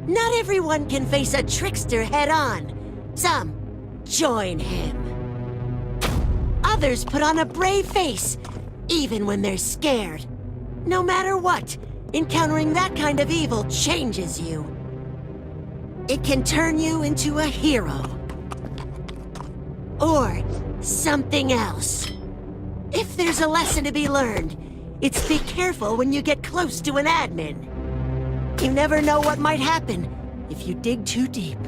Not everyone can face a trickster head-on. Some join him. Others put on a brave face, even when they're scared. No matter what, encountering that kind of evil changes you. It can turn you into a hero. Or something else. If there's a lesson to be learned, it's be careful when you get close to an admin. You never know what might happen if you dig too deep.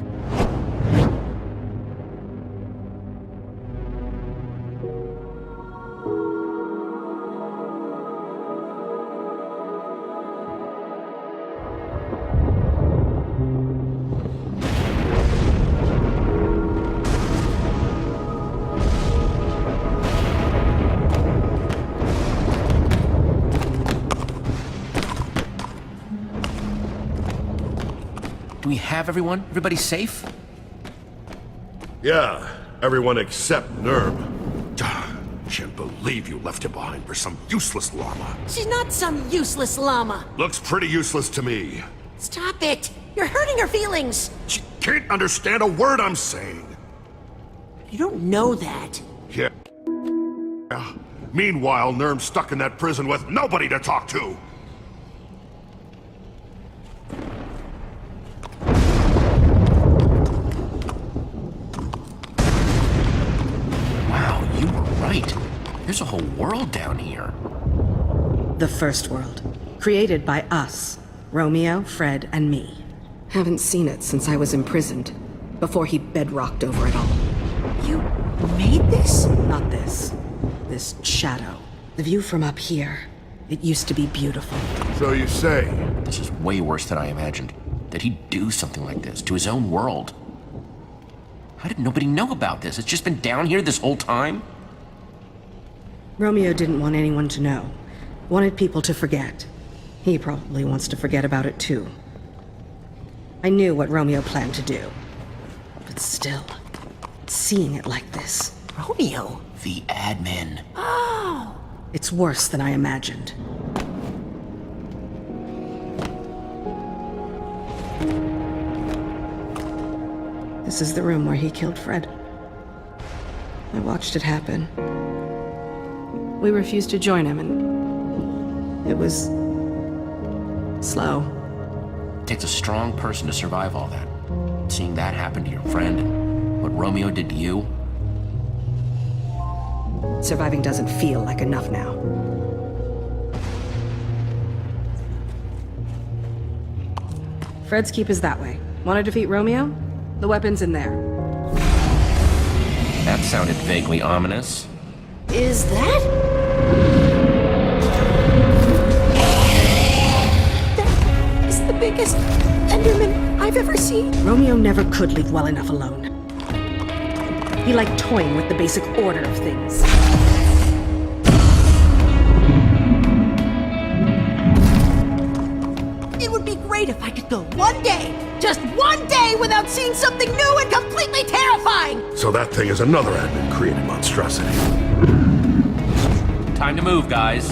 Do we have everyone? Everybody safe? Yeah, everyone except Nerm. Can't believe you left him behind for some useless llama. She's not some useless llama. Looks pretty useless to me. Stop it! You're hurting her feelings! She can't understand a word I'm saying. You don't know that. Yeah. Meanwhile, Nerm's stuck in that prison with nobody to talk to. Wow, you were right. There's a whole world down here. The first world. Created by us. Romeo, Fred, and me. Haven't seen it since I was imprisoned. Before he bedrocked over it all. You made this? Not this. This shadow. The view from up here. It used to be beautiful. So you say. This is way worse than I imagined. Did he do something like this to his own world? How did nobody know about this? It's just been down here this whole time? Romeo didn't want anyone to know. Wanted people to forget. He probably wants to forget about it too. I knew what Romeo planned to do. But still, seeing it like this... Romeo? The admin. Oh! It's worse than I imagined. This is the room where he killed Fred. I watched it happen. We refused to join him, and it was slow. It takes a strong person to survive all that. Seeing that happen to your friend, and what Romeo did to you. Surviving doesn't feel like enough now. Fred's keep is that way. Want to defeat Romeo? The weapon's in there. That sounded vaguely ominous. Is that? That is the biggest Enderman I've ever seen. Romeo never could leave well enough alone. He liked toying with the basic order of things. It would be great if I could go one day, just one day, without seeing something new and completely terrifying! So that thing is another admin-created monstrosity. Time to move, guys.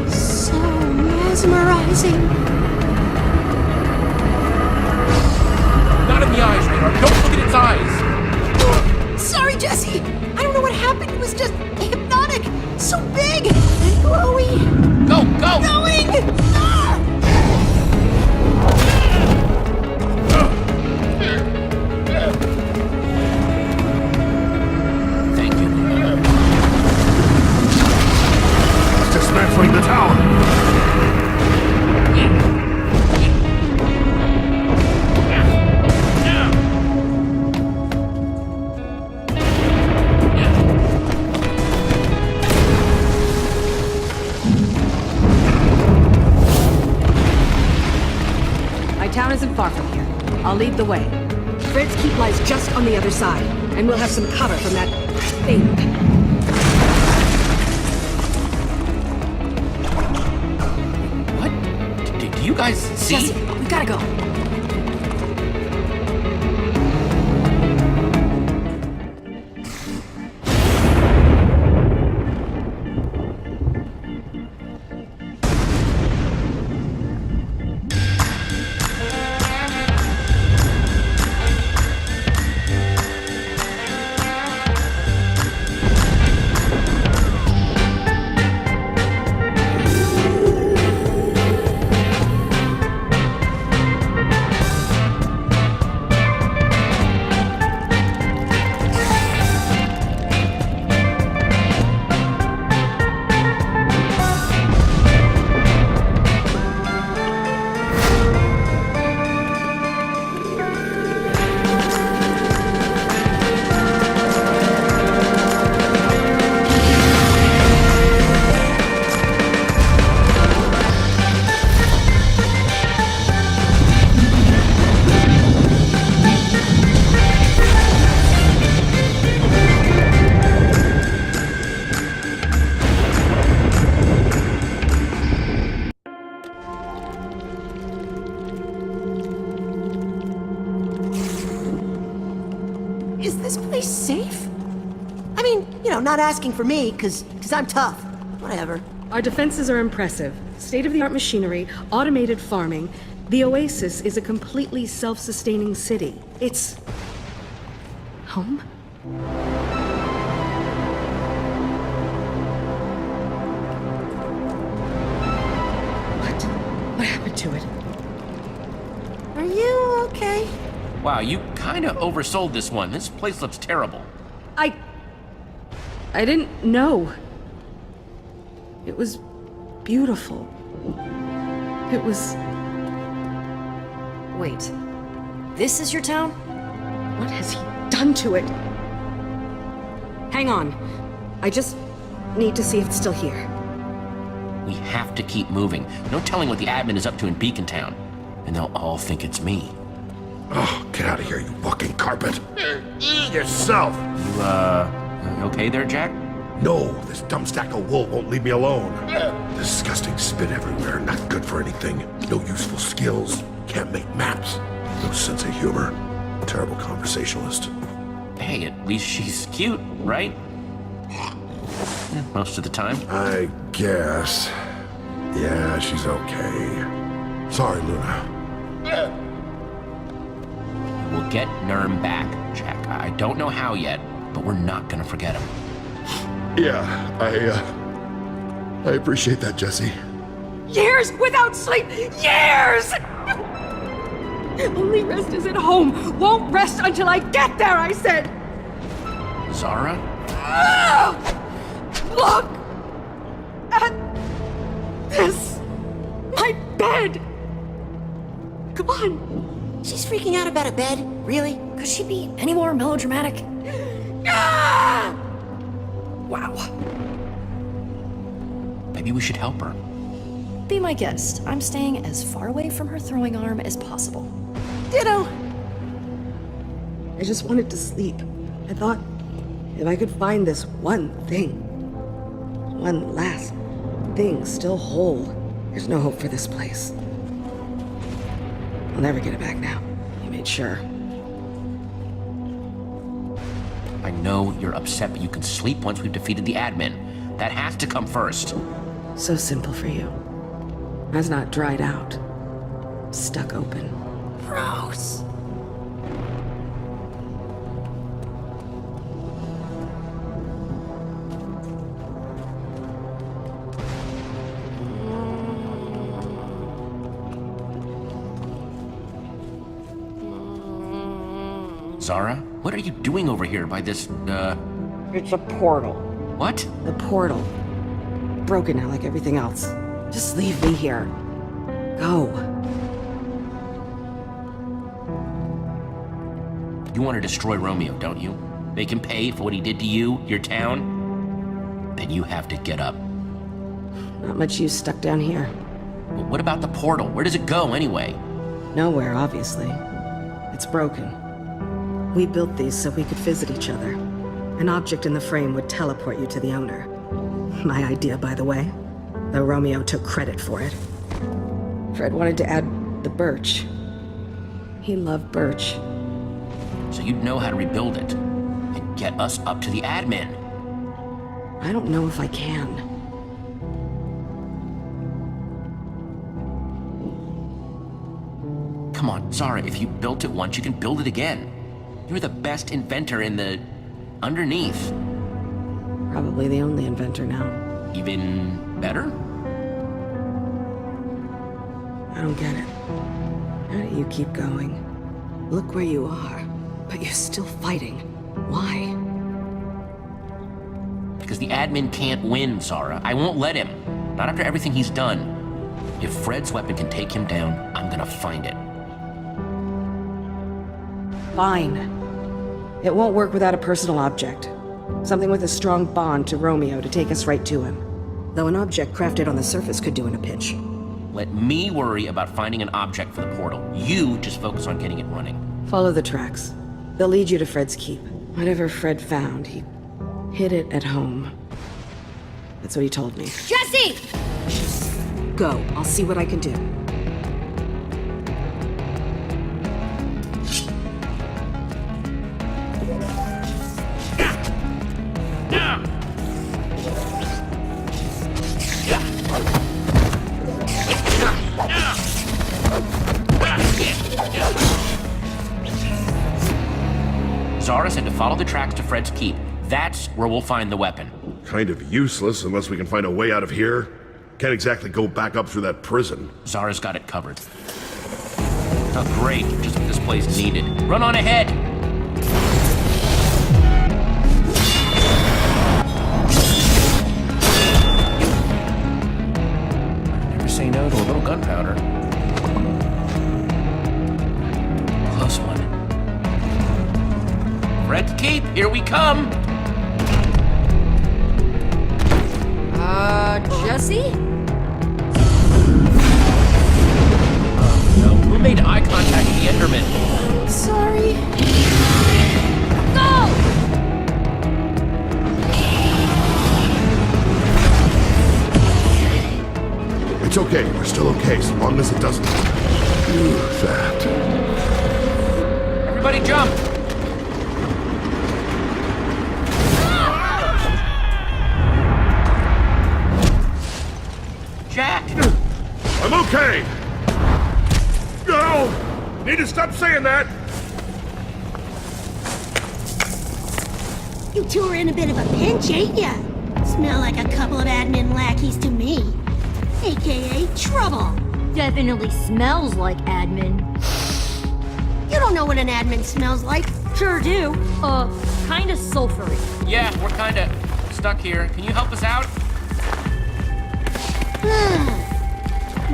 So mesmerizing. Not in the eyes, Radar. Don't look at its eyes. Sorry, Jesse. I don't know what happened. It was just hypnotic. So big and glowy. Go, go! Going! Ah! Thank you. It's dismantling the tower. My town isn't far from here. I'll lead the way. Fred's keep lies just on the other side, and we'll have some cover from that thing. What? Do you guys see? Jesse, we gotta go. safe? I mean, not asking for me, cause I'm tough. Whatever. Our defenses are impressive. State-of-the-art machinery, automated farming. The Oasis is a completely self-sustaining city. It's... home? What happened to it? Are you okay? Wow, you kinda oversold this one. This place looks terrible. I didn't know. It was beautiful. It was... Wait. This is your town? What has he done to it? Hang on. I just need to see if it's still here. We have to keep moving. No telling what the admin is up to in Beacon Town. And they'll all think it's me. Oh, get out of here, you walking carpet. Eat yourself. You okay there, Jack? No, this dumb stack of wool won't leave me alone. Disgusting spit everywhere, not good for anything. No useful skills, can't make maps. No sense of humor. Terrible conversationalist. Hey, at least she's cute, right? Most of the time. I guess. Yeah, she's okay. Sorry, Luna. We'll get Nurm back, Jack. I don't know how yet, but we're not gonna forget him. Yeah, I appreciate that, Jesse. Years without sleep! Years! Only rest is at home. Won't rest until I get there, I said! Zara? Look! At this! My bed! Come on! She's freaking out about a bed? Really? Could she be any more melodramatic? Ah! Wow. Maybe we should help her. Be my guest. I'm staying as far away from her throwing arm as possible. Ditto. I just wanted to sleep. I thought if I could find this one thing, one last thing still whole, there's no hope for this place. I'll never get it back now. You made sure. I know you're upset, but you can sleep once we've defeated the admin. That has to come first. So simple for you. Mine's not dried out. Stuck open. Gross. Zara, what are you doing over here by this, It's a portal. what? The portal. Broken now like everything else. Just leave me here. Go. You want to destroy Romeo, don't you? Make him pay for what he did to you, your town? Then you have to get up. Not much use stuck down here. But what about the portal? Where does it go, anyway? Nowhere, obviously. It's broken. We built these so we could visit each other. An object in the frame would teleport you to the owner. My idea, by the way. Though Romeo took credit for it. Fred wanted to add the birch. He loved birch. So you'd know how to rebuild it. And get us up to the admin. I don't know if I can. Come on, Zara, if you built it once, you can build it again. You're the best inventor in the... underneath. Probably the only inventor now. Even better? I don't get it. How do you keep going? Look where you are, but you're still fighting. Why? Because the admin can't win, Zara. I won't let him. Not after everything he's done. If Fred's weapon can take him down, I'm gonna find it. Fine. It won't work without a personal object. Something with a strong bond to Romeo to take us right to him. Though an object crafted on the surface could do in a pinch. Let me worry about finding an object for the portal. You just focus on getting it running. Follow the tracks. They'll lead you to Fred's keep. Whatever Fred found, he hid it at home. That's what he told me. Jesse! Go. I'll see what I can do. follow the tracks to Fred's Keep. That's where we'll find the weapon. Kind of useless unless we can find a way out of here. Can't exactly go back up through that prison. Zara's got it covered. Oh, great. Just what this place needed. Run on ahead! Never say no to a little gunpowder. Close one. Fred's Keep, here we come! Jesse? No, who made eye contact with the Enderman? Sorry. Go! It's okay, we're still okay, as long as it doesn't do that. Everybody jump! Jack! I'm okay! No! Need to stop saying that! You two are in a bit of a pinch, ain't ya? Smell like a couple of admin lackeys to me. AKA trouble. Definitely smells like admin. You don't know what an admin smells like. Sure do. Kinda sulfury. Yeah, we're kinda stuck here. Can you help us out?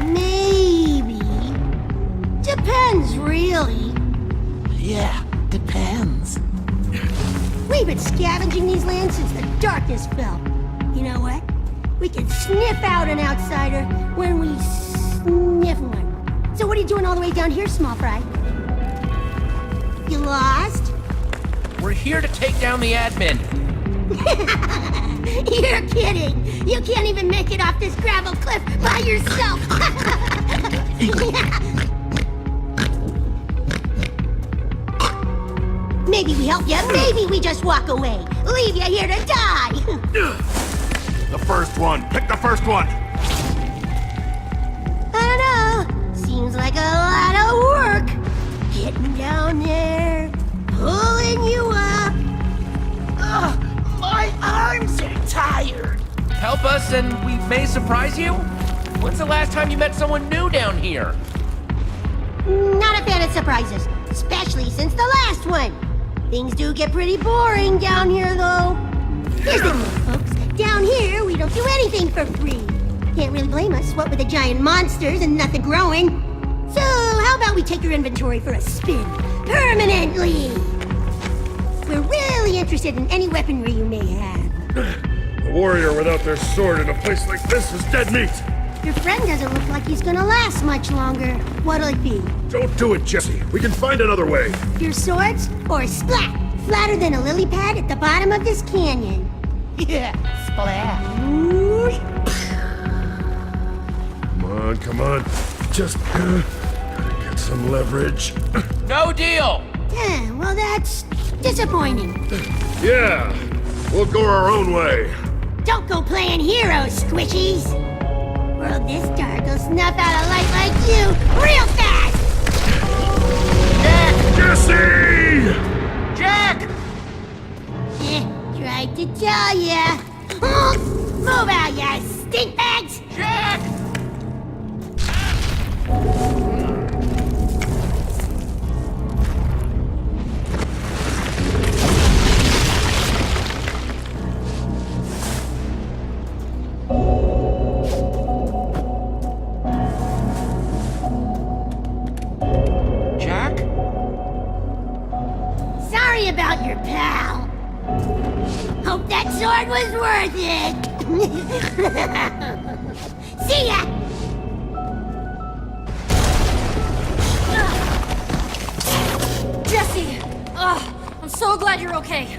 Maybe. Depends, really. Yeah, depends. We've been scavenging these lands since the darkness fell. You know what? We can sniff out an outsider when we sniff one. So what are you doing all the way down here, small fry? You lost? We're here to take down the admin. You're kidding! You can't even make it off this gravel cliff by yourself! Maybe we help you, maybe we just walk away. Leave you here to die! The first one. Pick the first one. I don't know. Seems like a lot of work. Getting down there, pulling you up. Ugh, my arms are tired. Help us and we may surprise you? When's the last time you met someone new down here? Not a fan of surprises, especially since the last one. Things do get pretty boring down here, though. Here's the deal, folks. Down here, we don't do anything for free. Can't really blame us, what with the giant monsters and nothing growing. So, how about we take your inventory for a spin? Permanently! We're really interested in any weaponry you may have. A warrior without their sword in a place like this is dead meat! Your friend doesn't look like he's gonna last much longer. What'll it be? Don't do it, Jesse. We can find another way. Your swords? Or splat? Flatter than a lily pad at the bottom of this canyon. Yeah, splat. Come on. Just gotta get some leverage. No deal! Yeah, well, that's disappointing. Yeah, we'll go our own way. Don't go playing heroes, squishies. World this dark will snuff out a light like you real fast. Jesse! Jack! Tried to tell ya. Move out, ya stink bags! Jack! Jack? Sorry about your pal. Hope that sword was worth it. See ya! Jesse! Ugh, I'm so glad you're okay.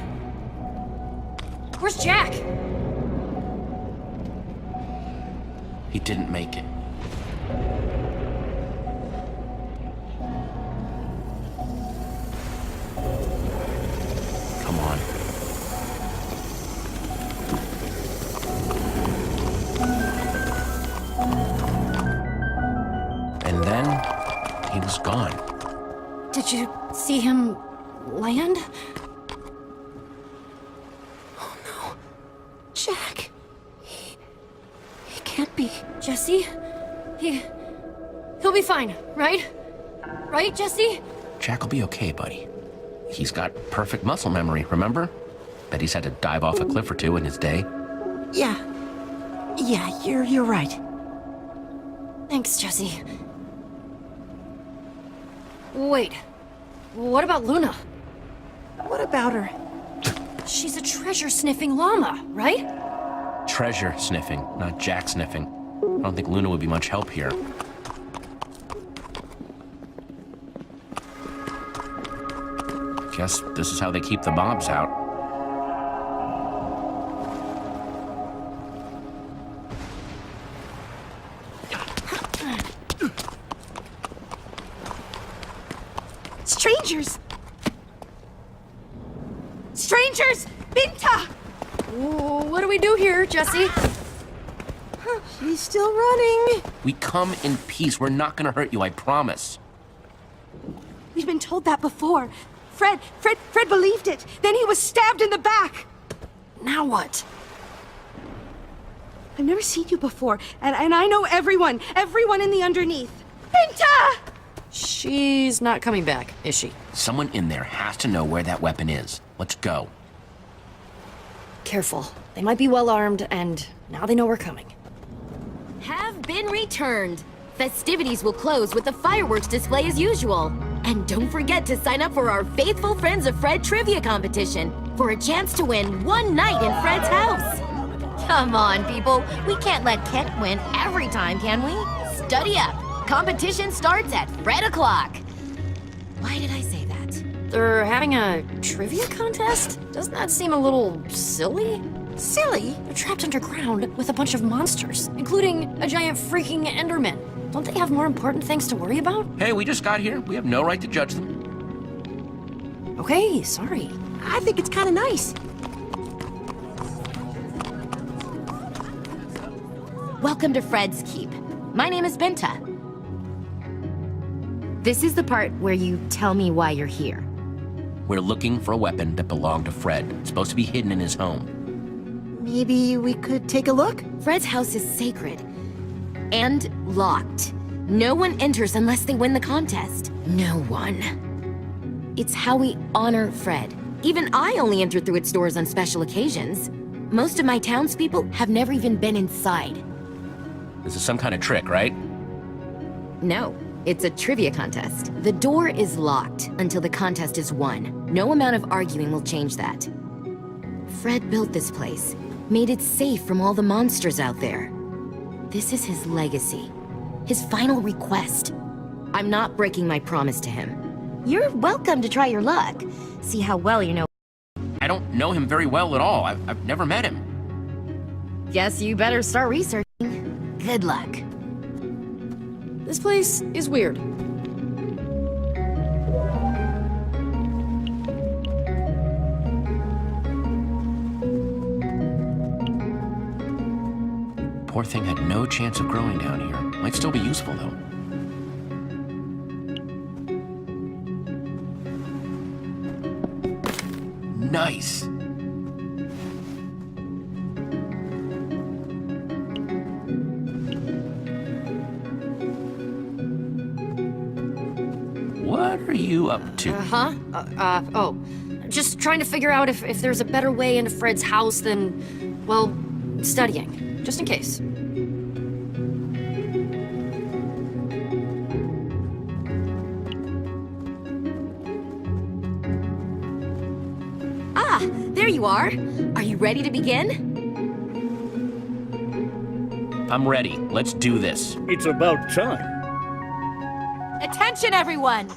Where's Jack? He didn't make it. Come on. And then he was gone. Did you see him land? Jack. He can't be. Jesse? He'll be fine, right? Right, Jesse? Jack will be okay, buddy. He's got perfect muscle memory, remember? Bet he's had to dive off a cliff or two in his day. Yeah. Yeah, you're right. Thanks, Jesse. Wait. What about Luna? What about her? She's a treasure-sniffing llama, right? Treasure sniffing, not Jack sniffing. I don't think Luna would be much help here. Guess this is how they keep the mobs out. Strangers! Strangers! Binta! What do we do here, Jesse? She's still running. We come in peace. We're not gonna hurt you, I promise. We've been told that before. Fred believed it. Then he was stabbed in the back. Now what? I've never seen you before, and I know everyone in the underneath. Binta! She's not coming back, is she? Someone in there has to know where that weapon is. Let's go. Careful. They might be well armed, and now they know we're coming. Have been returned. Festivities will close with the fireworks display as usual. And don't forget to sign up for our Faithful Friends of Fred trivia competition for a chance to win one night in Fred's house. Come on, people. We can't let Kent win every time, can we? Study up. Competition starts at Fred o'clock. Why did I say that? They're having a trivia contest? Doesn't that seem a little silly? Silly? They're trapped underground with a bunch of monsters, including a giant freaking Enderman. Don't they have more important things to worry about? Hey, we just got here. We have no right to judge them. Okay, sorry. I think it's kind of nice. Welcome to Fred's Keep. My name is Binta. This is the part where you tell me why you're here. We're looking for a weapon that belonged to Fred. It's supposed to be hidden in his home. Maybe we could take a look? Fred's house is sacred. And locked. No one enters unless they win the contest. No one. It's how we honor Fred. Even I only enter through its doors on special occasions. Most of my townspeople have never even been inside. This is some kind of trick, right? No, it's a trivia contest. The door is locked until the contest is won. No amount of arguing will change that. Fred built this place, made it safe from all the monsters out there. This is his legacy, his final request. I'm not breaking my promise to him. You're welcome to try your luck. See how well you know. I don't know him very well at all. I've never met him. Guess you better start researching. Good luck. This place is weird. Poor thing had no chance of growing down here. Might still be useful, though. Nice. What are you up to? Just trying to figure out if there's a better way into Fred's house than, well, studying. Just in case. Ah, there you are. Are you ready to begin? I'm ready. Let's do this. It's about time. Attention, everyone!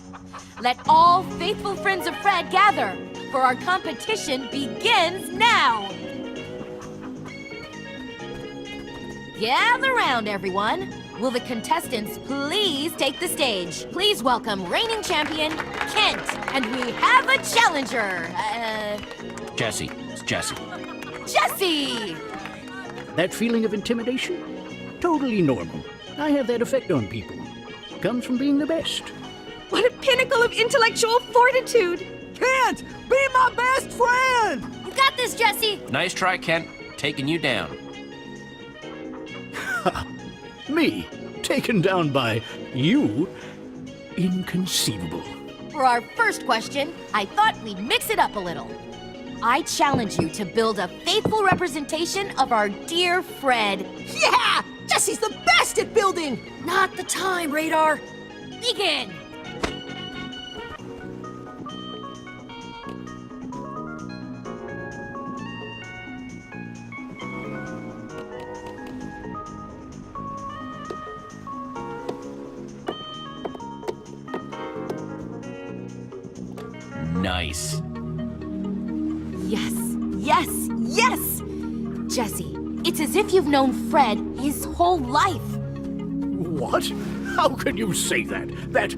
Let all faithful friends of Fred gather, for our competition begins now! Gather round, everyone. Will the contestants please take the stage? Please welcome reigning champion, Kent, and we have a challenger. Jesse. It's Jesse. Jesse! That feeling of intimidation? Totally normal. I have that effect on people. Comes from being the best. What a pinnacle of intellectual fortitude! Kent, be my best friend! You got this, Jesse! Nice try, Kent. taking you down. Me? Taken down by you? Inconceivable. For our first question, I thought we'd mix it up a little. I challenge you to build a faithful representation of our dear Fred. Yeah! Jesse's the best at building! Not the time, Radar. Begin! Nice. Yes, yes, yes! Jesse, it's as if you've known Fred his whole life. What? How can you say that? That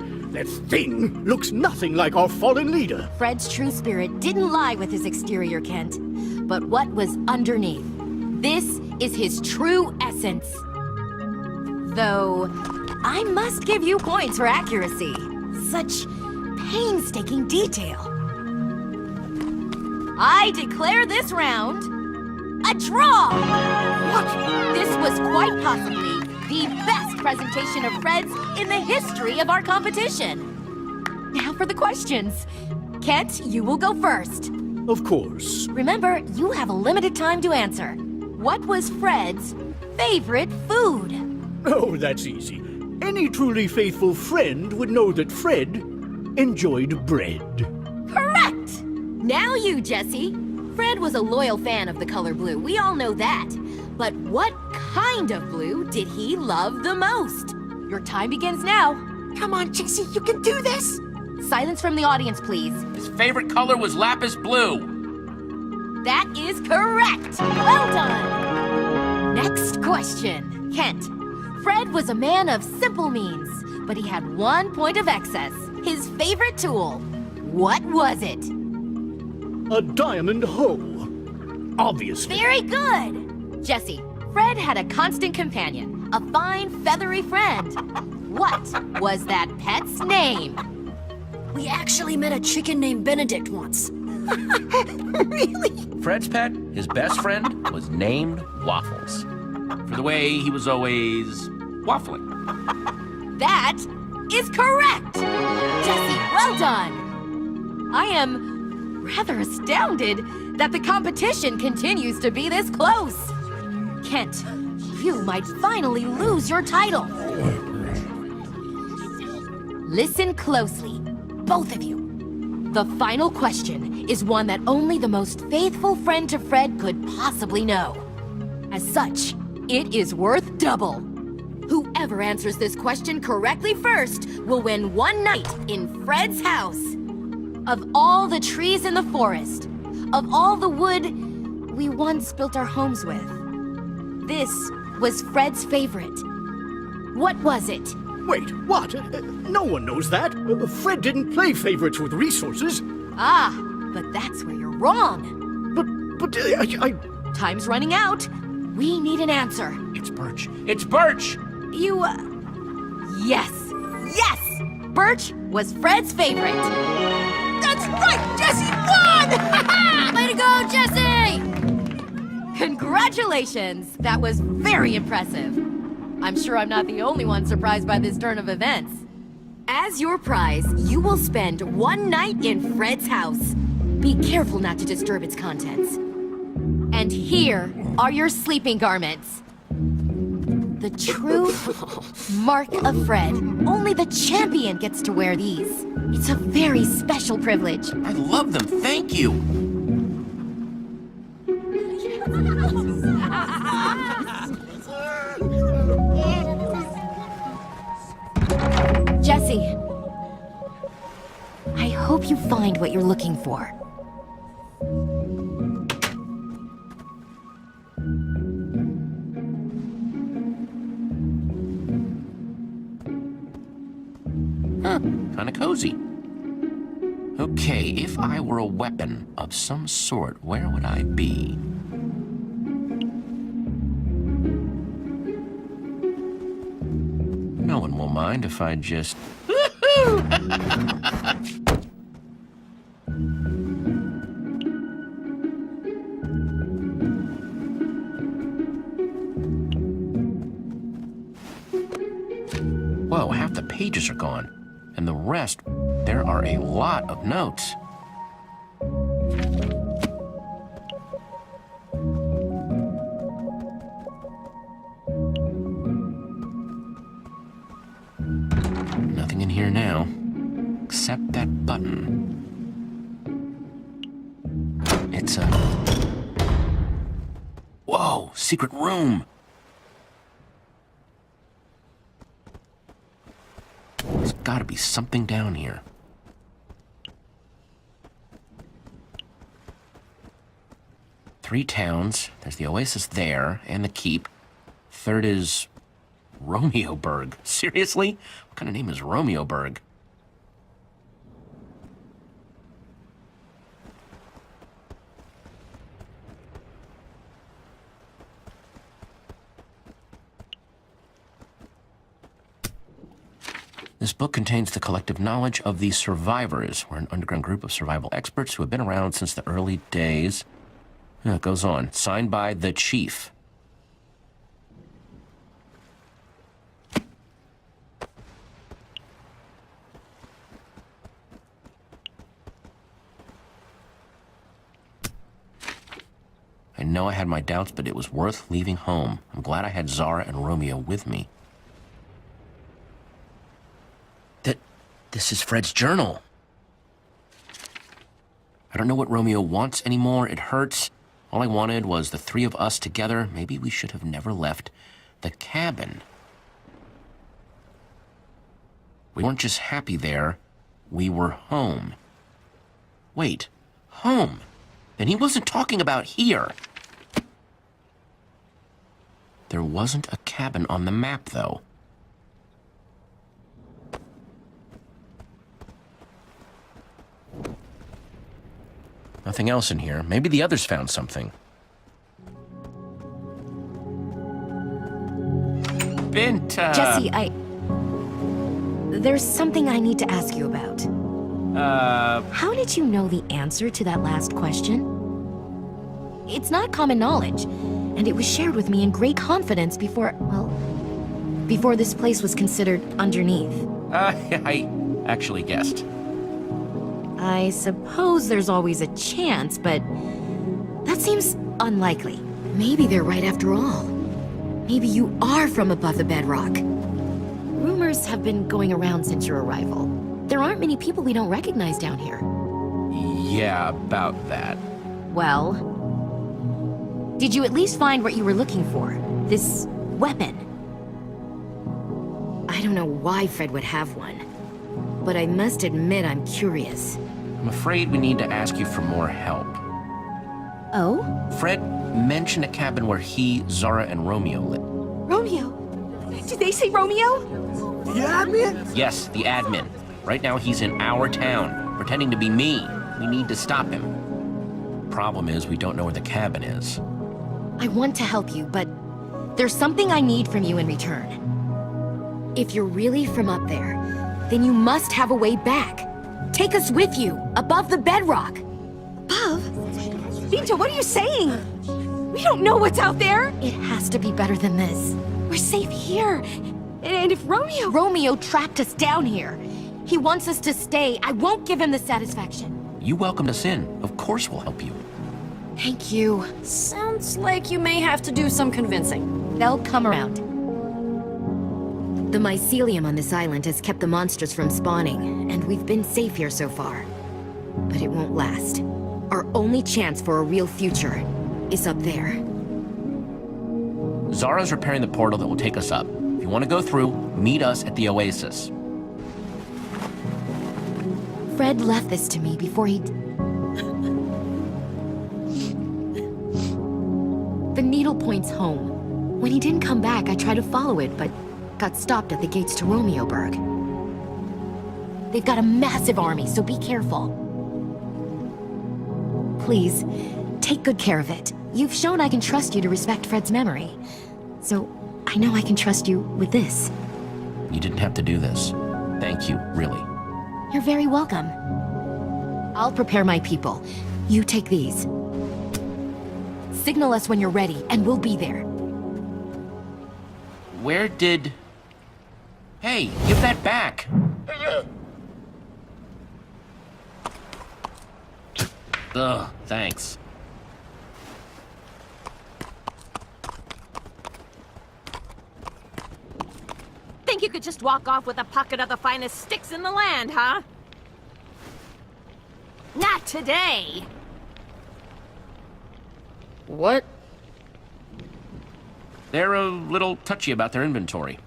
thing looks nothing like our fallen leader. Fred's true spirit didn't lie with his exterior, Kent, but what was underneath. This is his true essence. Though, I must give you points for accuracy. Such painstaking detail. I declare this round a draw! What? This was quite possibly the best presentation of Fred's in the history of our competition. Now for the questions. Kent, you will go first. Of course. Remember, you have a limited time to answer. What was Fred's favorite food? Oh, that's easy. Any truly faithful friend would know that Fred enjoyed bread. Correct! Now you, Jesse. Fred was a loyal fan of the color blue. We all know that. But what kind of blue did he love the most? Your time begins now. Come on, Jesse, you can do this! Silence from the audience, please. His favorite color was lapis blue. That is correct! Well done! Next question. Kent. Fred was a man of simple means, but he had 1 point of excess. His favorite tool. What was it? A diamond hoe. Obviously. Very good! Jesse, Fred had a constant companion, a fine, feathery friend. What was that pet's name? We actually met a chicken named Benedict once. Really? Fred's pet, his best friend, was named Waffles. For the way he was always waffling. That is correct! Jesse, well done! I am rather astounded that the competition continues to be this close. Kent, you might finally lose your title. Listen closely, both of you. The final question is one that only the most faithful friend to Fred could possibly know. As such, it is worth double. Whoever answers this question correctly first will win one night in Fred's house. Of all the trees in the forest, of all the wood we once built our homes with, this was Fred's favorite. What was it? Wait, what? No one knows that. Fred didn't play favorites with resources. Ah, but that's where you're wrong. But I... Time's running out. We need an answer. It's Birch. It's Birch! You, yes! Yes! Birch was Fred's favorite. That's right! Jesse won! Way to go, Jesse! Congratulations! That was very impressive. I'm sure I'm not the only one surprised by this turn of events. As your prize, you will spend one night in Fred's house. Be careful not to disturb its contents. And here are your sleeping garments. The true mark of Fred. Only the champion gets to wear these. It's a very special privilege. I love them, thank you! Jesse, I hope you find what you're looking for. Huh, kinda cozy. Okay, if I were a weapon of some sort, where would I be? No one will mind if I just... Whoa, half the pages are gone. And the rest, there are a lot of notes. Nothing in here now, except that button. It's a... Whoa, secret room. There's gotta be something down here. Three towns. There's the Oasis there, and the Keep. Third is... Romeoburg. Seriously? What kind of name is Romeoburg? This book contains the collective knowledge of the survivors. We're an underground group of survival experts who have been around since the early days. Yeah, it goes on. Signed by the Chief. I know I had my doubts, but it was worth leaving home. I'm glad I had Zara and Romeo with me. This is Fred's journal. I don't know what Romeo wants anymore. It hurts. All I wanted was the three of us together. Maybe we should have never left the cabin. We weren't just happy there. We were home. Wait, home? Then he wasn't talking about here. There wasn't a cabin on the map, though. Nothing else in here. Maybe the others found something. Binta! Jesse, there's something I need to ask you about. How did you know the answer to that last question? It's not common knowledge, and it was shared with me in great confidence before this place was considered underneath. I actually guessed. I suppose there's always a chance, but that seems unlikely. Maybe they're right after all. Maybe you are from above the bedrock. Rumors have been going around since your arrival. There aren't many people we don't recognize down here. Yeah, about that. Well, did you at least find what you were looking for? This weapon? I don't know why Fred would have one, but I must admit I'm curious. I'm afraid we need to ask you for more help. Oh? Fred mentioned a cabin where he, Zara, and Romeo lived. Romeo? Did they say Romeo? The admin? Yes, the admin. Right now he's in our town, pretending to be me. We need to stop him. Problem is, we don't know where the cabin is. I want to help you, but there's something I need from you in return. If you're really from up there, then you must have a way back. Take us with you, above the bedrock. Above? Binta, what are you saying? We don't know what's out there. It has to be better than this. We're safe here. And if Romeo... Romeo tracked us down here. He wants us to stay. I won't give him the satisfaction. You welcomed us in. Of course we'll help you. Thank you. Sounds like you may have to do some convincing. They'll come around. The mycelium on this island has kept the monsters from spawning, and we've been safe here so far. But it won't last. Our only chance for a real future is up there. Zara's repairing the portal that will take us up. If you want to go through, meet us at the Oasis. Fred left this to me before he... The needle points home. When he didn't come back, I tried to follow it, but got stopped at the gates to Romeoburg. They've got a massive army, so be careful. Please, take good care of it. You've shown I can trust you to respect Fred's memory. So, I know I can trust you with this. You didn't have to do this. Thank you, really. You're very welcome. I'll prepare my people. You take these. Signal us when you're ready, and we'll be there. Where did Hey, give that back. Ugh, thanks. Think you could just walk off with a pocket of the finest sticks in the land, huh? Not today! What? They're a little touchy about their inventory.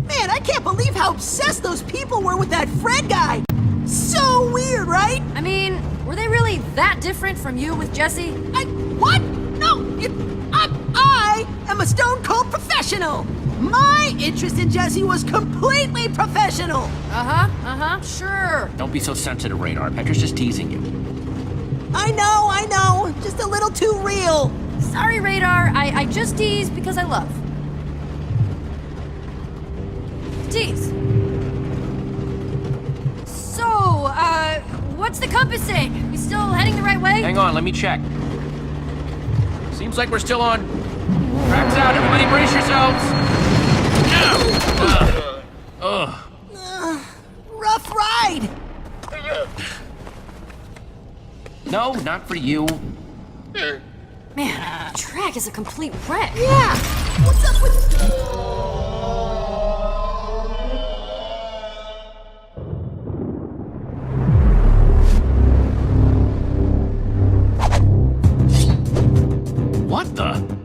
Man, I can't believe how obsessed those people were with that Fred guy! So weird, right? I mean, were they really that different from you with Jesse? What? No! I am a stone cold professional! My interest in Jesse was completely professional! Sure. Don't be so sensitive, Radar. Petra's just teasing you. I know, just a little too real. Sorry, Radar. I just tease because I love. Tease. So, what's the compass saying? We still heading the right way? Hang on, let me check. Seems like we're still on. Tracks out, everybody brace yourselves! Rough ride! No, not for you. Man, the track is a complete wreck. Yeah! What's up with... What the?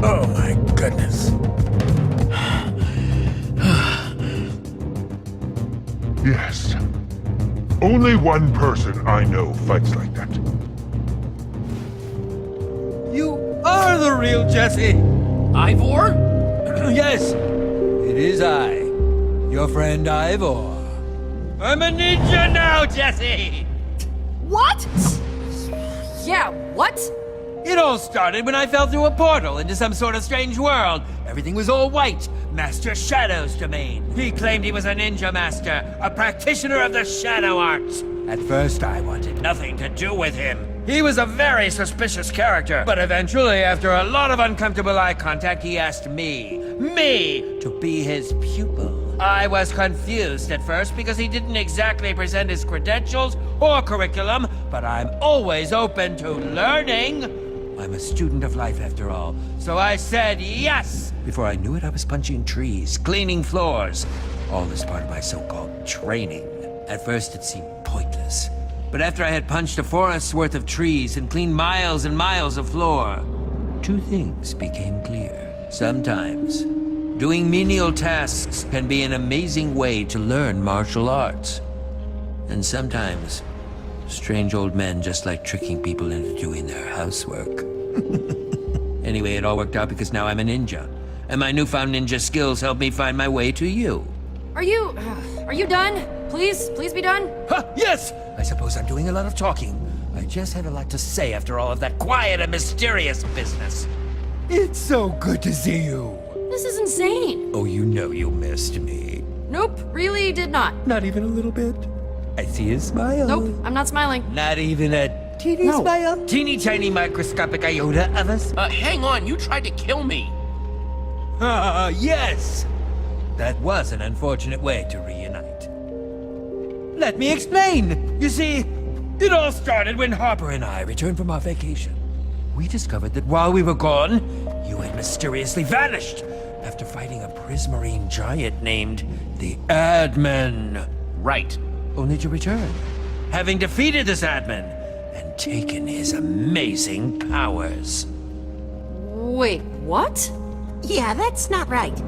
Oh my goodness. Yes. Only one person I know fights like that. You are the real Jesse! Ivor? Yes, it is I, your friend Ivor. I'm a ninja now, Jesse! What? Yeah, what? It all started when I fell through a portal into some sort of strange world. Everything was all white. Master Shadow's domain. He claimed he was a ninja master, a practitioner of the shadow arts. At first, I wanted nothing to do with him. He was a very suspicious character, but eventually, after a lot of uncomfortable eye contact, he asked me, to be his pupil. I was confused at first because he didn't exactly present his credentials or curriculum, but I'm always open to learning. I'm a student of life after all, so I said yes! Before I knew it, I was punching trees, cleaning floors, all as part of my so-called training. At first, it seemed pointless, but after I had punched a forest's worth of trees and cleaned miles and miles of floor, two things became clear. Sometimes, doing menial tasks can be an amazing way to learn martial arts. And sometimes, strange old men just like tricking people into doing their housework. Anyway, it all worked out because now I'm a ninja. And my newfound ninja skills help me find my way to you. Are you done? Please be done? Yes! I suppose I'm doing a lot of talking. I just had a lot to say after all of that quiet and mysterious business. It's so good to see you. This is insane. Oh, you know you missed me. Nope, really did not. Not even a little bit. I see a smile. Nope, I'm not smiling. Not even a teeny smile? Teeny tiny microscopic iota of a Hang on, you tried to kill me. Yes! That was an unfortunate way to reunite. Let me explain! You see, it all started when Harper and I returned from our vacation. we discovered that while we were gone, you had mysteriously vanished after fighting a prismarine giant named the Admin. Right. Only to return, having defeated this Admin and taken his amazing powers. Wait, what? Yeah, that's not right.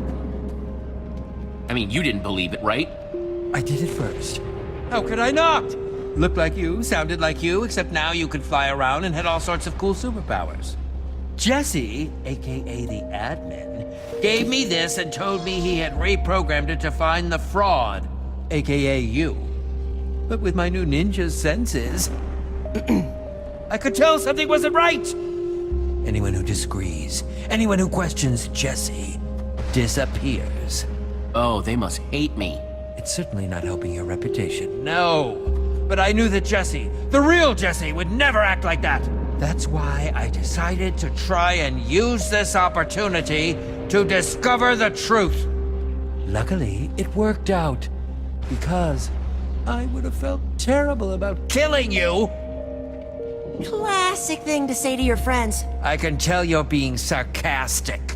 I mean, you didn't believe it, right? I did it first. How could I not? Looked like you, sounded like you, except now you could fly around and had all sorts of cool superpowers. Jesse, aka the Admin, gave me this and told me he had reprogrammed it to find the fraud, aka you. But with my new ninja senses, I could tell something wasn't right. Anyone who disagrees, anyone who questions Jesse, disappears. Oh, they must hate me. It's certainly not helping your reputation, no. But I knew that Jesse, the real Jesse, would never act like that. That's why I decided to try and use this opportunity to discover the truth. Luckily, it worked out, because I would have felt terrible about killing you. Classic thing to say to your friends. I can tell you're being sarcastic,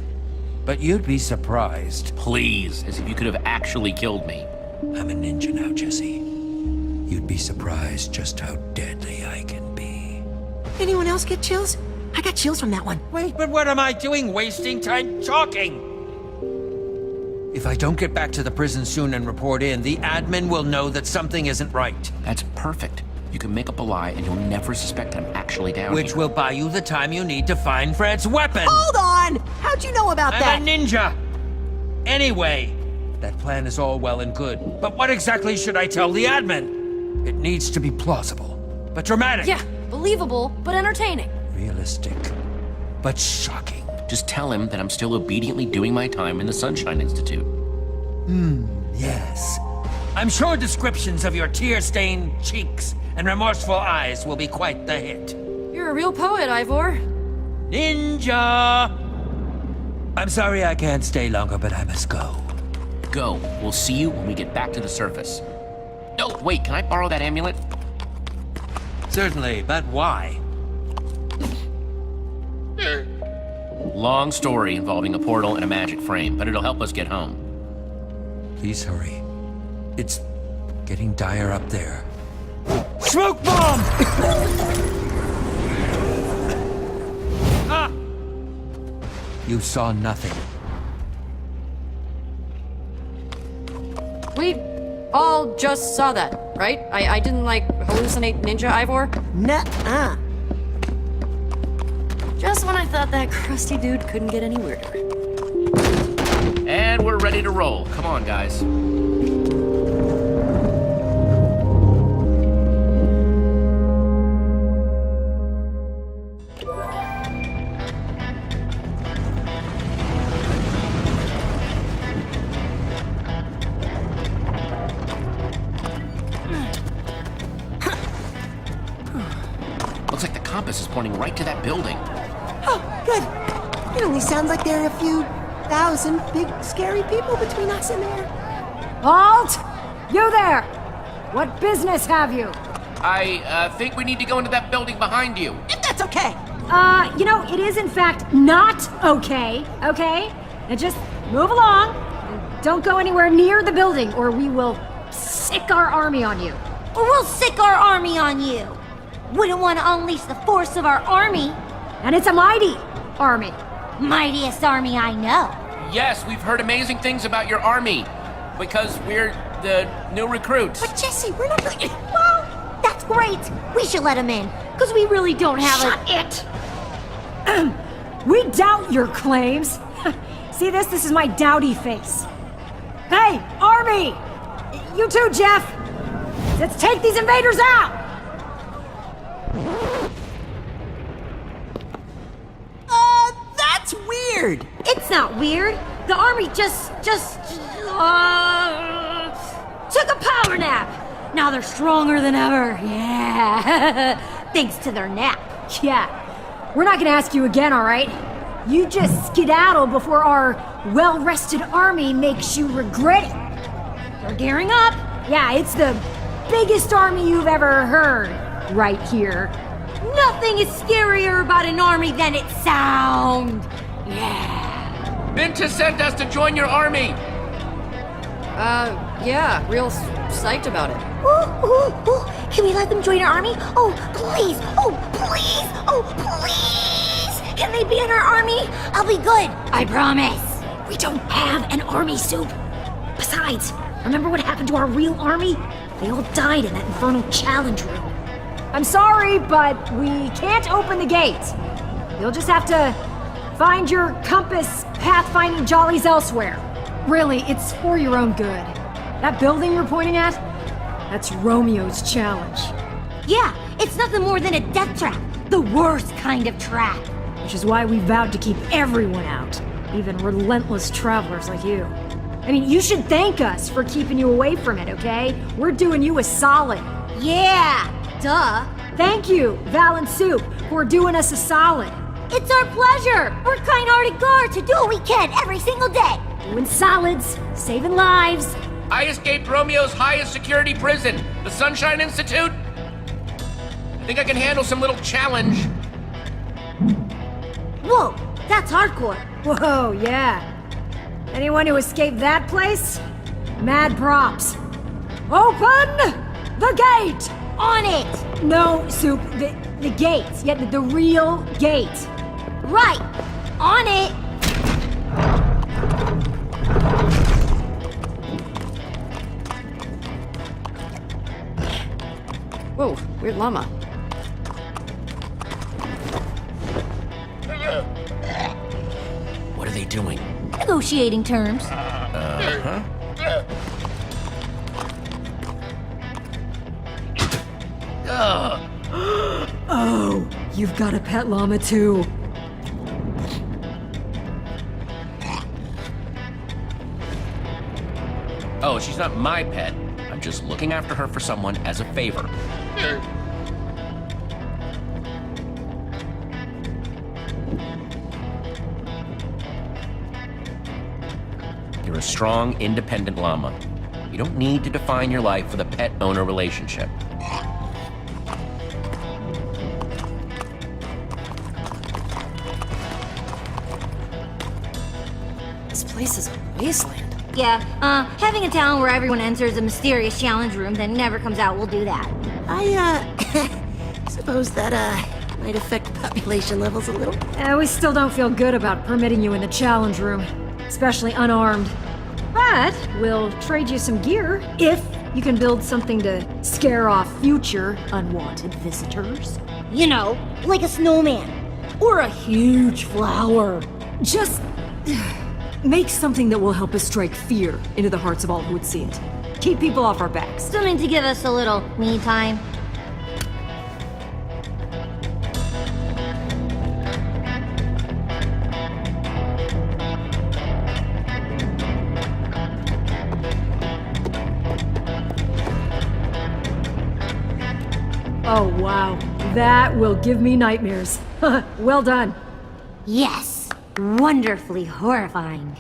but you'd be surprised. Please, as if you could have actually killed me. I'm a ninja now, Jesse. You'd be surprised just how deadly I can be. Anyone else get chills? I got chills from that one. Wait, but what am I doing wasting time talking? If I don't get back to the prison soon and report in, the Admin will know that something isn't right. That's perfect. You can make up a lie and you'll never suspect I'm actually down Which here. will buy you the time you need to find Fred's weapon. Hold on! How'd you know about that? I'm a ninja. Anyway, that plan is all well and good. But what exactly should I tell the Admin? It needs to be plausible, but dramatic. Yeah, believable, but entertaining. Realistic, but shocking. Just tell him that I'm still obediently doing my time in the Sunshine Institute. Yes. I'm sure descriptions of your tear-stained cheeks and remorseful eyes will be quite the hit. You're a real poet, Ivor. Ninja! I'm sorry I can't stay longer, but I must go. Go. We'll see you when we get back to the surface. Oh, wait, can I borrow that amulet? Certainly, but why? Long story involving a portal and a magic frame, but it'll help us get home. Please hurry. It's getting dire up there. Smoke bomb! Ah! You saw nothing. We all just saw that, right? I didn't, hallucinate Ninja Ivor? Nuh-uh. Just when I thought that crusty dude couldn't get any weirder. And we're ready to roll. Come on, guys. Looks like the compass is pointing right to that building. Oh, good. It only sounds like there are a few thousand big, scary people between us and there. Halt! You there! What business have you? I think we need to go into that building behind you. If that's okay. It is in fact not okay, okay? Now just move along and don't go anywhere near the building or we will sick our army on you. Or we'll sick our army on you. Wouldn't want to unleash the force of our army. And it's a mighty army. Mightiest army I know. Yes, we've heard amazing things about your army. Because we're the new recruits. But Jesse, we're not really... Well, that's great. We should let him in, because we really don't have Shut it! We doubt your claims. See this? This is my dowdy face. Hey, army! You too, Jeff! Let's take these invaders out! That's weird! It's not weird. The army just took a power nap. Now they're stronger than ever. Yeah. Thanks to their nap. Yeah. We're not gonna ask you again, alright? You just skedaddle before our well-rested army makes you regret it. They're gearing up. Yeah, it's the biggest army you've ever heard right here. Nothing is scarier about an army than its sound. Yeah. Minta sent us to join your army. Yeah, real psyched about it. Ooh, ooh, ooh. Can we let them join our army? Oh, please. Oh, please. Oh, please. Can they be in our army? I'll be good. I promise. We don't have an army, Soup. Besides, remember what happened to our real army? They all died in that infernal challenge room. I'm sorry, but we can't open the gate. You'll just have to find your compass pathfinding jollies elsewhere. Really, it's for your own good. That building you're pointing at? That's Romeo's challenge. Yeah, it's nothing more than a death trap. The worst kind of trap. Which is why we vowed to keep everyone out. Even relentless travelers like you. I mean, you should thank us for keeping you away from it, okay? We're doing you a solid. Yeah, duh. Thank you, Val and Soup, for doing us a solid. It's our pleasure. We're kind-hearted guards who do what we can every single day. Doing solids, saving lives. I escaped Romeo's highest security prison, the Sunshine Institute. I think I can handle some little challenge. Whoa, that's hardcore. Whoa, yeah. Anyone who escaped that place? Mad props. Open the gate! On it! No, Soup, the gate. Yeah, the real gate. Right, on it! Whoa, weird llama. What are they doing? Negotiating terms. Uh-huh. Oh, you've got a pet llama too. Oh, she's not my pet. I'm just looking after her for someone as a favor. You're a strong, independent llama. You don't need to define your life with a pet-owner relationship. This place is a wasteland. Yeah, having a town where everyone enters a mysterious challenge room then never comes out will do that. I, suppose that, might affect population levels a little. We still don't feel good about permitting you in the challenge room, especially unarmed. But we'll trade you some gear if you can build something to scare off future unwanted visitors. You know, like a snowman. Or a huge flower. Just make something that will help us strike fear into the hearts of all who would see it. Keep people off our backs. Something to give us a little me time. Oh, wow. That will give me nightmares. Well done. Yes, wonderfully horrifying.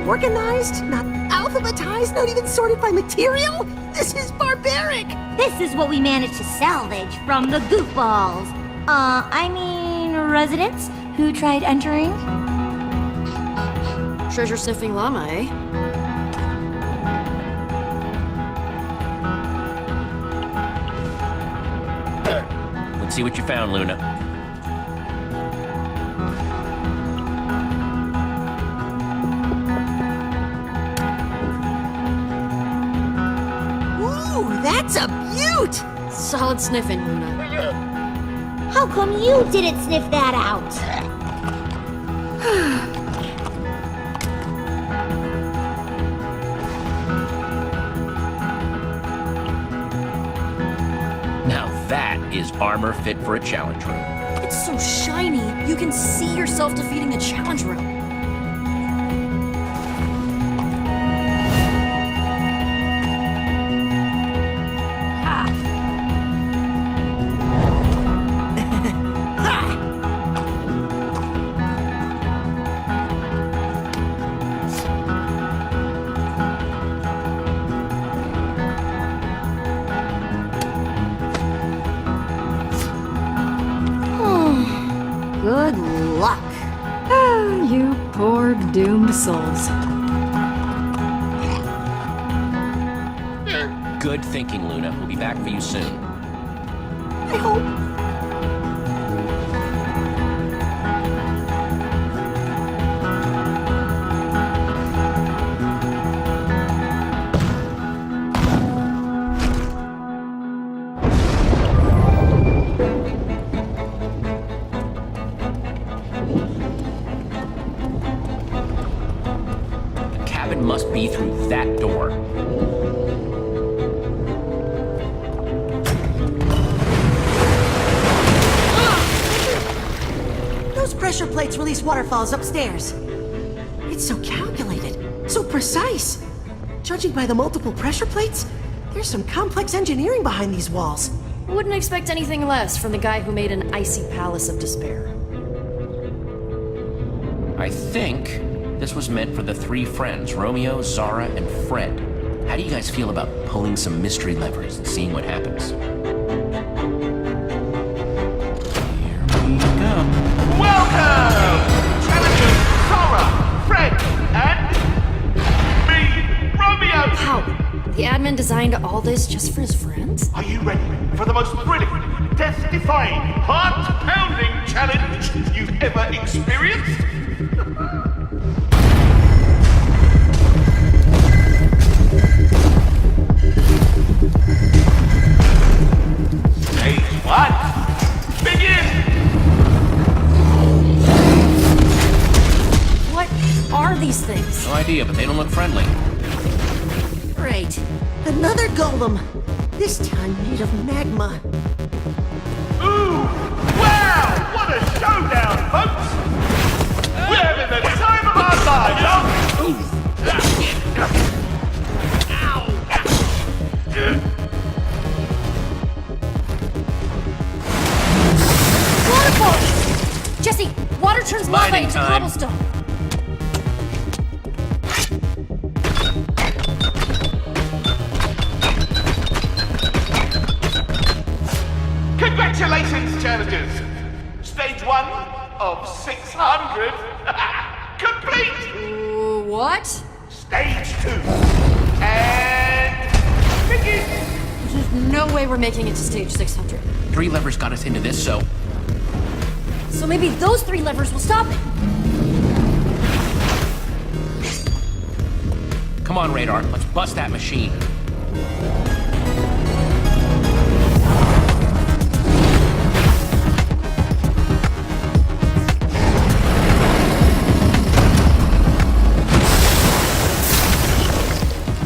Organized, not alphabetized, not even sorted by material? This is barbaric! This is what we managed to salvage from the goofballs. I mean, residents who tried entering. Treasure-sniffing llama, eh? Let's see what you found, Luna. Ooh, that's a beaut! Solid sniffing, Luna. How come you didn't sniff that out? Now that is armor fit for a challenge room. It's so shiny, you can see yourself defeating the challenge room. Poor doomed souls. Good thinking, Luna. We'll be back for you soon. I hope. The cabin must be through that door. Those pressure plates release waterfalls upstairs. It's so calculated, so precise. Judging by the multiple pressure plates, there's some complex engineering behind these walls. Wouldn't expect anything less from the guy who made an icy palace of despair. I think this was meant for the three friends, Romeo, Zara, and Fred. How do you guys feel about pulling some mystery levers and seeing what happens? Here we go. Welcome! Challengers Zara, Fred, and me, Romeo! How? The admin designed all this just for his friends? Are you ready for the most thrilling, death-defying, heart-pounding challenge you've ever experienced? Stage 1, begin! What are these things? No idea, but they don't look friendly. Great. Another golem. This time made of magma. Ooh! Wow! What a showdown, folks! We're having the time of our lives, aren't we? Waterfall! Jesse, water turns lava Mining into time. cobblestone. Congratulations, challengers! Stage 1 of 600 complete! What? Stage 2 and begin! There's no way we're making it to stage 600. 3 levers got us into this, so So maybe those 3 levers will stop it. come on, Radar. Let's bust that machine.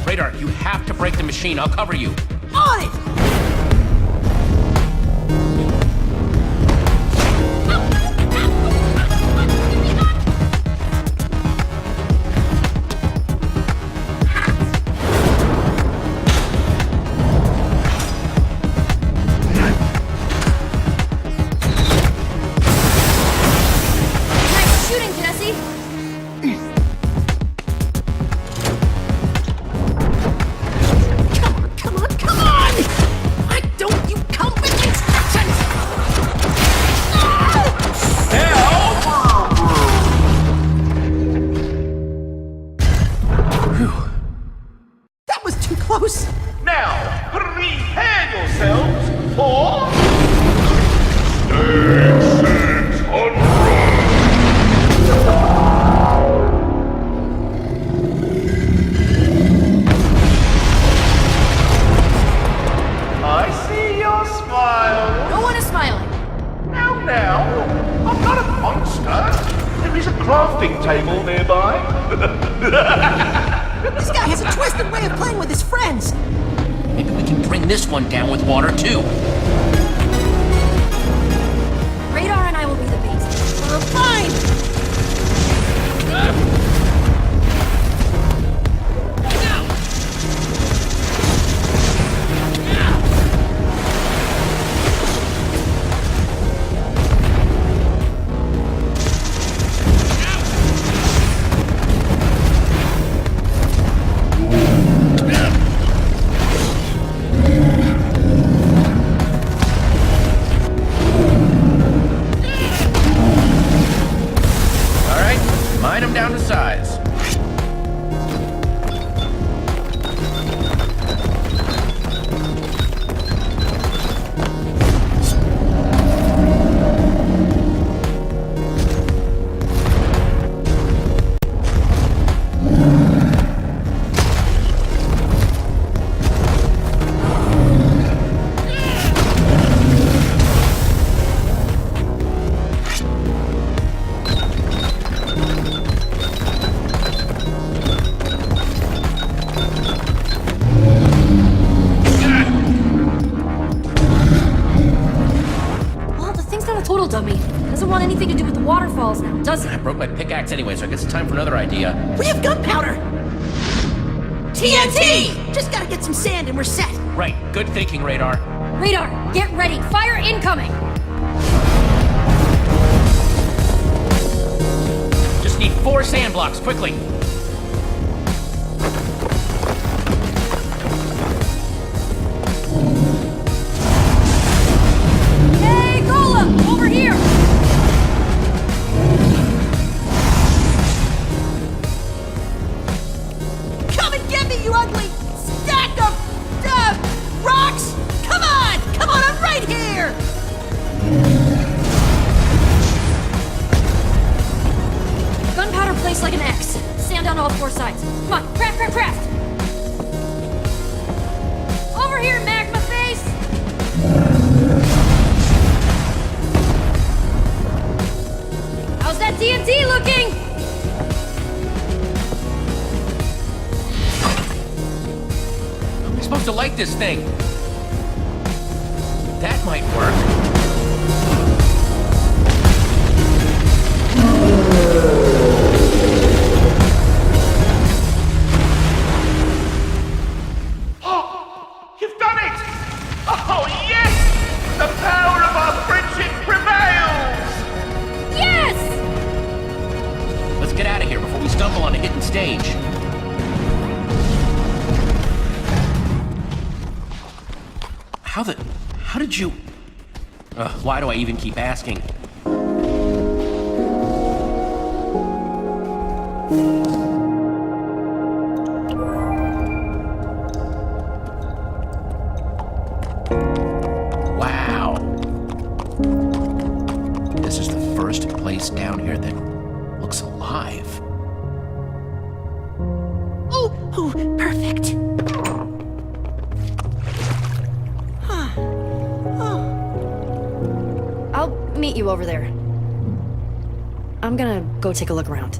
Radar, you have to break the machine. I'll cover you. On it! Nice shooting, Jesse. Come on! Why don't you come with instructions? That was too close. Now, prepare yourselves for... I see your smile. No one is smiling. Now, I'm not a monster. There is a crafting table nearby. This guy has a twisted way of playing with his friends. Maybe we can bring this one down with water, too. Radar and I will be the bait. Fine. down to size. Waterfalls now, doesn't I it? broke my pickaxe anyway, so I guess it's time for another idea. We have gunpowder! TNT! Just gotta get some sand and we're set. Right, good thinking, Radar. Radar, get ready. Fire incoming! Just need 4 sand blocks, quickly. Hey, Golem! Over here! You ugly stack of rocks! Come on! Come on, I'm right here! Gunpowder placed like an X. Sand on all 4 sides. Come on, craft, craft, craft! Over here, magma face! How's that TNT looking? Supposed to light this thing. That might work. Oh, you've done it! Oh, yes! The power of our friendship prevails! Yes! Let's get out of here before we stumble on a hidden stage. How did you... why do I even keep asking? Wow. This is the first place down here that looks alive. Oh, perfect. Meet you over there. I'm gonna go take a look around.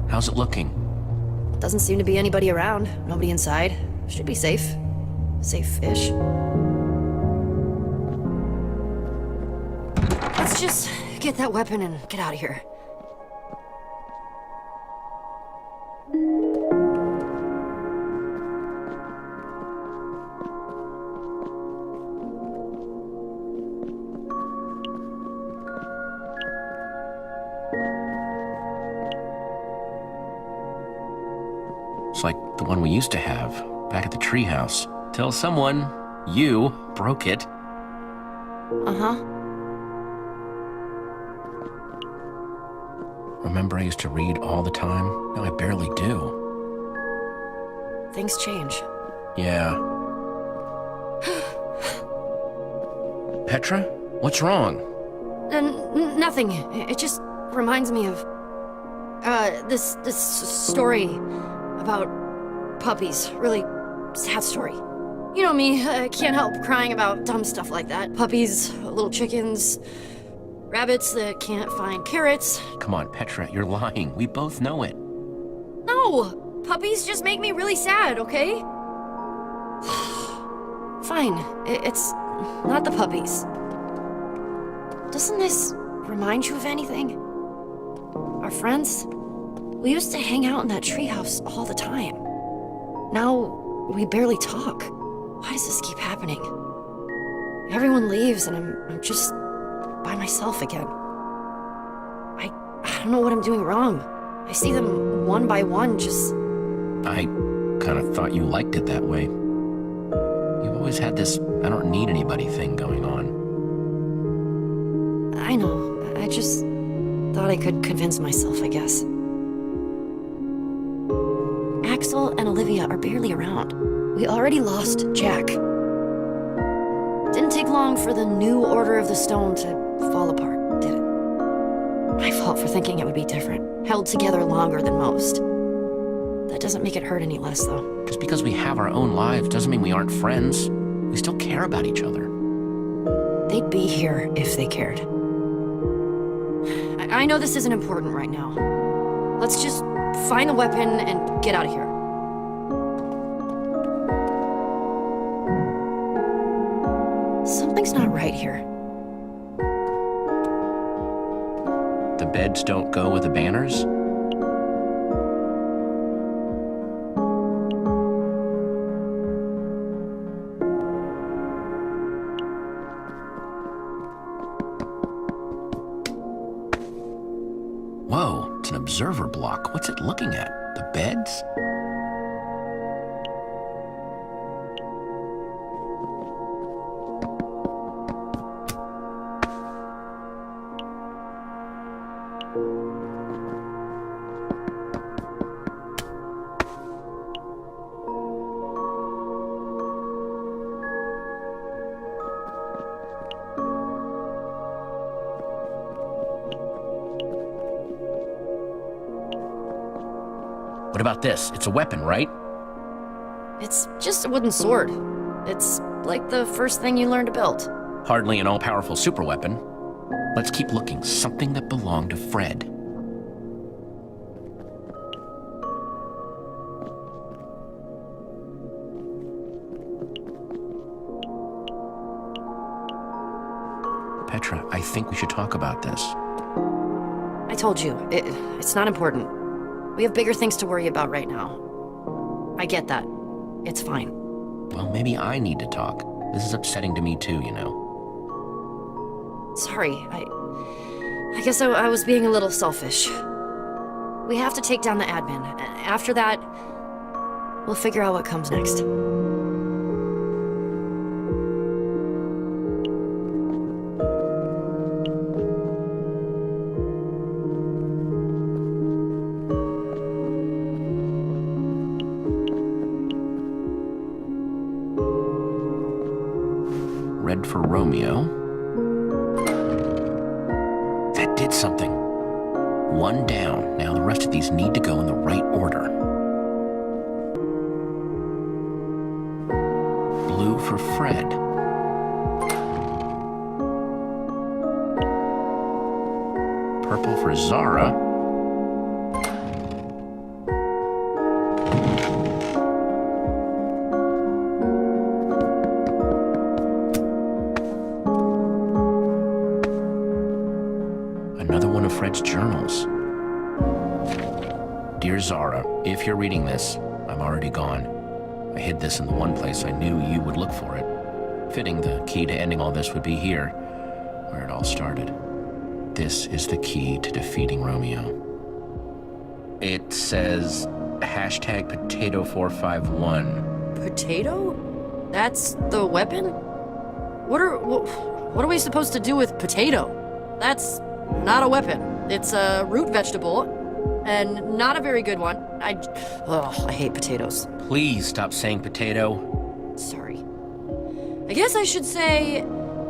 How's it looking? Doesn't seem to be anybody around. Nobody inside. Should be safe. Safe-ish. Let's just get that weapon and get out of here. It's like the one we used to have, back at the treehouse. Till someone, you, broke it. Uh-huh. Remember I used to read all the time? Now I barely do. Things change. Yeah. Petra? What's wrong? Nothing. It just reminds me of... this story about puppies. Really sad story. You know me, I can't help crying about dumb stuff like that. Puppies, little chickens, rabbits that can't find carrots. Come on, Petra, you're lying. We both know it. No! Puppies just make me really sad, okay? Fine. It's not the puppies. Doesn't this remind you of anything? Our friends? We used to hang out in that treehouse all the time. Now, we barely talk. Why does this keep happening? Everyone leaves and I'm just by myself again. I don't know what I'm doing wrong. I see them one by one, just... I kind of thought you liked it that way. You've always had this I don't need anybody thing going on. I know. I just thought I could convince myself, I guess. Axel and Olivia are barely around. We already lost Jack. Didn't take long for the new Order of the Stone to fall apart, did it? My fault for thinking it would be different. Held together longer than most. That doesn't make it hurt any less, though. Just because we have our own lives doesn't mean we aren't friends. We still care about each other. They'd be here if they cared. I know this isn't important right now. Let's just find the weapon and get out of here. Something's not right here. The beds don't go with the banners? Whoa, it's an observer block. What's it looking at? The beds? What about this? It's a weapon, right? It's just a wooden sword. It's like the first thing you learn to build. Hardly an all-powerful superweapon. Let's keep looking. Something that belonged to Fred. Petra, I think we should talk about this. I told you, it's not important. We have bigger things to worry about right now. I get that. It's fine. Well, maybe I need to talk. This is upsetting to me too, you know. Sorry, I guess I was being a little selfish. We have to take down the admin. After that, we'll figure out what comes next. Red for Romeo. That did something. One down. Now the rest of these need to go in the right order. Blue for Fred. Purple for Zara. Another one of Fred's journals. Dear Zara, if you're reading this, I'm already gone. I hid this in the one place I knew you would look for it. Fitting the key to ending all this would be here, where it all started. This is the key to defeating Romeo. It says #Potato451. Potato? That's the weapon? What are we supposed to do with potato? That's not a weapon. It's a root vegetable, and not a very good one. I hate potatoes. Please stop saying potato. Sorry. I guess I should say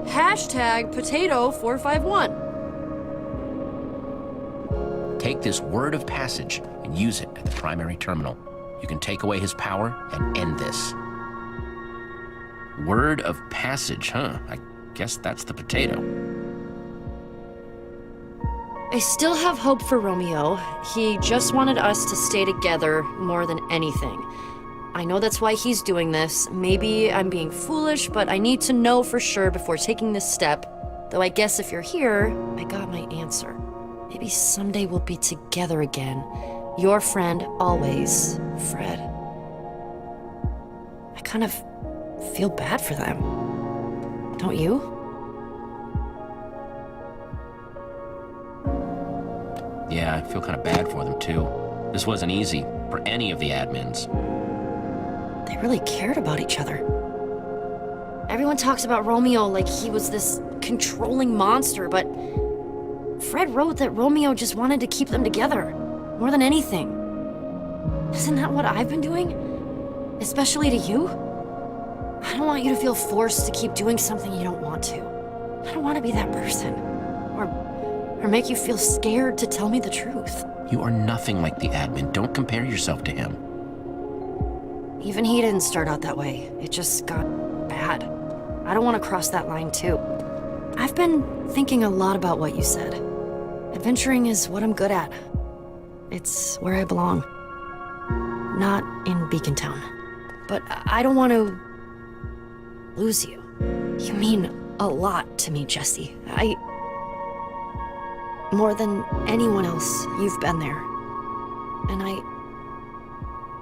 #Potato451. Take this word of passage and use it at the primary terminal. You can take away his power and end this. Word of passage, huh? I guess that's the potato. I still have hope for Romeo. He just wanted us to stay together more than anything. I know that's why he's doing this. Maybe I'm being foolish, but I need to know for sure before taking this step. Though I guess if you're here, I got my answer. Maybe someday we'll be together again. Your friend always, Fred. I kind of feel bad for them. Don't you? Yeah, I feel kind of bad for them, too. This wasn't easy for any of the admins. They really cared about each other. Everyone talks about Romeo like he was this controlling monster, but Fred wrote that Romeo just wanted to keep them together, more than anything. Isn't that what I've been doing? Especially to you? I don't want you to feel forced to keep doing something you don't want to. I don't want to be that person. Or make you feel scared to tell me the truth. You are nothing like the admin. Don't compare yourself to him. Even he didn't start out that way. It just got bad. I don't want to cross that line, too. I've been thinking a lot about what you said. Adventuring is what I'm good at. It's where I belong. Not in Beacon Town. But I don't want to lose you. You mean a lot to me, Jesse. More than anyone else, you've been there. And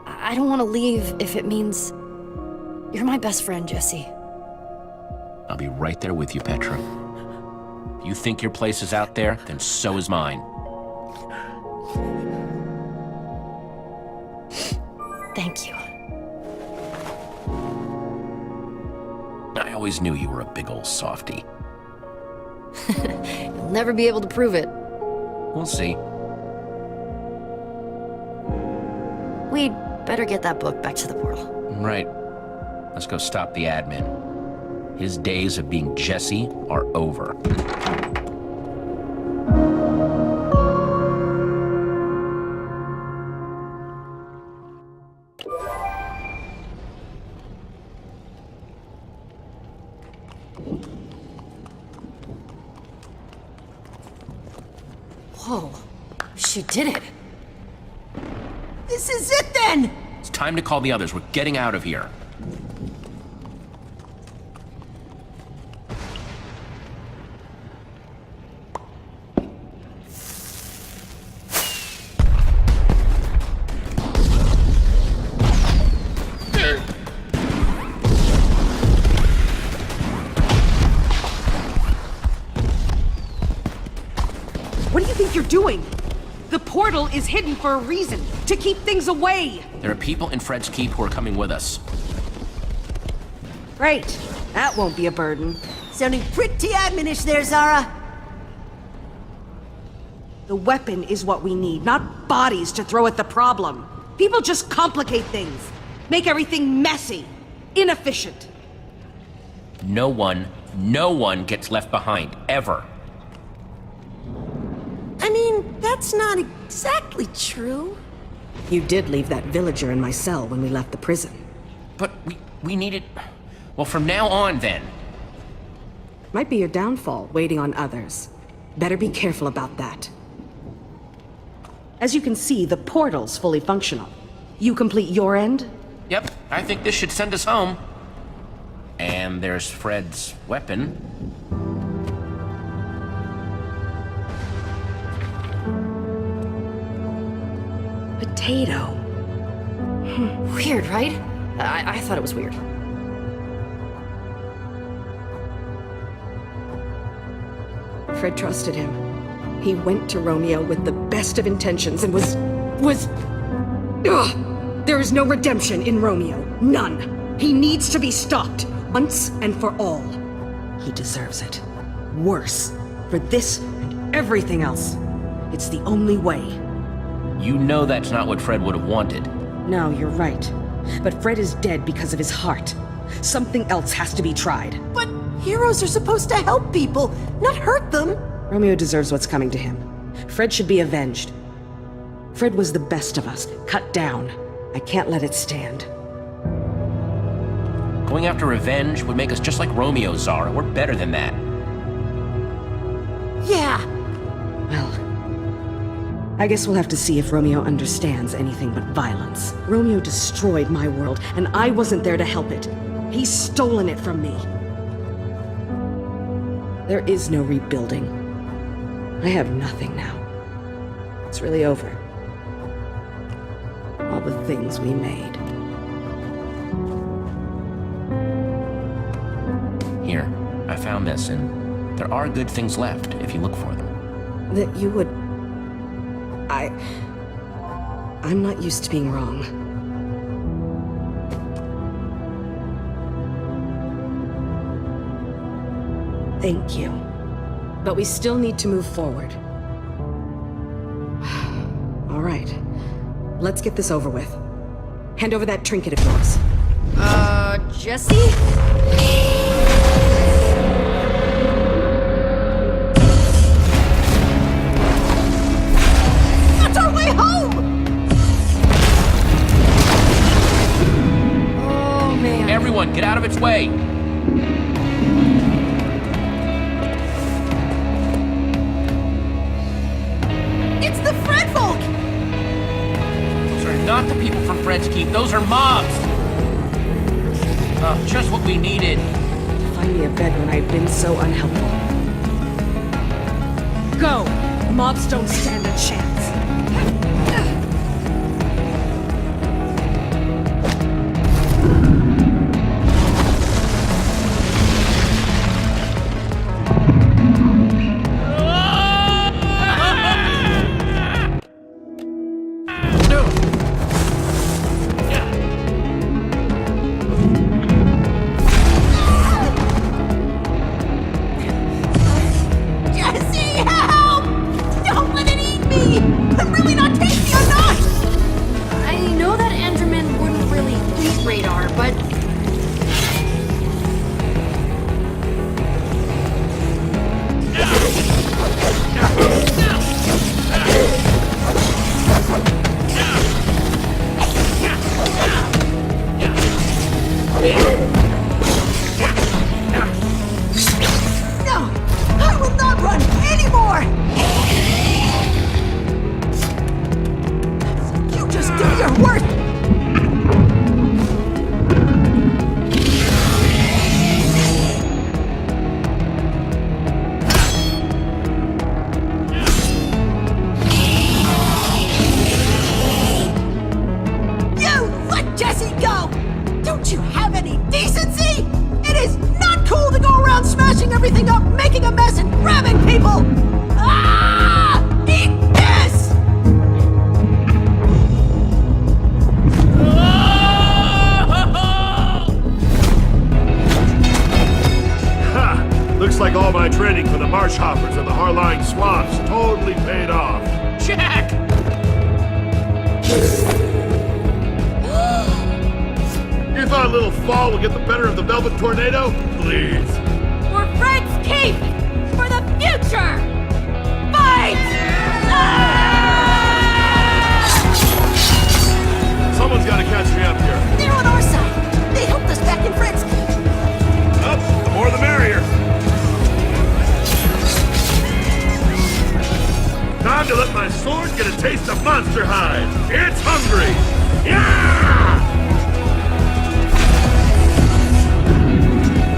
I don't want to leave if it means you're my best friend, Jesse. I'll be right there with you, Petra. If you think your place is out there, then so is mine. Thank you. I always knew you were a big old softy. You'll never be able to prove it. We'll see. We'd better get that book back to the portal. Right. Let's go stop the admin. His days of being Jesse are over. Whoa. She did it. This is it then! It's time to call the others. We're getting out of here. What do you think you're doing? The portal is hidden for a reason, to keep things away. There are people in Fred's Keep who are coming with us. Great. That won't be a burden. Sounding pretty adminish there, Zara. The weapon is what we need, not bodies to throw at the problem. People just complicate things, make everything messy, inefficient. No one gets left behind, ever. I mean, that's not exactly true. You did leave that villager in my cell when we left the prison. But we needed... Well, from now on, then. Might be your downfall, waiting on others. Better be careful about that. As you can see, the portal's fully functional. You complete your end? Yep, I think this should send us home. And there's Fred's weapon. Potato. Weird, right? I thought it was weird. Fred trusted him. He went to Romeo with the best of intentions and was... Ugh! There is no redemption in Romeo. None. He needs to be stopped, once and for all. He deserves it. Worse. For this and everything else. It's the only way. You know that's not what Fred would have wanted. No, you're right. But Fred is dead because of his heart. Something else has to be tried. But heroes are supposed to help people, not hurt them. Romeo deserves what's coming to him. Fred should be avenged. Fred was the best of us, cut down. I can't let it stand. Going after revenge would make us just like Romeo, Zara. We're better than that. Yeah. Well, I guess we'll have to see if Romeo understands anything but violence. Romeo destroyed my world, and I wasn't there to help it. He's stolen it from me. There is no rebuilding. I have nothing now. It's really over. All the things we made. Here, I found this, and there are good things left if you look for them. That you would I'm not used to being wrong. Thank you. But we still need to move forward. All right. Let's get this over with. Hand over that trinket of yours. Jesse? That's our way home! Oh, man. Everyone, get out of its way! It's the Fred folk! Those are not the people from Fred's Keep. Those are mobs! Just what we needed. Find me a bed when I've been so unhelpful. Go! Mobs don't stand a chance. Jesse, help! Don't let it eat me! I'm really not tasty or not! I know that Enderman wouldn't really eat Radar, but... No! I will not run anymore! You just do your worst! You let Jesse go! Don't you have any decency? It is not cool to go around smashing everything up, making a mess, and grabbing people! Ah! Eat this! Ha! Looks like all my training for the marsh hoppers and the Harline swamps totally paid off. Jack! You thought a little fall would get the better of the Velvet Tornado? Please. For Fred's Keep! For the future! Fight! Someone's got to catch me up here. They're on our side. They helped us back in Fred's Keep. Up, the more the merrier. Time to let my sword get a taste of Monster Hide. It's hungry. Yeah!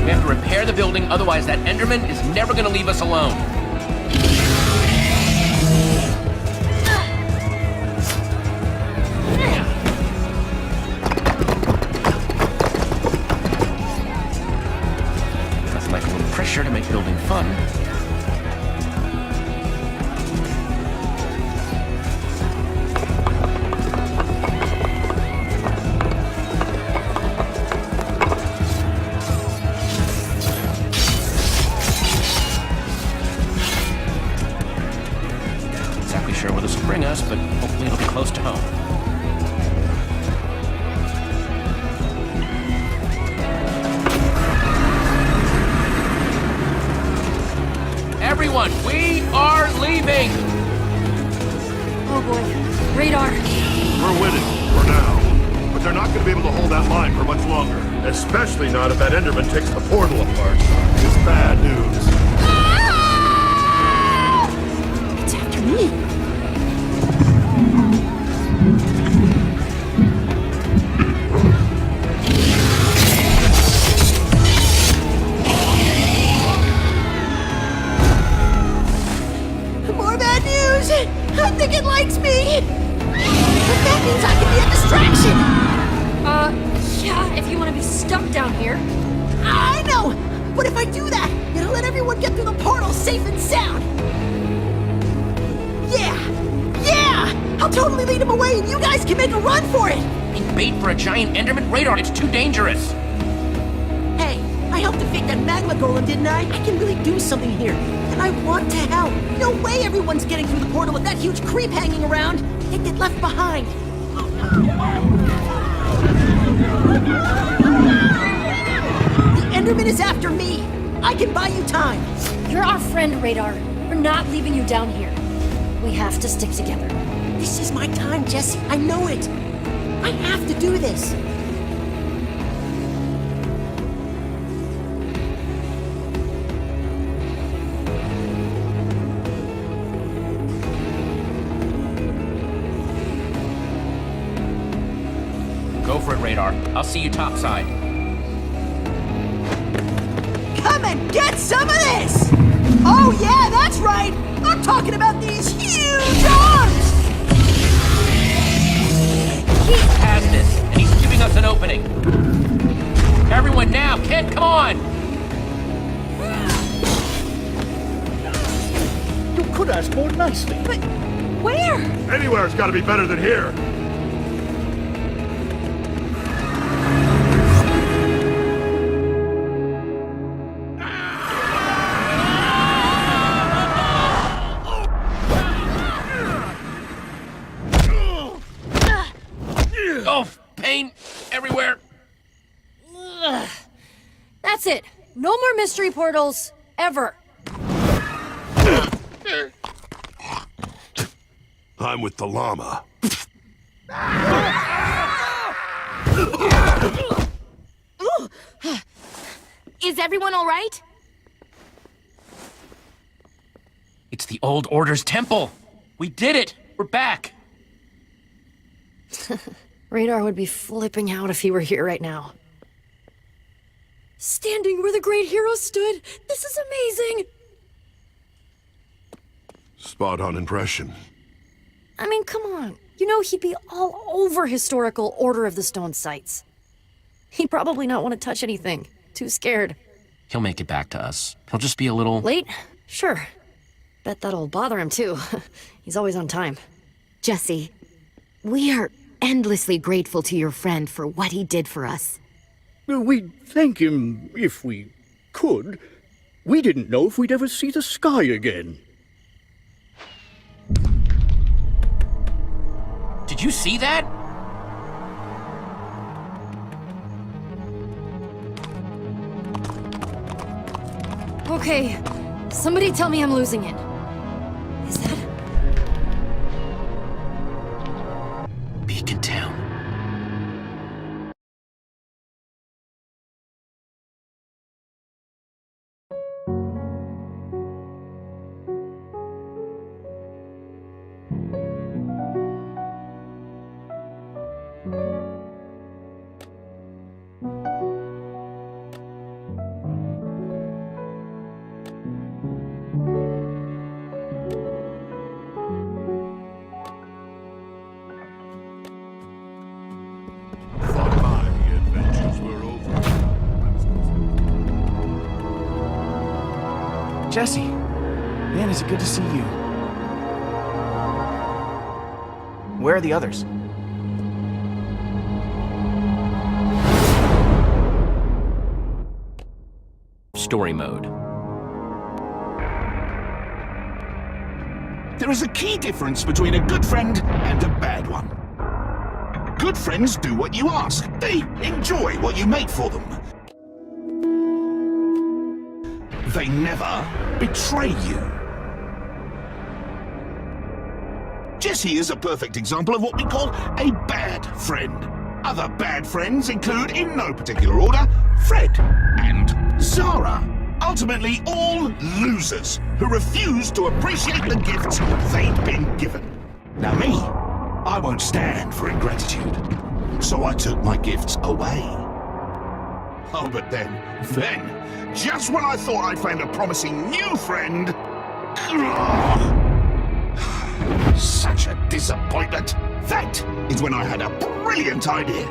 We have to repair the building, otherwise that Enderman is never gonna leave us alone. Nothing like a little pressure to make building fun. Sure where this will bring us, but hopefully it'll be close to home. Everyone, we are leaving! Oh boy. Radar. We're winning, for now. But they're not going to be able to hold that line for much longer. Especially not if that Enderman takes the portal apart. It's bad news. Ah! It's after me. More bad news! I think it likes me! But that means I can be a distraction! Yeah, if you want to be stuck down here. I know! But if I do that, it'll let everyone get through the portal safe and sound! Yeah! Yeah! totally lead him away and you guys can make a run for it! Being bait for a giant Enderman radar, it's too dangerous. Hey, I helped defeat that magma golem, didn't I? I can really do something here, and I want to help. No way everyone's getting through the portal with that huge creep hanging around. They'd get left behind. The Enderman is after me. I can buy you time. You're our friend, Radar. We're not leaving you down here. We have to stick together. This is my time, Jesse. I know it. I have to do this. Go for it, Radar. I'll see you topside. Come and get some of this! Oh yeah, that's right! I'm talking about these huge arms! He has this, and he's giving us an opening. Everyone now, Kent, come on! You could ask more nicely. But where? Anywhere's gotta be better than here. Oh, pain everywhere. That's it. No more mystery portals, ever. I'm with the llama. Is everyone all right? It's the Old Order's temple. We did it. We're back. Radar would be flipping out if he were here right now. Standing where the great hero stood. This is amazing. Spot on impression. I mean, come on. You know he'd be all over historical Order of the Stone sites. He'd probably not want to touch anything. Too scared. He'll make it back to us. He'll just be a little... Late? Sure. Bet that'll bother him, too. He's always on time. Jesse, we are endlessly grateful to your friend for what he did for us. We'd thank him if we could. We didn't know if we'd ever see the sky again. Did you see that? Okay, somebody tell me I'm losing it. Is that... Beacon Town. Jesse, man, is it good to see you. Where are the others? Story mode. There is a key difference between a good friend and a bad one. Good friends do what you ask. They enjoy what you make for them. They never betray you. Jesse is a perfect example of what we call a bad friend. Other bad friends include, in no particular order, Fred and Zara. Ultimately, all losers who refuse to appreciate the gifts they've been given. Now me, I won't stand for ingratitude, so I took my gifts away. Oh, but then, just when I thought I'd found a promising new friend... Such a disappointment. That is when I had a brilliant idea.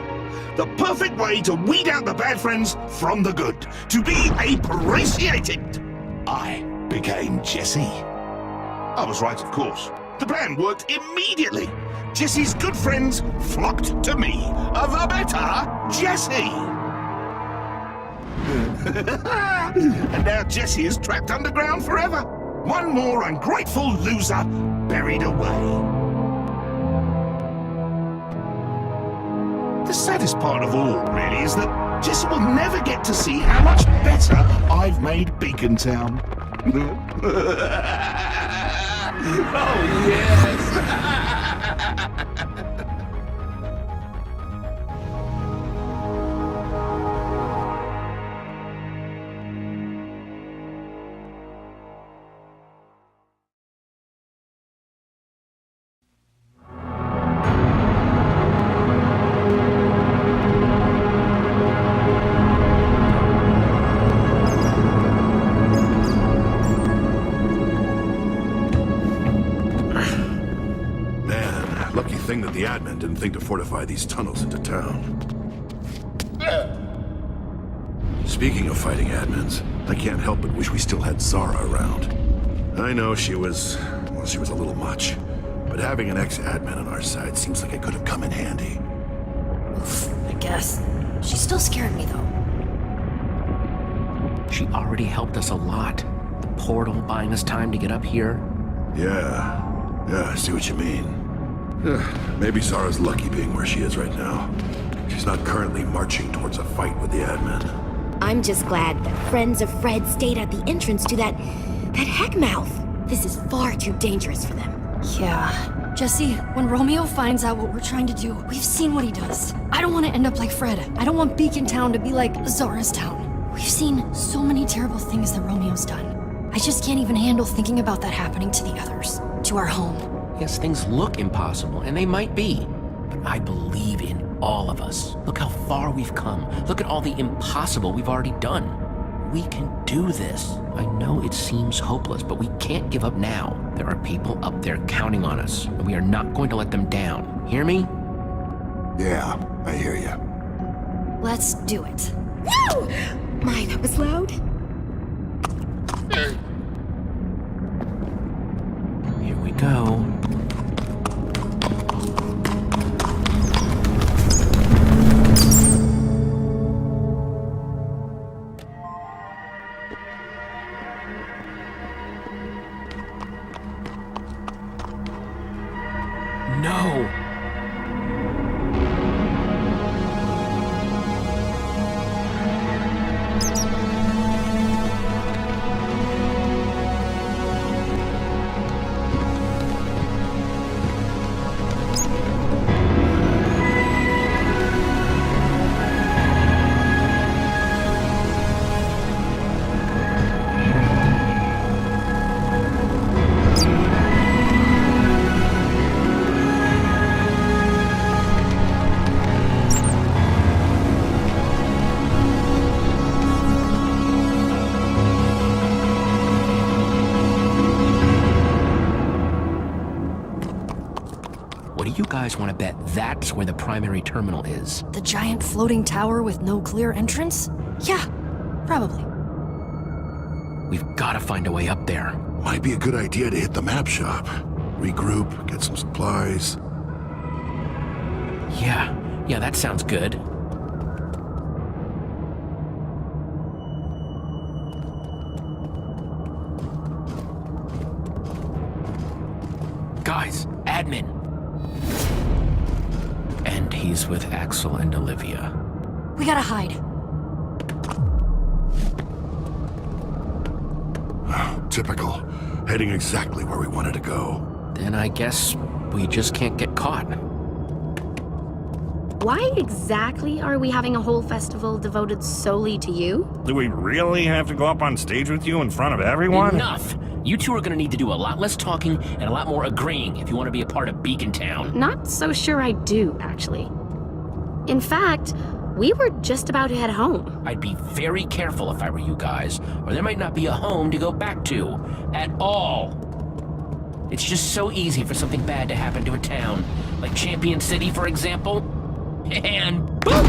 The perfect way to weed out the bad friends from the good. To be appreciated. I became Jesse. I was right, of course. The plan worked immediately. Jesse's good friends flocked to me. The better Jesse. And now Jesse is trapped underground forever. One more ungrateful loser buried away. The saddest part of all, really, is that Jesse will never get to see how much better I've made Beacon Town. Oh, yes! The admin didn't think to fortify these tunnels into town. Speaking of fighting admins, I can't help but wish we still had Zara around. I know she was a little much, but having an ex-admin on our side seems like it could have come in handy. I guess. She's still scaring me, though. She already helped us a lot. The portal buying us time to get up here. Yeah, I see what you mean. Maybe Zara's lucky being where she is right now. She's not currently marching towards a fight with the admin. I'm just glad the friends of Fred stayed at the entrance to that heckmouth. This is far too dangerous for them. Yeah. Jesse, when Romeo finds out what we're trying to do, we've seen what he does. I don't want to end up like Fred. I don't want Beacon Town to be like Zara's town. We've seen so many terrible things that Romeo's done. I just can't even handle thinking about that happening to the others, to our home. Yes, things look impossible, and they might be. But I believe in all of us. Look how far we've come. Look at all the impossible we've already done. We can do this. I know it seems hopeless, but we can't give up now. There are people up there counting on us, and we are not going to let them down. Hear me? Yeah, I hear you. Let's do it. Woo! My, that was loud. Here we go. No! You guys want to bet that's where the primary terminal is? The giant floating tower with no clear entrance? Yeah, probably. We've got to find a way up there. Might be a good idea to hit the map shop. Regroup, get some supplies. Yeah, that sounds good. Guys, admin. And he's with Axel and Olivia. We gotta hide. Typical. Heading exactly where we wanted to go. Then I guess we just can't get caught. Why exactly are we having a whole festival devoted solely to you? Do we really have to go up on stage with you in front of everyone? Enough! You two are gonna need to do a lot less talking and a lot more agreeing if you want to be a part of Beacon Town. Not so sure I do, actually. In fact, we were just about to head home. I'd be very careful if I were you guys, or there might not be a home to go back to. At all. It's just so easy for something bad to happen to a town. Like Champion City, for example. And boom!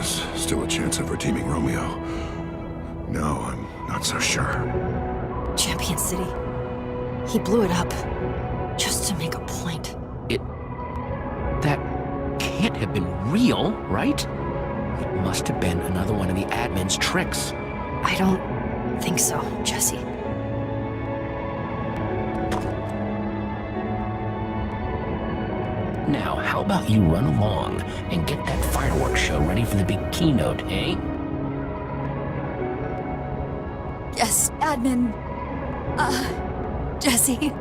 was still a chance of redeeming Romeo. Now I'm not so sure. Champion City. He blew it up. Just to make a point. That can't have been real, right? It must have been another one of the admin's tricks. I don't think so, Jesse. Now, how about you run along and get that fireworks show ready for the big keynote, eh? Yes, admin. Jesse.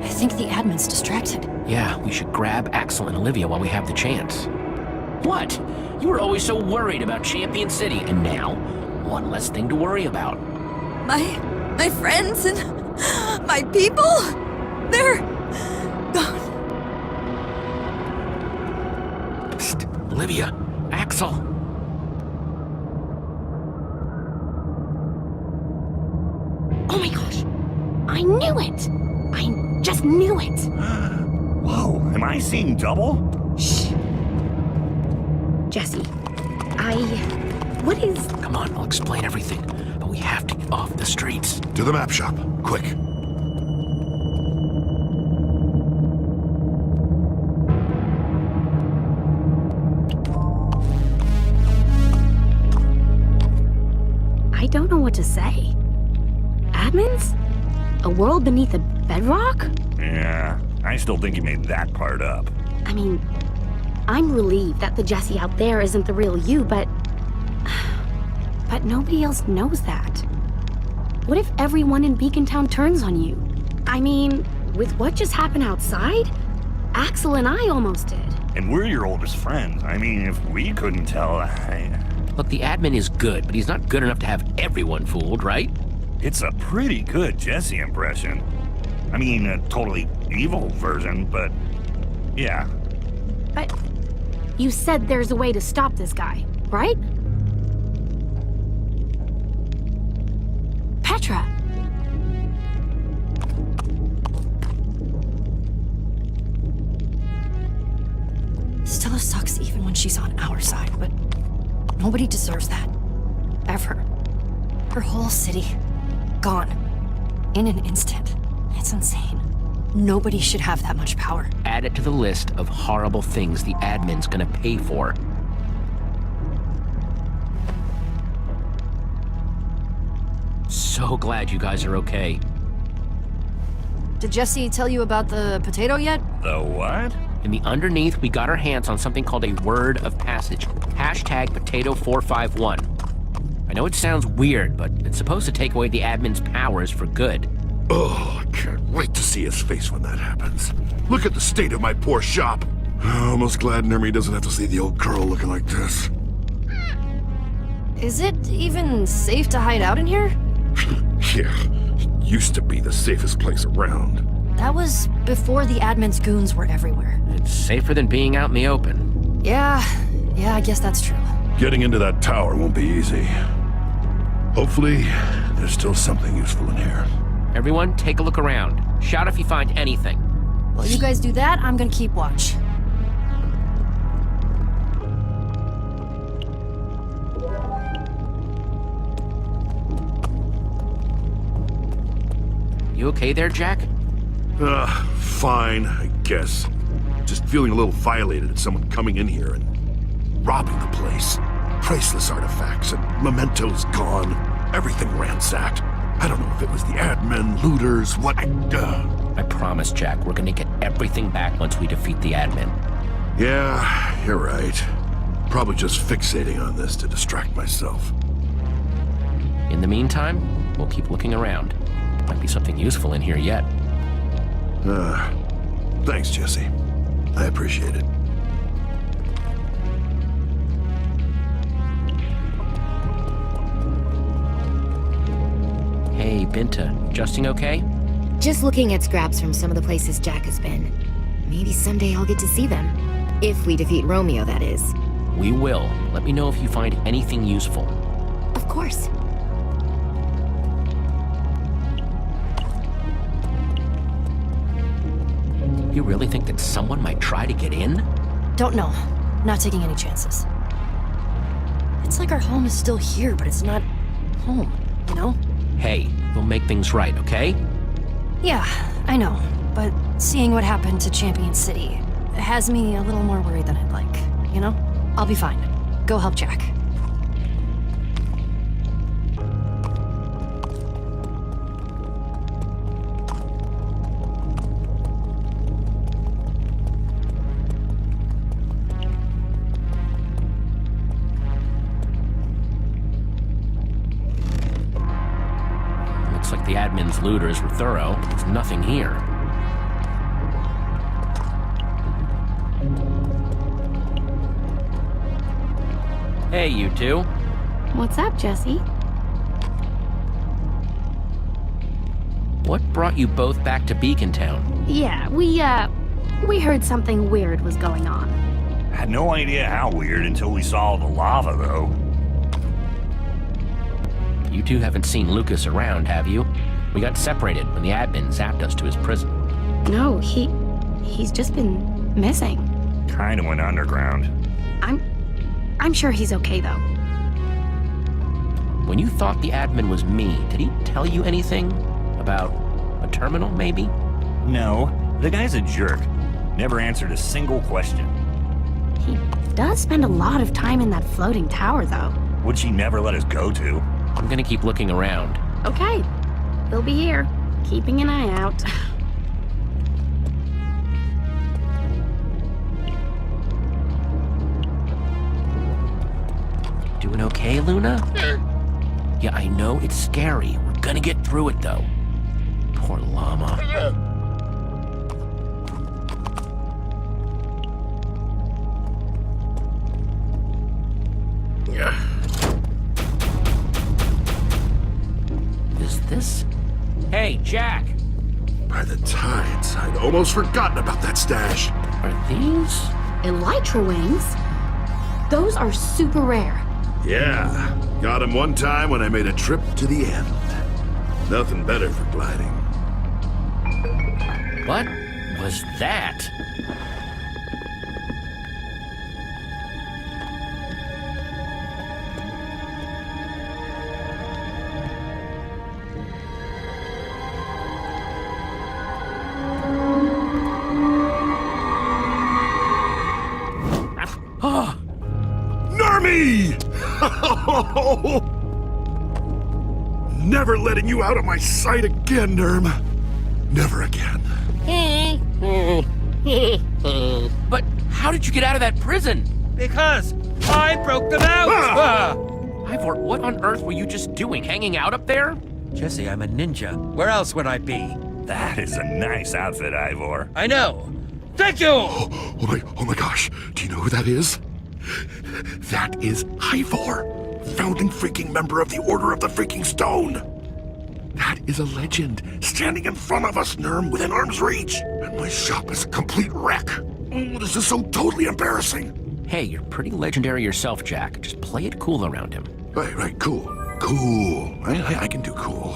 I think the admin's distracted. Yeah, we should grab Axel and Olivia while we have the chance. What? You were always so worried about Champion City, and now, one less thing to worry about. My friends and my people, they're gone. Psst, Olivia, Axel. Oh my gosh! I knew it! I just knew it! Whoa, am I seeing double? Shh. Jesse, what is... Come on, I'll explain everything, but we have to get off the streets. To the map shop, quick. I don't know what to say. Admins? A world beneath a bedrock? Yeah, I still think you made that part up. I mean, I'm relieved that the Jesse out there isn't the real you, but nobody else knows that. What if everyone in Beacon Town turns on you? I mean, with what just happened outside, Axel and I almost did. And we're your oldest friends. I mean, if we couldn't tell, Look, the admin is good, but he's not good enough to have everyone fooled, right? It's a pretty good Jesse impression. I mean, a totally evil version, but yeah. But you said there's a way to stop this guy, right? Petra! Stella sucks even when she's on our side, but nobody deserves that. Ever. Her whole city, gone. In an instant. It's insane. Nobody should have that much power. Add it to the list of horrible things the admin's gonna pay for. So glad you guys are okay. Did Jesse tell you about the potato yet? The what? In the underneath, we got our hands on something called a word of passage. Hashtag potato451. I know it sounds weird, but it's supposed to take away the admin's powers for good. Oh, I can't wait to see his face when that happens. Look at the state of my poor shop. Almost glad Nermi doesn't have to see the old girl looking like this. Is it even safe to hide out in here? Yeah, it used to be the safest place around. That was before the admin's goons were everywhere. It's safer than being out in the open. Yeah, I guess that's true. Getting into that tower won't be easy. Hopefully, there's still something useful in here. Everyone, take a look around. Shout if you find anything. While you guys do that, I'm gonna keep watch. You okay there, Jack? Fine, I guess. Just feeling a little violated at someone coming in here and robbing the place. Priceless artifacts and mementos gone. Everything ransacked. I don't know if it was the admin, looters, what. I promise, Jack, we're gonna get everything back once we defeat the admin. Yeah, you're right. Probably just fixating on this to distract myself. In the meantime, we'll keep looking around. Might be something useful in here yet. Thanks, Jesse. I appreciate it. Hey, Binta, Justin okay? Just looking at scraps from some of the places Jack has been. Maybe someday I'll get to see them. If we defeat Romeo, that is. We will. Let me know if you find anything useful. Of course. You really think that someone might try to get in? Don't know. Not taking any chances. It's like our home is still here, but it's not home, you know? Hey, we'll make things right, okay? Yeah, I know. But seeing what happened to Champion City has me a little more worried than I'd like, you know? I'll be fine. Go help Jack. Looks like the admin's looters were thorough. There's nothing here. Hey, you two. What's up, Jesse? What brought you both back to Beacon Town? Yeah, we heard something weird was going on. I had no idea how weird until we saw the lava, though. You two haven't seen Lucas around, have you? We got separated when the admin zapped us to his prison. No, he's just been missing. Kinda went underground. I'm sure he's okay, though. When you thought the admin was me, did he tell you anything? About a terminal, maybe? No, the guy's a jerk. Never answered a single question. He does spend a lot of time in that floating tower, though. Which he never let us go to. I'm gonna keep looking around. Okay. He'll be here, keeping an eye out. Doing okay, Luna? Yeah, I know it's scary. We're gonna get through it, though. Poor llama. Is this... Hey, Jack! By the tides, I'd almost forgotten about that stash. Are these... Elytra wings? Those are super rare. Yeah, got him one time when I made a trip to the end. Nothing better for gliding. What was that? Narmi! Never letting you out of my sight again, Nerm. Never again. But how did you get out of that prison? Because I broke them out! Ivor, what on earth were you just doing, hanging out up there? Jesse, I'm a ninja. Where else would I be? That is a nice outfit, Ivor. I know. Thank you! Oh my gosh. Do you know who that is? That is Ivor, founding freaking member of the Order of the Freaking Stone. That is a legend, standing in front of us, Nerm, within arm's reach. And my shop is a complete wreck. Oh, this is so totally embarrassing. Hey, you're pretty legendary yourself, Jack. Just play it cool around him. Right, cool. Cool. I can do cool.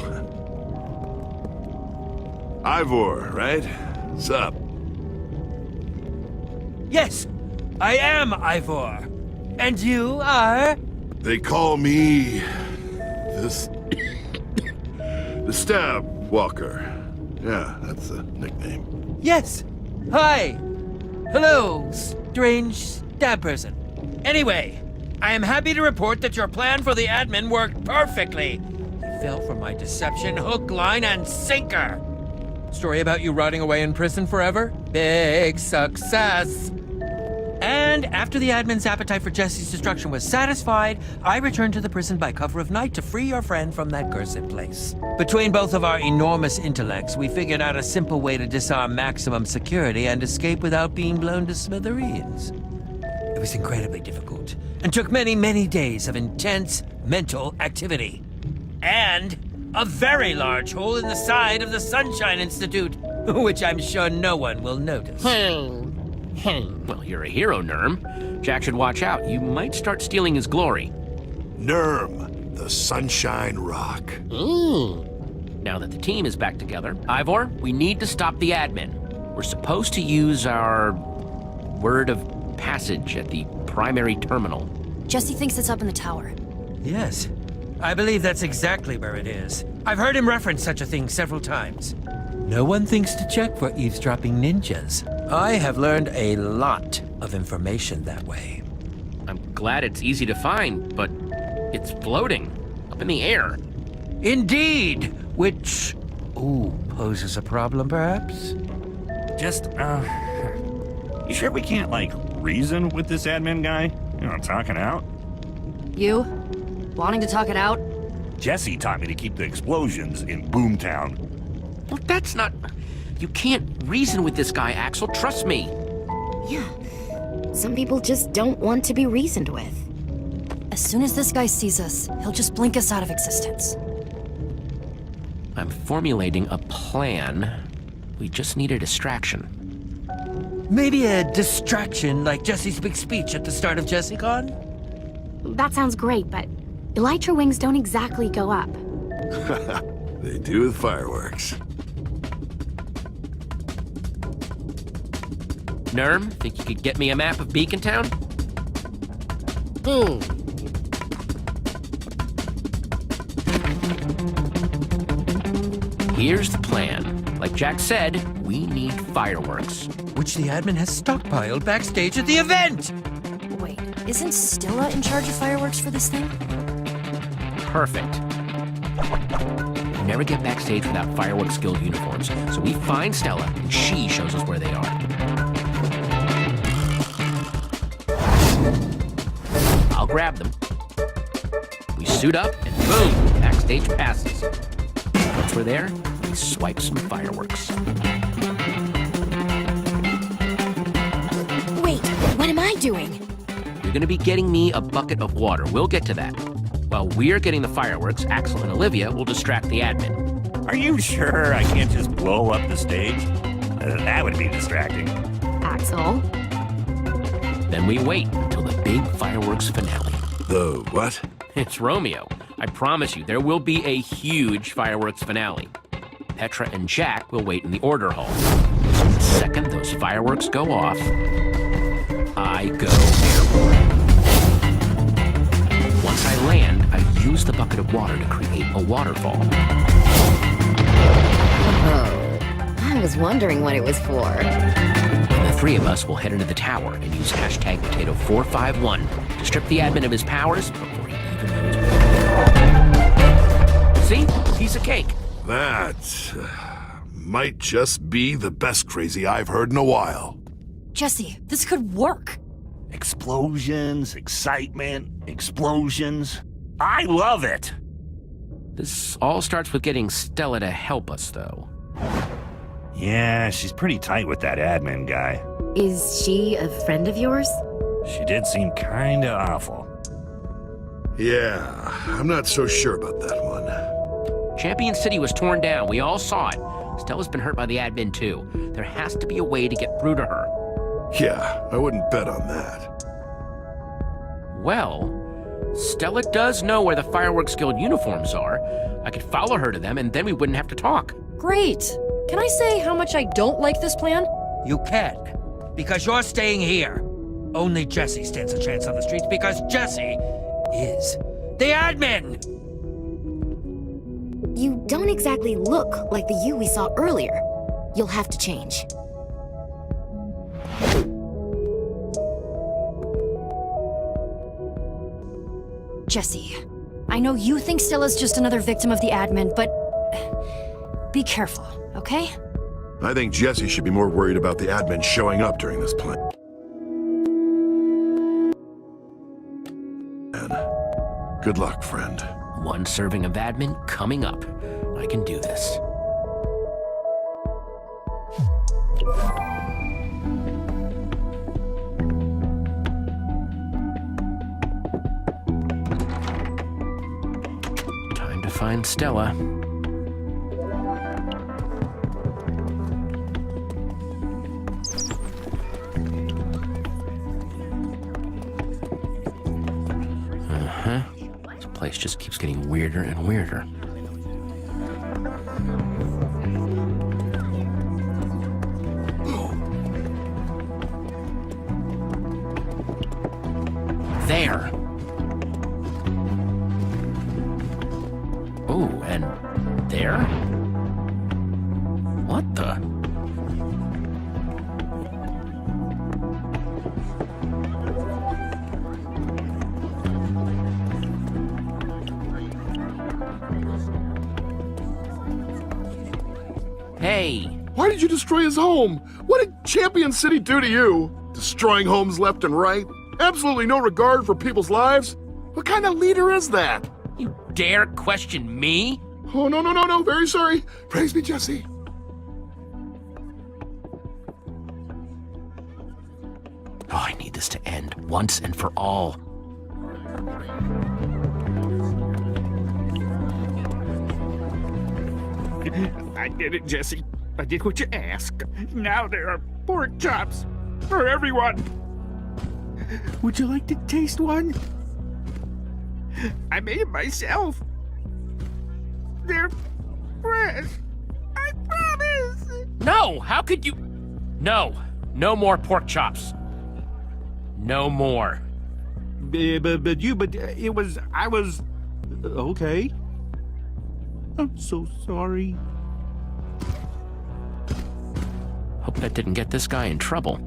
Ivor, right? What's up? Yes, I am Ivor. And you are? They call me... the Stab Walker. Yeah, that's the nickname. Yes. Hi. Hello, strange stab person. Anyway, I am happy to report that your plan for the admin worked perfectly. You fell for my deception hook, line, and sinker. Story about you rotting away in prison forever? Big success. And after the admin's appetite for Jesse's destruction was satisfied, I returned to the prison by cover of night to free your friend from that cursed place. Between both of our enormous intellects, we figured out a simple way to disarm maximum security and escape without being blown to smithereens. It was incredibly difficult, and took many, many days of intense mental activity. And a very large hole in the side of the Sunshine Institute, which I'm sure no one will notice. Well, you're a hero, Nerm. Jack should watch out. You might start stealing his glory. Nerm, the Sunshine Rock. Now that the team is back together, Ivor, we need to stop the admin. We're supposed to use our word of passage at the primary terminal. Jesse thinks it's up in the tower. Yes. I believe that's exactly where it is. I've heard him reference such a thing several times. No one thinks to check for eavesdropping ninjas. I have learned a lot of information that way. I'm glad it's easy to find, but it's floating up in the air. Indeed! Which, poses a problem, perhaps? Just, you sure we can't, like, reason with this admin guy? You know, talking out? You? Wanting to talk it out? Jesse taught me to keep the explosions in Boomtown. Well, that's not... You can't reason with this guy, Axel. Trust me. Yeah. Some people just don't want to be reasoned with. As soon as this guy sees us, he'll just blink us out of existence. I'm formulating a plan. We just need a distraction. Maybe a distraction like Jesse's big speech at the start of JesseCon? That sounds great, but elytra wings don't exactly go up. They do with fireworks. Nurm, think you could get me a map of Beacon Town? Here's the plan. Like Jack said, we need fireworks. Which the admin has stockpiled backstage at the event! Wait, isn't Stella in charge of fireworks for this thing? Perfect. We never get backstage without Fireworks Guild uniforms, so we find Stella, and she shows us where they are. I'll grab them. We suit up, and boom, backstage passes. Once we're there, we swipe some fireworks. Wait, what am I doing? You're gonna be getting me a bucket of water. We'll get to that. While we're getting the fireworks, Axel and Olivia will distract the admin. Are you sure I can't just blow up the stage? That would be distracting. Axel? Then we wait until the big fireworks finale. The what? It's Romeo. I promise you, there will be a huge fireworks finale. Petra and Jack will wait in the order hall. The second those fireworks go off, I go airborne. Once I land, I use the bucket of water to create a waterfall. Oh, I was wondering what it was for. And the three of us will head into the tower and use hashtag Potato451 to strip the admin of his powers before he even knows what. See? Piece of cake. That might just be the best crazy I've heard in a while. Jesse, this could work. Explosions, excitement, explosions. I love it! This all starts with getting Stella to help us, though. Yeah, she's pretty tight with that admin guy. Is she a friend of yours? She did seem kinda awful. Yeah, I'm not so sure about that one. Champion City was torn down. We all saw it. Stella's been hurt by the admin, too. There has to be a way to get through to her. Yeah, I wouldn't bet on that. Well, Stella does know where the Fireworks Guild uniforms are. I could follow her to them, and then we wouldn't have to talk. Great. Can I say how much I don't like this plan? You can, because you're staying here. Only Jesse stands a chance on the streets because Jesse is the admin! You don't exactly look like the you we saw earlier. You'll have to change. Jesse, I know you think Stella's just another victim of the admin, but be careful, okay? I think Jesse should be more worried about the admin showing up during this plan. Good luck, friend. One serving of admin coming up. I can do this. Time to find Stella. This place just keeps getting weirder and weirder. there. Oh, and there? What the? Hey! Why did you destroy his home? What did Champion City do to you? Destroying homes left and right? Absolutely no regard for people's lives? What kind of leader is that? You dare question me? Oh, no. Very sorry. Praise be, Jesse. Oh, I need this to end once and for all. I did it, Jesse. I did what you asked. Now there are pork chops for everyone. Would you like to taste one? I made it myself. They're fresh. I promise. No! How could you? No. No more pork chops. No more. I was... Okay. I'm so sorry. Hope that didn't get this guy in trouble.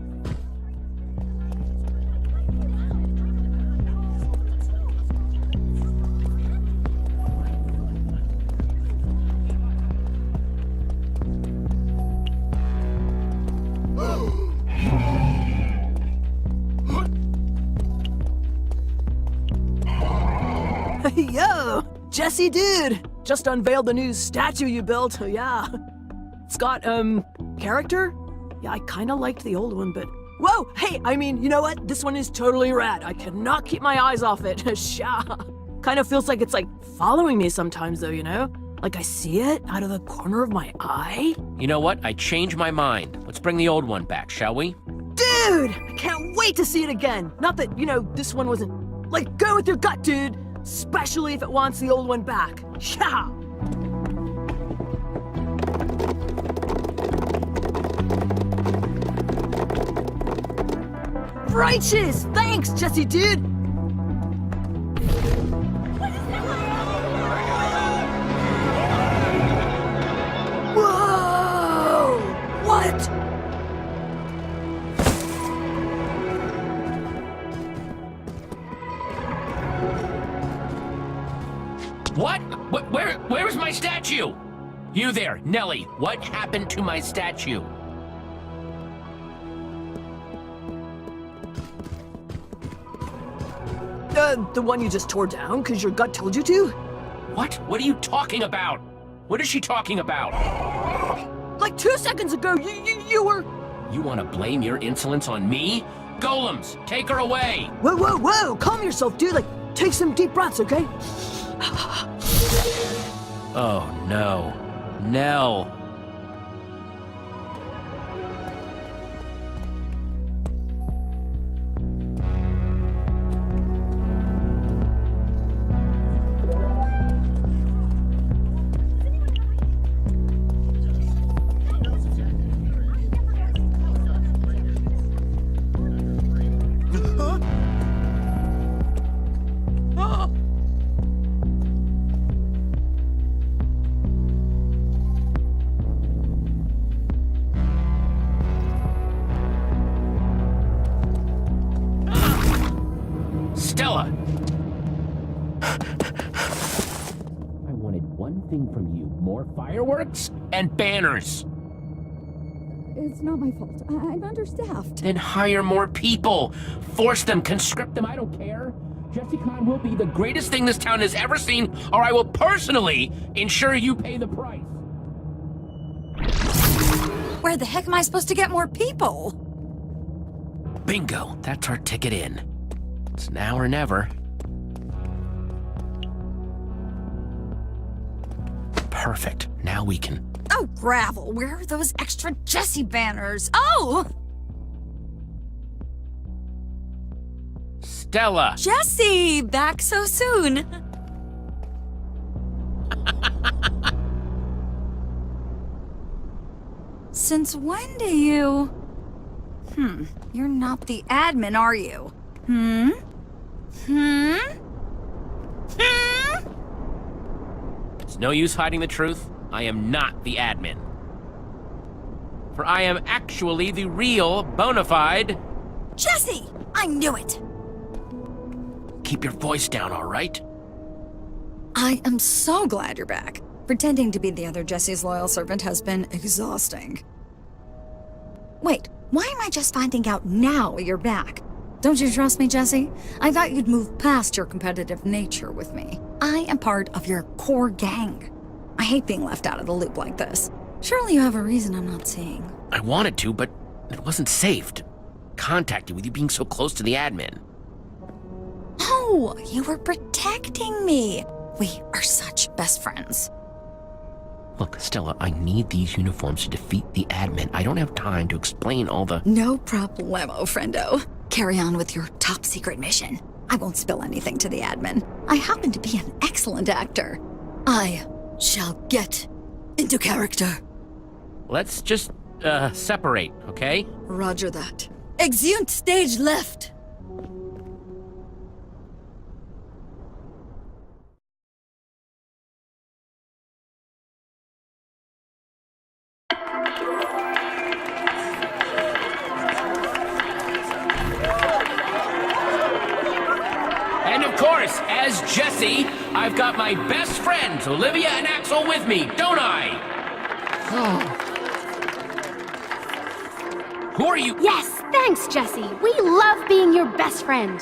Yo! Jesse, dude! Just unveiled the new statue you built, yeah. It's got, character? Yeah, I kinda liked the old one, but... Whoa! Hey, I mean, you know what? This one is totally rad. I cannot keep my eyes off it. Kinda feels like it's, following me sometimes, though, you know? Like I see it out of the corner of my eye. You know what? I changed my mind. Let's bring the old one back, shall we? Dude! I can't wait to see it again! Not that, this one wasn't... go with your gut, dude! Especially if it wants the old one back. Yeah! Righteous! Thanks, Jesse, dude! Whoa! What? What? Where's my statue? You there, Nellie, what happened to my statue? The one you just tore down because your gut told you to? What? What are you talking about? What is she talking about? 2 seconds ago, you were... You want to blame your insolence on me? Golems, take her away! Whoa! Calm yourself, dude. Take some deep breaths, okay? Oh, no. Nell. Stella! I wanted one thing from you, more fireworks and banners. It's not my fault. I'm understaffed. Then hire more people. Force them, conscript them, I don't care. JessieCon will be the greatest thing this town has ever seen, or I will personally ensure you pay the price. Where the heck am I supposed to get more people? Bingo, that's our ticket in. It's now or never. Perfect. Now we can... Oh, Gravel, where are those extra Jessie banners? Oh! Stella! Jessie! Back so soon! Since when do you... You're not the admin, are you? It's no use hiding the truth. I am not the admin. For I am actually the real, bona fide... Jesse! I knew it! Keep your voice down, all right? I am so glad you're back. Pretending to be the other Jesse's loyal servant has been exhausting. Wait, why am I just finding out now you're back? Don't you trust me, Jesse? I thought you'd move past your competitive nature with me. I am part of your core gang. I hate being left out of the loop like this. Surely you have a reason I'm not seeing. I wanted to, but it wasn't safe to contact you with you being so close to the admin. Oh, you were protecting me. We are such best friends. Look, Stella, I need these uniforms to defeat the admin. I don't have time to explain all the... No problemo, friendo. Carry on with your top secret mission. I won't spill anything to the admin. I happen to be an excellent actor. I shall get into character. Let's just, separate, okay? Roger that. Exeunt stage left. And of course, as Jesse, I've got my best friends, Olivia and Axel, with me, don't I? Who are you? Yes, thanks, Jesse. We love being your best friend.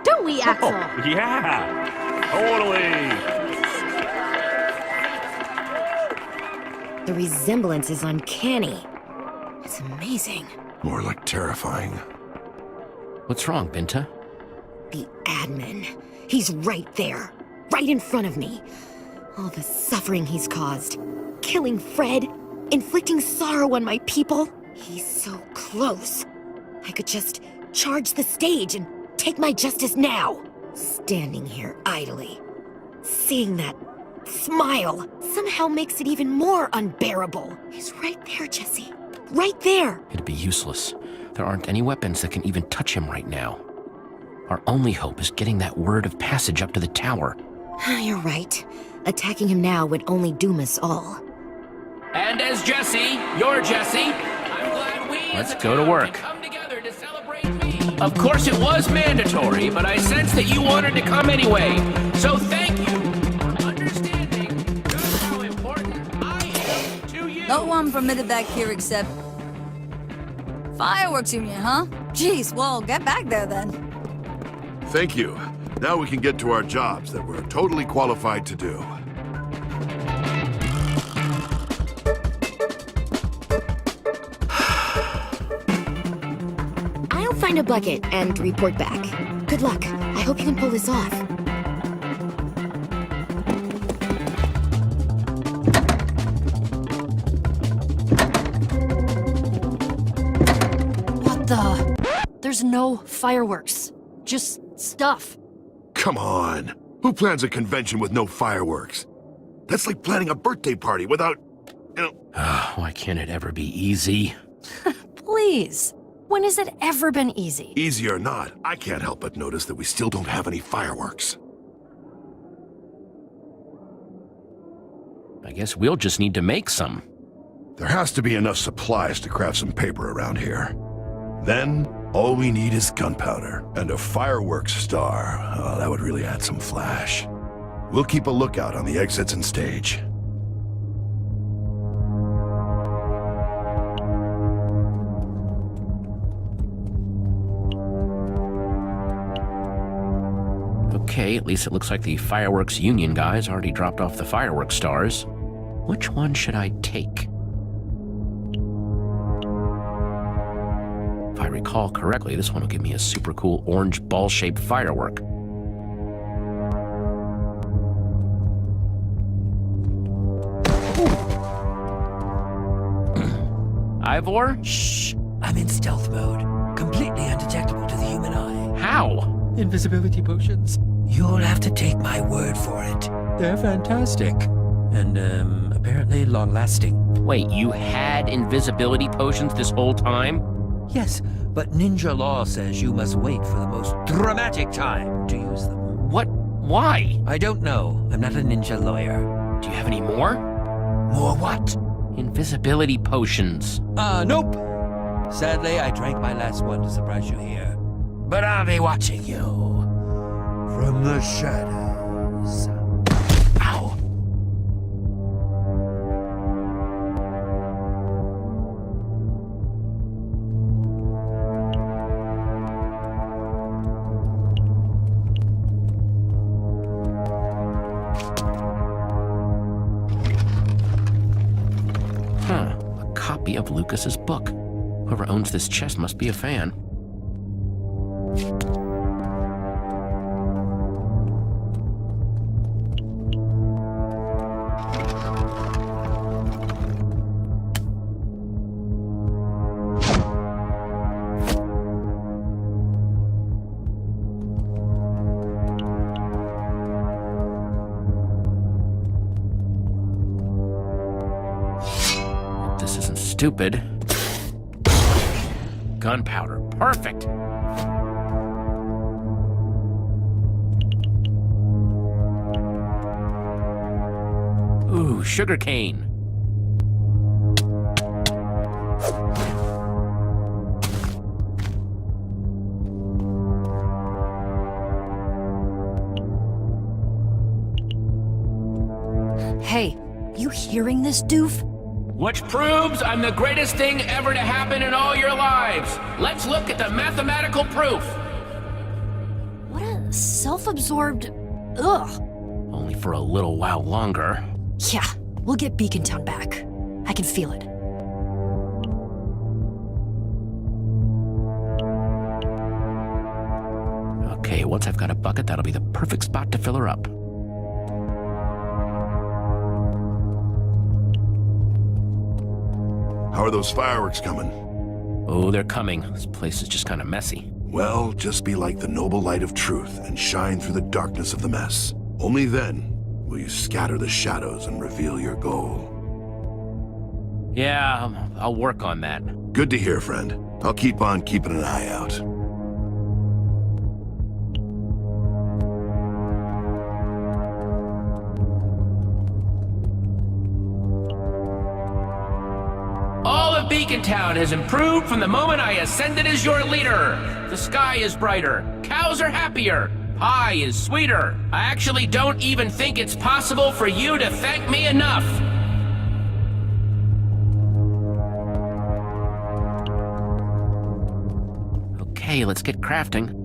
Don't we, Axel? Oh, yeah, totally. The resemblance is uncanny. It's amazing. More like terrifying. What's wrong, Binta? The admin. He's right there. Right in front of me. All the suffering he's caused. Killing Fred. Inflicting sorrow on my people. He's so close. I could just charge the stage and take my justice now. Standing here idly. Seeing that smile somehow makes it even more unbearable. He's right there, Jesse. Right there. It'd be useless. There aren't any weapons that can even touch him right now. Our only hope is getting that word of passage up to the tower. You're right. Attacking him now would only doom us all. And as Jesse, you're Jesse, I'm glad we Let's go to work. Come together to celebrate me. Of course it was mandatory, but I sensed that you wanted to come anyway. So thank you for understanding just how important I am to you. No one permitted back here except... Fireworks Union, huh? Jeez, well, get back there then. Thank you. Now we can get to our jobs that we're totally qualified to do. I'll find a bucket and report back. Good luck. I hope you can pull this off. What the? There's no fireworks. Just stuff. Come on. Who plans a convention with no fireworks? That's like planning a birthday party without, you know... Why can't it ever be easy? Please. When has it ever been easy? Easy or not, I can't help but notice that we still don't have any fireworks. I guess we'll just need to make some. There has to be enough supplies to craft some paper around here. Then, all we need is gunpowder and a fireworks star. Oh, that would really add some flash. We'll keep a lookout on the exits and stage. Okay, at least it looks like the Fireworks Union guys already dropped off the fireworks stars. Which one should I take? If I recall correctly, this one will give me a super cool orange ball-shaped firework. Ivor? Shh! I'm in stealth mode. Completely undetectable to the human eye. How? Invisibility potions. You'll have to take my word for it. They're fantastic. And, apparently long-lasting. Wait, you had invisibility potions this whole time? Yes, but ninja law says you must wait for the most dramatic time to use them. What? Why? I don't know. I'm not a ninja lawyer. Do you have any more? More what? Invisibility potions. Nope. Sadly, I drank my last one to surprise you here. But I'll be watching you from the shadows. Ow. Huh. A copy of Lucas's book. Whoever owns this chest must be a fan. This isn't stupid. Gunpowder. Perfect. Ooh, sugarcane. Hey, you hearing this, doof? Which proves I'm the greatest thing ever to happen in all your lives. Let's look at the mathematical proof. What a self-absorbed... Ugh. Only for a little while longer. Yeah, we'll get Beacon Town back. I can feel it. Okay, once I've got a bucket, that'll be the perfect spot to fill her up. How are those fireworks coming? Oh, they're coming. This place is just kind of messy. Well, just be like the noble light of truth and shine through the darkness of the mess. Only then will you scatter the shadows and reveal your goal. Yeah, I'll work on that. Good to hear, friend. I'll keep on keeping an eye out. All of Beacon Town has improved from the moment I ascended as your leader. The sky is brighter, cows are happier, pie is sweeter. I actually don't even think it's possible for you to thank me enough. Okay, let's get crafting.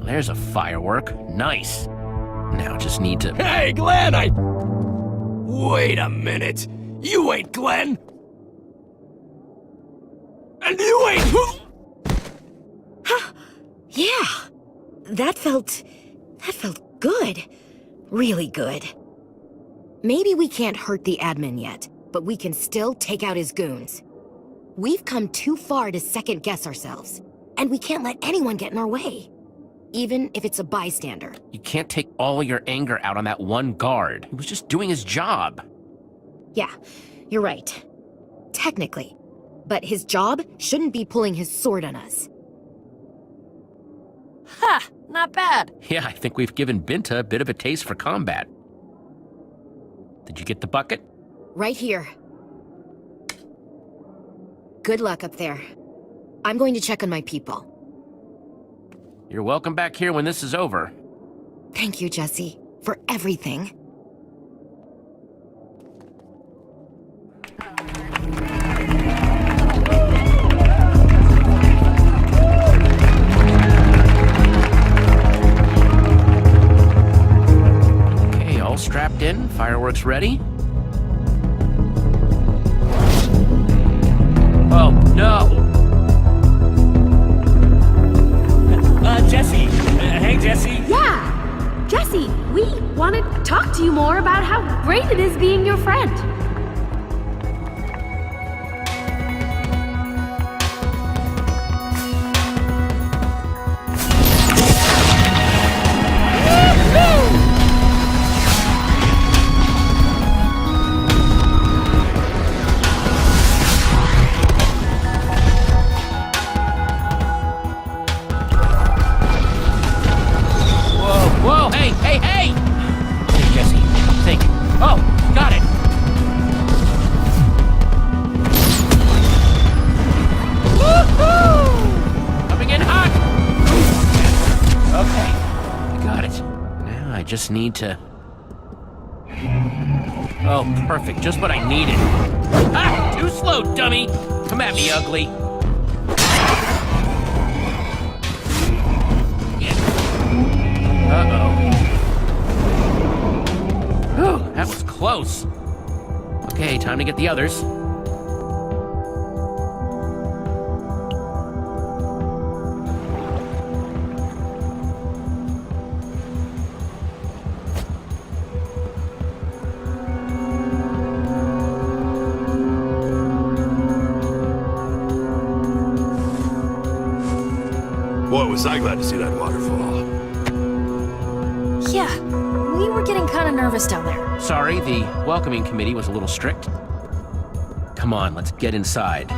There's a firework. Nice. Now just need to... Hey, Glenn, Wait a minute. You ain't Glenn. And you ain't... Yeah. That felt good. Really good. Maybe we can't hurt the admin yet, but we can still take out his goons. We've come too far to second-guess ourselves, and we can't let anyone get in our way. Even if it's a bystander. You can't take all your anger out on that one guard. He was just doing his job. Yeah, you're right. Technically. But his job shouldn't be pulling his sword on us. Ha! Not bad. Yeah, I think we've given Binta a bit of a taste for combat. Did you get the bucket? Right here. Good luck up there. I'm going to check on my people. You're welcome back here when this is over. Thank you, Jesse, for everything. Okay, all strapped in, fireworks ready. Oh, no! Jesse! Hey, Jesse! Yeah! Jesse, we want to talk to you more about how great it is being your friend. Whoa, hey, hey, hey! Hey, Jesse, think. Oh, got it! Woohoo! Coming in hot! Okay, I got it. Now I just need to... Oh, perfect, just what I needed. Ah, too slow, dummy! Come at me, ugly. Uh-oh. Whew, that was close. Okay, time to get the others. Boy, was I glad to see that waterfall. Yeah, we were getting kind of nervous down there. Sorry, the welcoming committee was a little strict. Come on, let's get inside.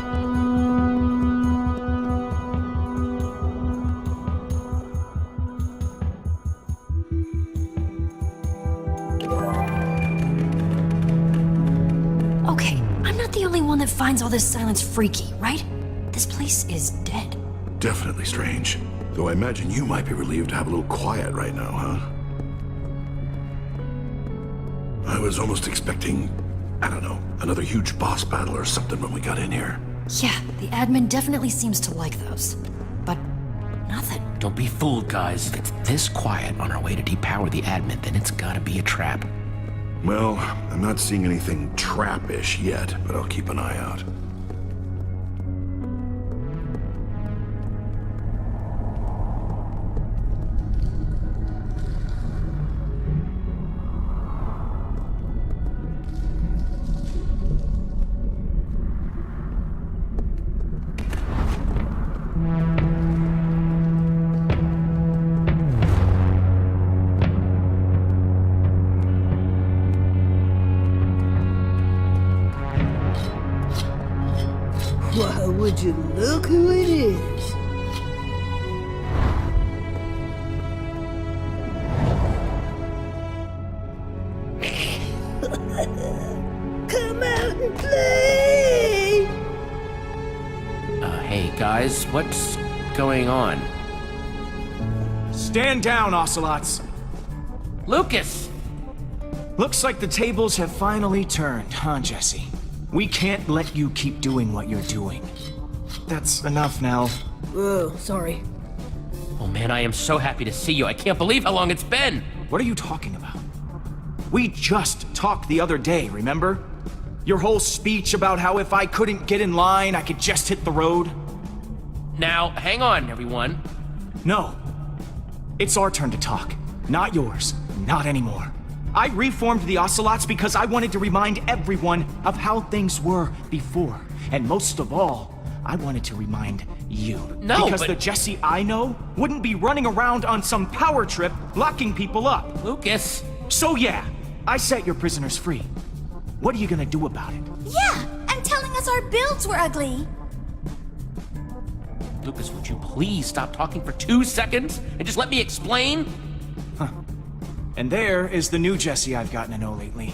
Okay, I'm not the only one that finds all this silence freaky, right? This place is dead. Definitely strange. Though I imagine you might be relieved to have a little quiet right now, huh? I was almost expecting, I don't know, another huge boss battle or something when we got in here. Yeah, the admin definitely seems to like those. But nothing. Don't be fooled, guys. If it's this quiet on our way to depower the admin, then it's gotta be a trap. Well, I'm not seeing anything trap-ish yet, but I'll keep an eye out. Why, would you look who it is? Come out and play! Hey, guys, what's going on? Stand down, Ocelots! Lucas! Looks like the tables have finally turned, huh, Jesse? We can't let you keep doing what you're doing. That's enough now. Oh, sorry. Oh man, I am so happy to see you. I can't believe how long it's been! What are you talking about? We just talked the other day, remember? Your whole speech about how if I couldn't get in line, I could just hit the road? Now, hang on, everyone. No. It's our turn to talk. Not yours. Not anymore. I reformed the Ocelots because I wanted to remind everyone of how things were before. And most of all, I wanted to remind you. No, because the Jesse I know wouldn't be running around on some power trip locking people up. Lucas! So yeah, I set your prisoners free. What are you gonna do about it? Yeah, and telling us our builds were ugly. Lucas, would you please stop talking for 2 seconds and just let me explain? Huh. And there is the new Jesse I've gotten to know lately.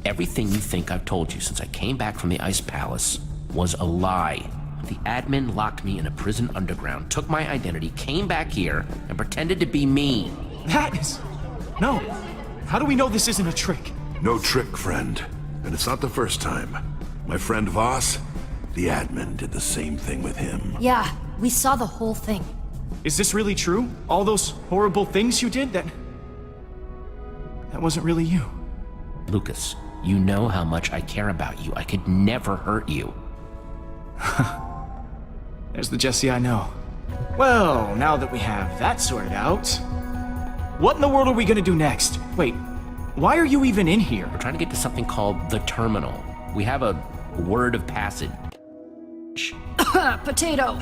Everything you think I've told you since I came back from the Ice Palace was a lie. The admin locked me in a prison underground, took my identity, came back here, and pretended to be me. That is... No. How do we know this isn't a trick? No trick, friend. And it's not the first time. My friend Voss, the admin did the same thing with him. Yeah, we saw the whole thing. Is this really true? All those horrible things you did? That wasn't really you. Lucas, you know how much I care about you. I could never hurt you. There's the Jesse I know. Well, now that we have that sorted out, what in the world are we gonna do next? Wait, why are you even in here? We're trying to get to something called the Terminal. We have a word of passage Potato.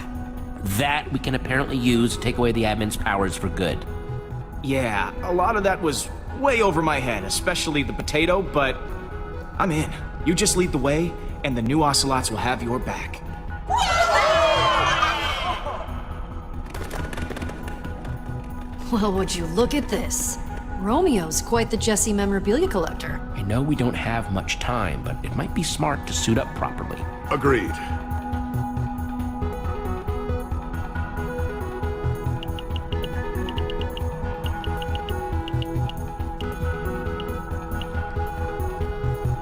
that we can apparently use to take away the admin's powers for good. Yeah, a lot of that was way over my head, especially the potato, but I'm in. You just lead the way, and the new Ocelots will have your back. Well, would you look at this? Romeo's quite the Jesse memorabilia collector. I know we don't have much time, but it might be smart to suit up properly. Agreed.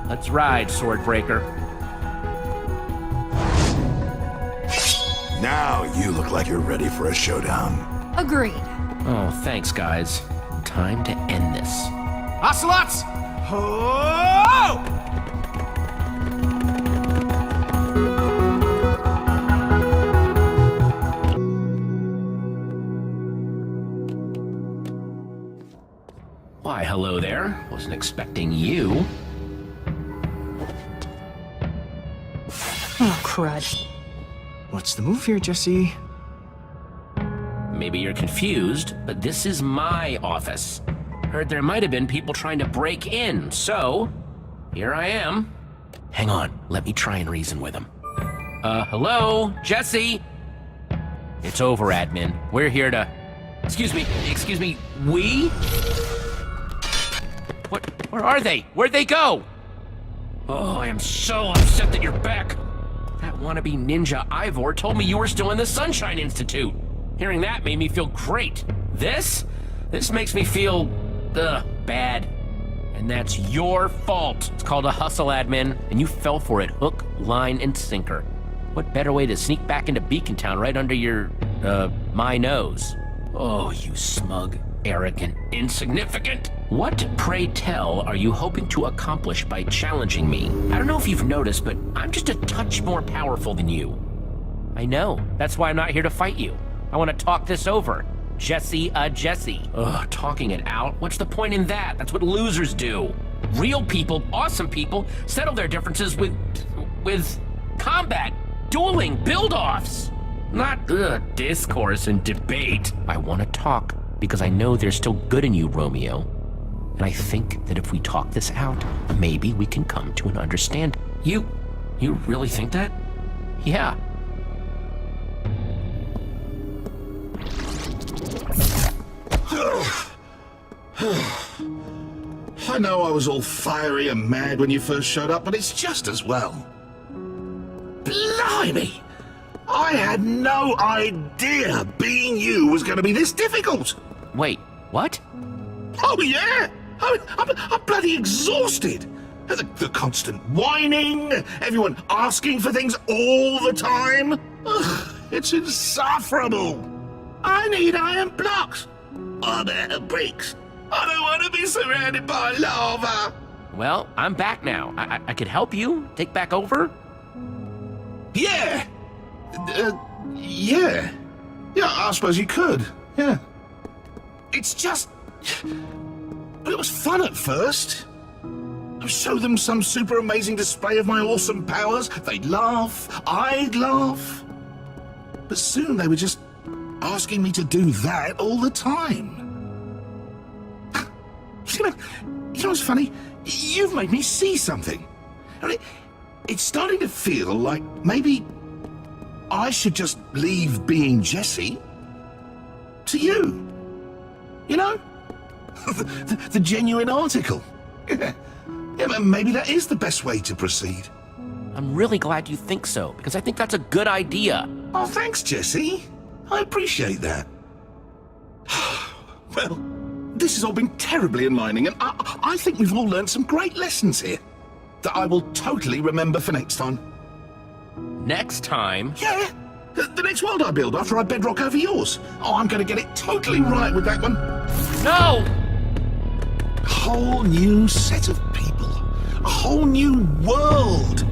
Let's ride, Swordbreaker. Now you look like you're ready for a showdown. Agreed. Oh, thanks, guys. Time to end this. Ocelots! Ho! Why, hello there. Wasn't expecting you. Oh, crud. What's the move here, Jesse? Maybe you're confused, but this is my office. Heard there might have been people trying to break in, so here I am. Hang on, let me try and reason with him. Hello? Jesse? It's over, admin. We're here to... Excuse me, we? Where are they? Where'd they go? Oh, I am so upset that you're back. That wannabe ninja Ivor told me you were still in the Sunshine Institute. Hearing that made me feel great. This makes me feel, bad. And that's your fault. It's called a hustle, admin, and you fell for it hook, line, and sinker. What better way to sneak back into Beacon Town right under your, my nose? Oh, you smug, arrogant, insignificant. What, pray tell, are you hoping to accomplish by challenging me? I don't know if you've noticed, but I'm just a touch more powerful than you. I know. That's why I'm not here to fight you. I want to talk this over. Jesse. Ugh, talking it out? What's the point in that? That's what losers do. Real people, awesome people, settle their differences with combat, dueling, build-offs. Not, discourse and debate. I want to talk because I know there's still good in you, Romeo. And I think that if we talk this out, maybe we can come to an understanding. You really think that? Yeah. I know I was all fiery and mad when you first showed up, but it's just as well. Blimey! I had no idea being you was going to be this difficult. Wait, what? Oh, yeah! I'm bloody exhausted. The constant whining, everyone asking for things all the time. Ugh, it's insufferable. I need iron blocks. Or bricks. I don't want to be surrounded by lava. Well, I'm back now. I could help you take back over. Yeah. Yeah. Yeah, I suppose you could. Yeah. It's just... But it was fun at first. I show them some super amazing display of my awesome powers. They'd laugh. I'd laugh. But soon they were just asking me to do that all the time. You know what's funny? You've made me see something. I mean, it's starting to feel like maybe I should just leave being Jesse to you. You know? the genuine article. Yeah, but maybe that is the best way to proceed. I'm really glad you think so, because I think that's a good idea. Oh, thanks, Jesse. I appreciate that. Well, this has all been terribly enlightening, and I think we've all learned some great lessons here. that I will totally remember for next time. Next time? Yeah, the next world I build after I bedrock over yours. Oh, I'm going to get it totally right with that one. No! A whole new set of people. A whole new world.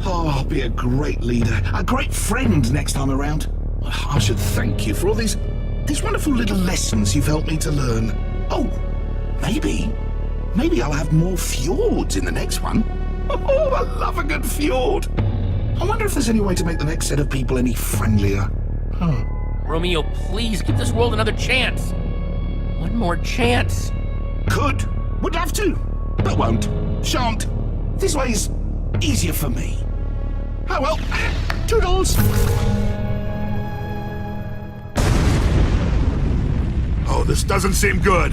Oh, I'll be a great leader, a great friend next time around. I should thank you for all these wonderful little lessons you've helped me to learn. Oh, maybe I'll have more fjords in the next one. Oh, I love a good fjord. I wonder if there's any way to make the next set of people any friendlier. Romeo, please give this world another chance. One more chance. Could. Would love to. But won't. Shan't. This way's easier for me. Oh well. Toodles. Oh, this doesn't seem good.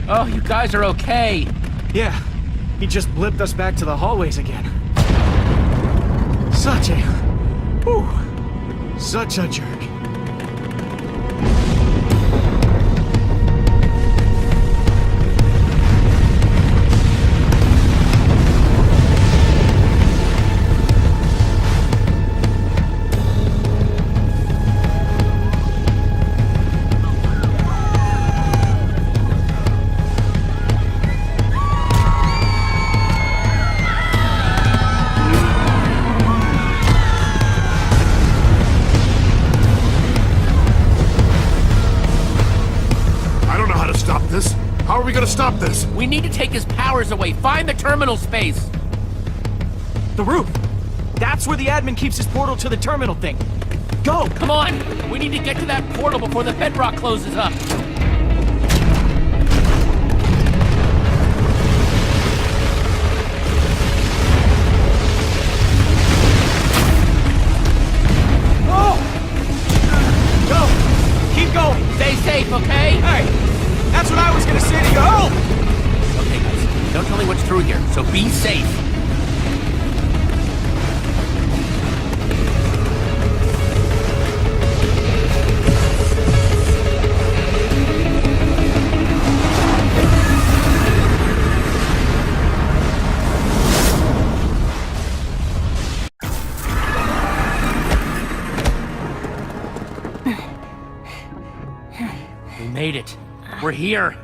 Oh, you guys are okay. Yeah, he just blipped us back to the hallways again. Such a jerk. How are we gonna stop this? We need to take his powers away. Find the terminal space. The roof. That's where the admin keeps his portal to the terminal thing. Go! Come on! We need to get to that portal before the bedrock closes up. Oh! Go! Keep going! Stay safe, okay? Hey! That's what I was gonna say to you! Oh! Okay, guys. Don't tell me what's through here, so be safe. We made it. We're here.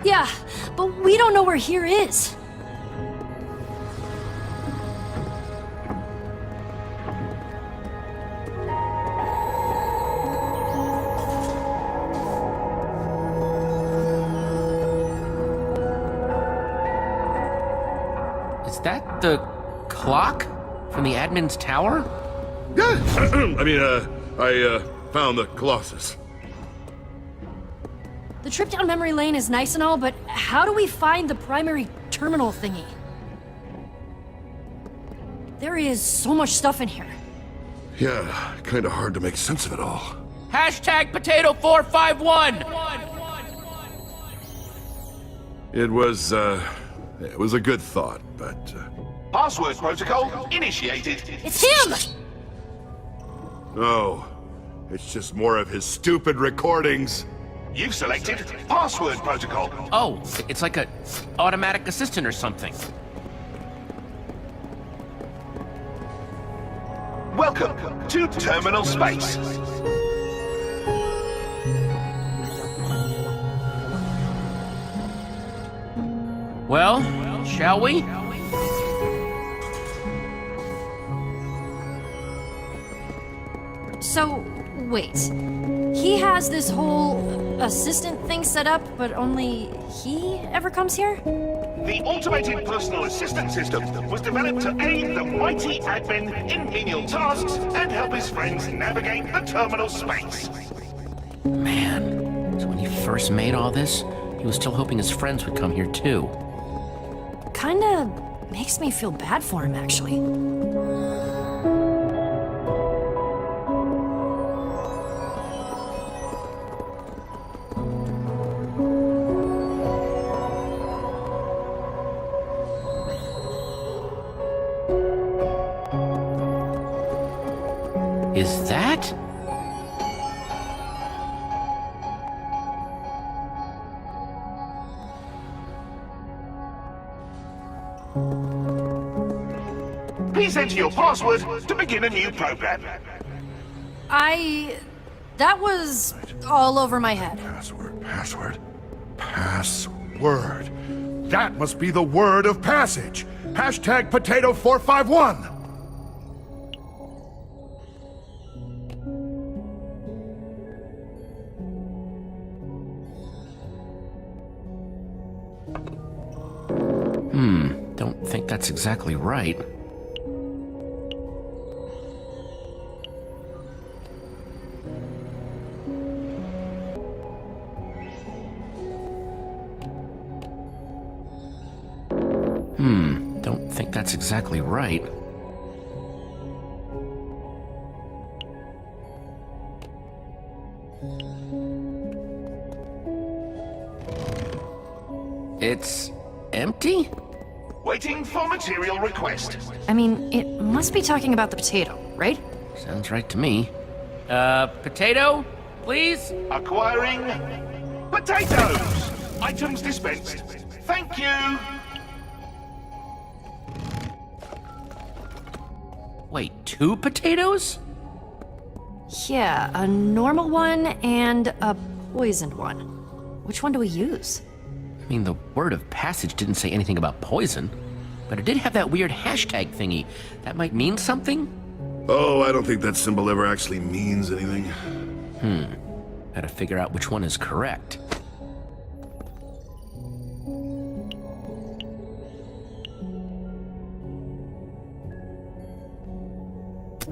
Yeah, but we don't know where here is. Is that the clock from the admin's tower? Yeah. I found the Colossus. The trip down memory lane is nice and all, but how do we find the primary terminal thingy? There is so much stuff in here. Yeah, kinda hard to make sense of it all. Hashtag potato451! It was a good thought, but... Password protocol initiated. It's him! No, it's just more of his stupid recordings. You've selected password protocol. Oh, it's like a automatic assistant or something. Welcome to terminal space. Well, shall we? So, wait. He has this whole assistant thing set up, but only he ever comes here? The automated personal assistant system was developed to aid the mighty admin in menial tasks and help his friends navigate the terminal space. Man, so when he first made all this, he was still hoping his friends would come here too. Kinda makes me feel bad for him, actually. Is that? Please enter your password to begin a new program. That was all over my head. Password. That must be the word of passage. Hashtag potato451. Don't think that's exactly right. Don't think that's exactly right. It's empty? Waiting for material request. I mean, it must be talking about the potato, right? Sounds right to me. Potato, please? Acquiring potatoes. Items dispensed. Thank you. Wait, 2 potatoes? Yeah, a normal one and a poisoned one. Which one do we use? I mean, the word of passage didn't say anything about poison, but it did have that weird hashtag thingy. That might mean something? Oh, I don't think that symbol ever actually means anything. Gotta figure out which one is correct.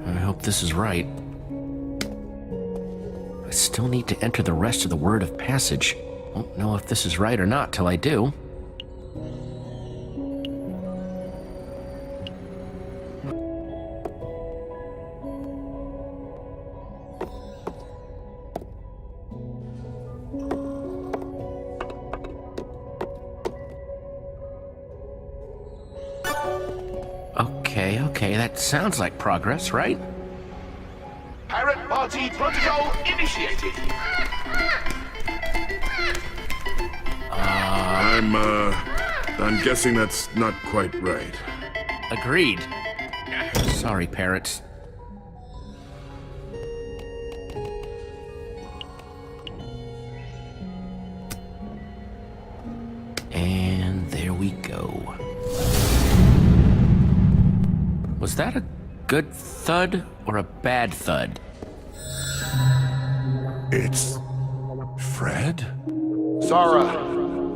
I hope this is right. I still need to enter the rest of the word of passage. Won't know if this is right or not till I do. Okay, that sounds like progress, right? Parrot Party Protocol initiated. I'm guessing that's not quite right. Agreed. Sorry, parrots. And there we go. Was that a good thud or a bad thud? It's Fred? Zara,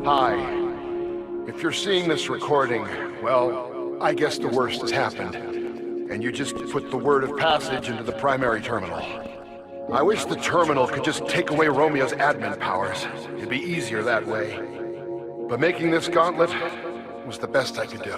hi. If you're seeing this recording, well, I guess the worst has happened. And you just put the word of passage into the primary terminal. I wish the terminal could just take away Romeo's admin powers. It'd be easier that way. But making this gauntlet was the best I could do.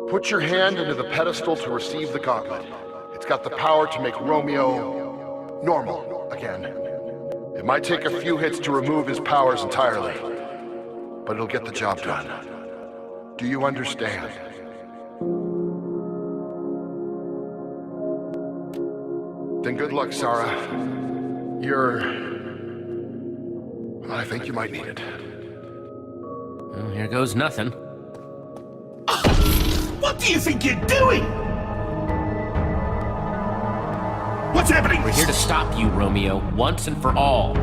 Put your hand into the pedestal to receive the gauntlet. It's got the power to make Romeo normal again. It might take a few hits to remove his powers entirely, but it'll get the job done. Do you understand? Then good luck, Zara. I think you might need it. Well, here goes nothing. What do you think you're doing? What's happening? We're here to stop you, Romeo, once and for all.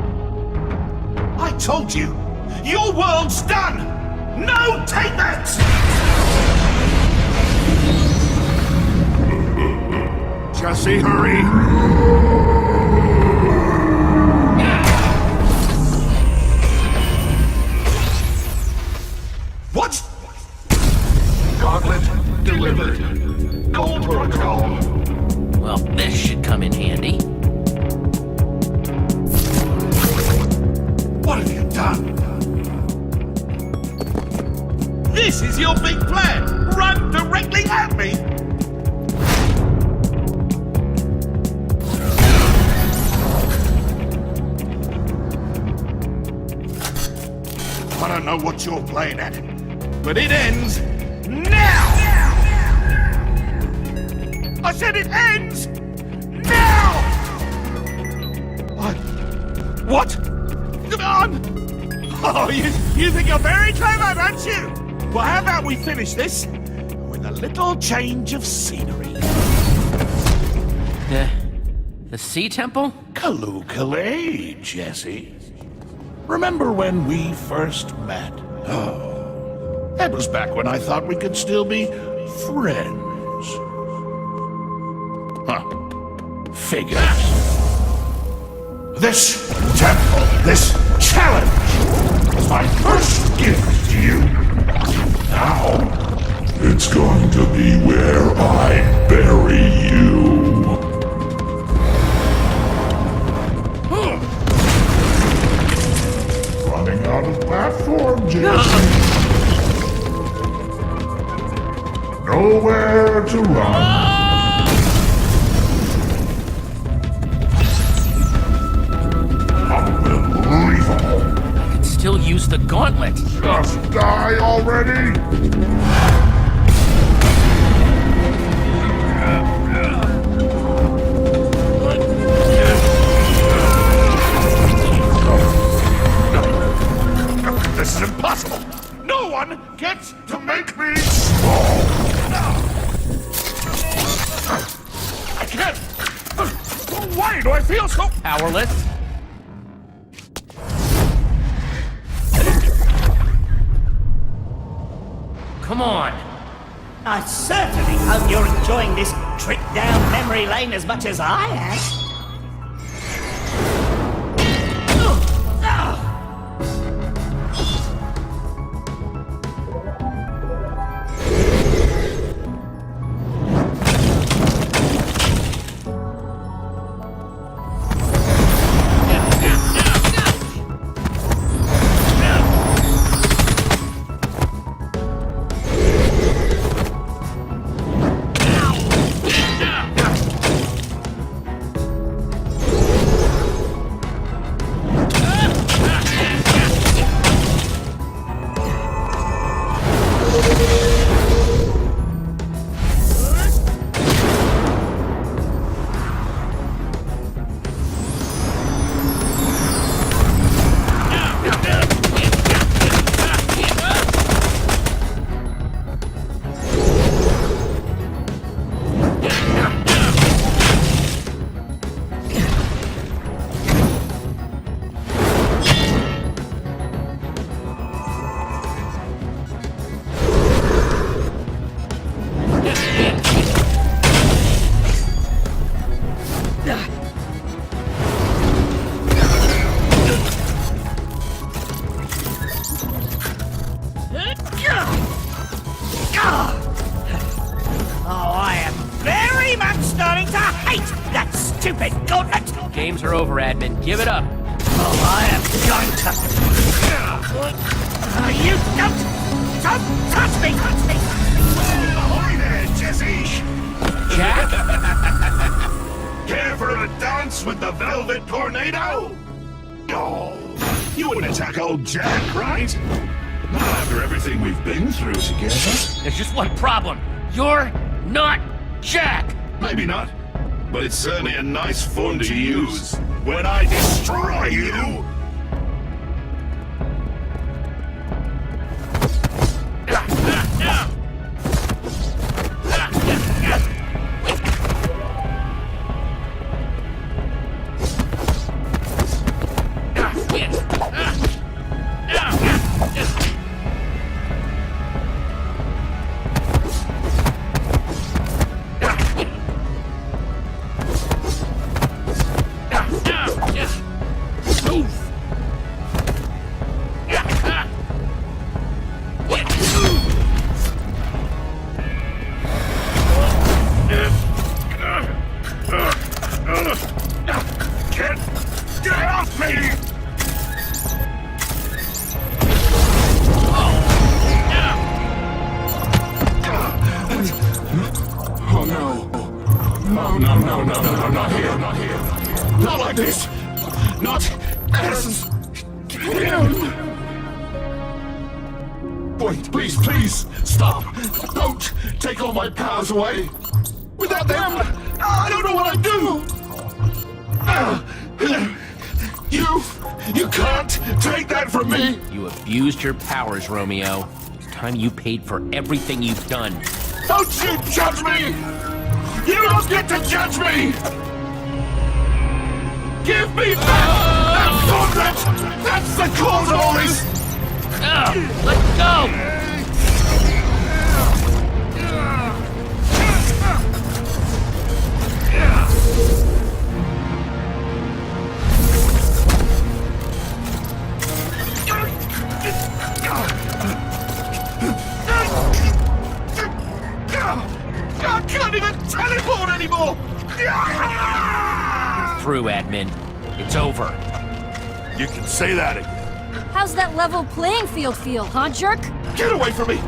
I told you, your world's done! No takebacks! Jesse, hurry! What? Gauntlet delivered. Gold protocol. Well, this should come in handy. What have you done? This is your big plan! Run directly at me! I don't know what you're playing at, but it ends now! I said it ends now! What? Come on! Oh, you think you're very clever, don't you? Well, how about we finish this with a little change of scenery? The Sea Temple? Kaloo-Kalay, Jesse. Remember when we first met? Oh, that was back when I thought we could still be friends. Huh. Figures. This temple, this challenge, is my first gift to you. Now, It's going to be where I bury you. Running out of platform, Jesse. Nowhere to run. Still use the gauntlet. Just die already! This is impossible! No one gets to make me strong! I can't! Why do I feel so powerless? Come on! I certainly hope you're enjoying this trip down memory lane as much as I am. Games are over, admin. Give it up. Oh, I am going to... You don't touch me! Touch me! Ahoy there, Jesse! Jack? Care for a dance with the Velvet Tornado? Oh, you wouldn't attack old Jack, right? Not after everything we've been through together. There's just one problem. You're not Jack! Maybe not. But it's certainly a nice phone to use when I destroy you! Away. Without them, I don't know what I'd do. You can't take that from me! You abused your powers, Romeo. It's time you paid for everything you've done. Don't you judge me! You don't get to judge me! Give me that gauntlet! That's the cause of all this! Let go! I can't even teleport anymore! You're through, admin. It's over. You can say that again. How's that level playing field feel, huh, jerk? Get away from me!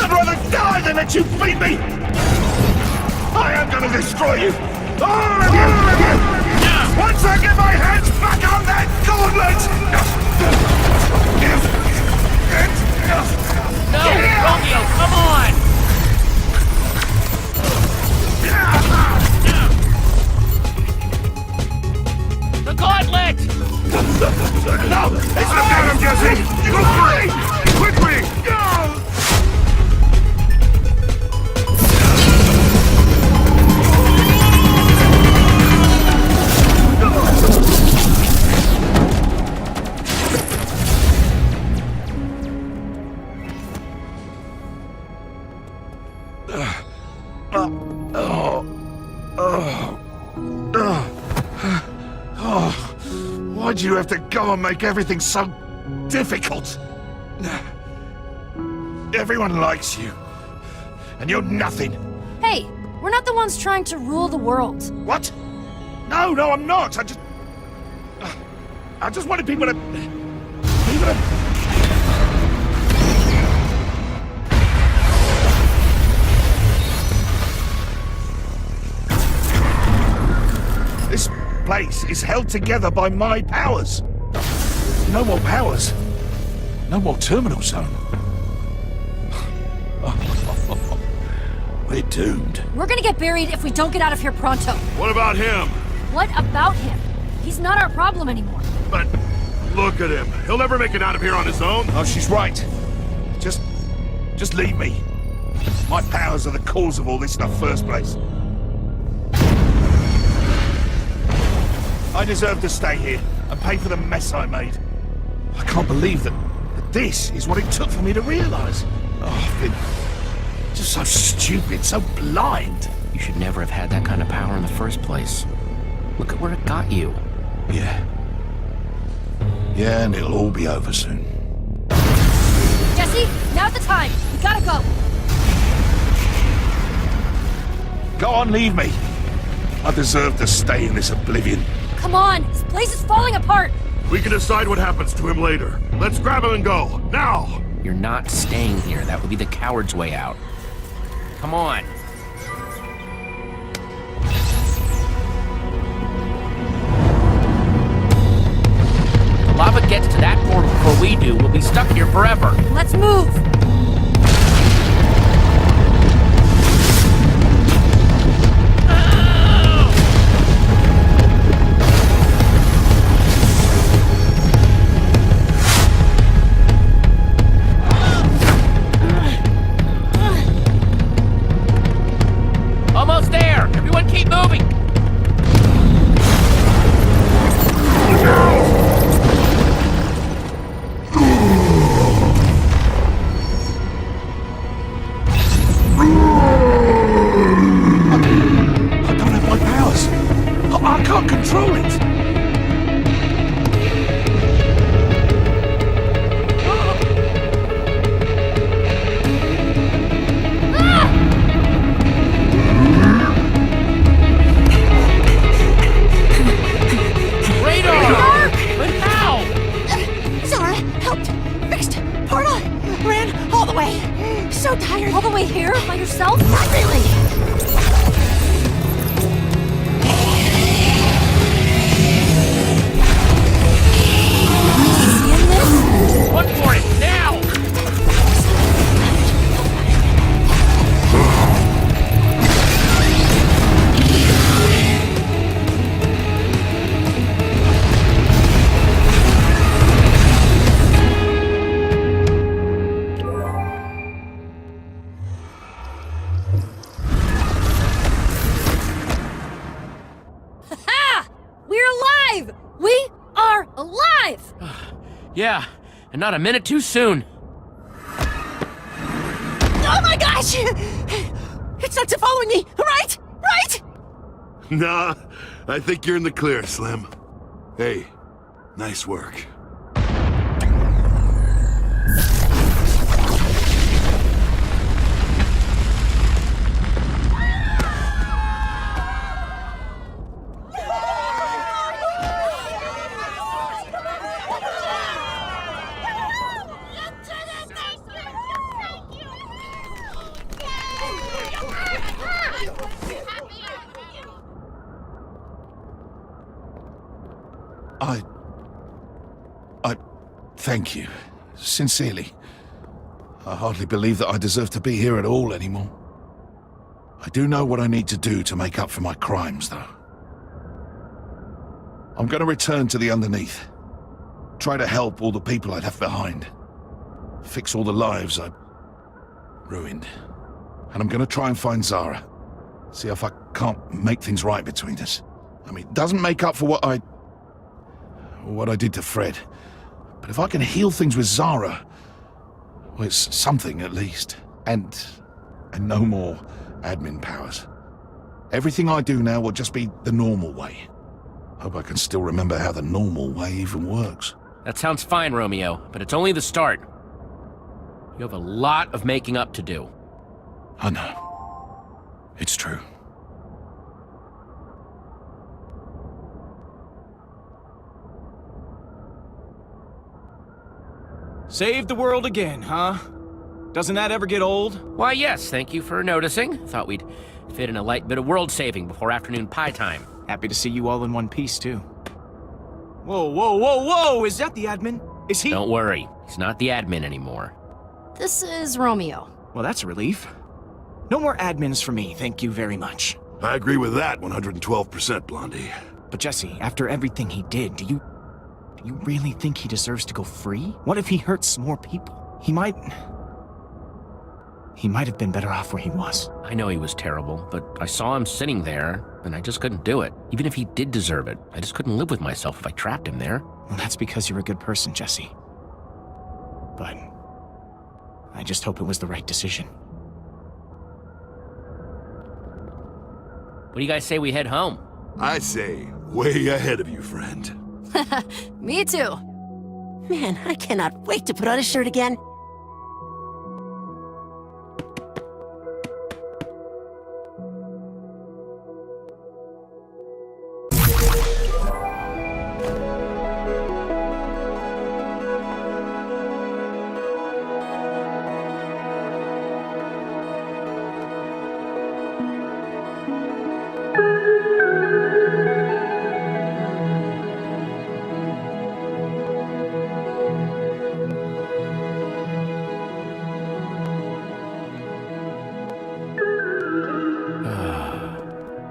I'd rather die than let you beat me! I am gonna destroy you! All of you! Once I get my hands back on that gauntlet! No, Romeo, come on! The gauntlet! No! It's not got him, Jesse! Go free! Quickly! Go! Why'd you have to go and make everything so difficult? Everyone likes you, and you're nothing. Hey, we're not the ones trying to rule the world. What? No, I'm not. I just wanted people to... This place is held together by my powers. No more powers. No more terminal zone. We're doomed. We're gonna get buried if we don't get out of here pronto. What about him? What about him? He's not our problem anymore. But look at him. He'll never make it out of here on his own. Oh, she's right. Just leave me. My powers are the cause of all this in the first place. I deserve to stay here and pay for the mess I made. I can't believe that this is what it took for me to realize. Oh, I've been just so stupid, so blind. You should never have had that kind of power in the first place. Look at where it got you. Yeah, and it'll all be over soon. Jesse, now's the time. We gotta go. Go on, leave me. I deserve to stay in this oblivion. Come on, this place is falling apart. We can decide what happens to him later. Let's grab him and go. Now! You're not staying here. That would be the coward's way out. Come on. If the lava gets to that portal before we do, we'll be stuck here forever. Let's move. Almost there! Everyone keep moving! Yeah, and not a minute too soon. Oh my gosh! It's not following me, right? Right? Nah, I think you're in the clear, Slim. Hey, nice work. Thank you. Sincerely. I hardly believe that I deserve to be here at all anymore. I do know what I need to do to make up for my crimes, though. I'm going to return to the Underneath. Try to help all the people I left behind. Fix all the lives I ruined. And I'm going to try and find Zara. See if I can't make things right between us. I mean, it doesn't make up for what I did to Fred. But if I can heal things with Zara, well, it's something at least. And no more admin powers. Everything I do now will just be the normal way. Hope I can still remember how the normal way even works. That sounds fine, Romeo, but it's only the start. You have a lot of making up to do. I know. It's true. Save the world again, huh? Doesn't that ever get old? Why, yes, thank you for noticing. Thought we'd fit in a light bit of world saving before afternoon pie time. Happy to see you all in one piece, too. Whoa, whoa, whoa, whoa! Is that the admin? Is he— Don't worry, he's not the admin anymore. This is Romeo. Well, that's a relief. No more admins for me, thank you very much. I agree with that 112%, Blondie. But Jesse, after everything he did, do you really think he deserves to go free? What if he hurts more people? He might have been better off where he was. I know he was terrible, but I saw him sitting there, and I just couldn't do it. Even if he did deserve it, I just couldn't live with myself if I trapped him there. Well, that's because you're a good person, Jesse. But I just hope it was the right decision. What do you guys say we head home? I say, way ahead of you, friend. Me too. Man, I cannot wait to put on a shirt again.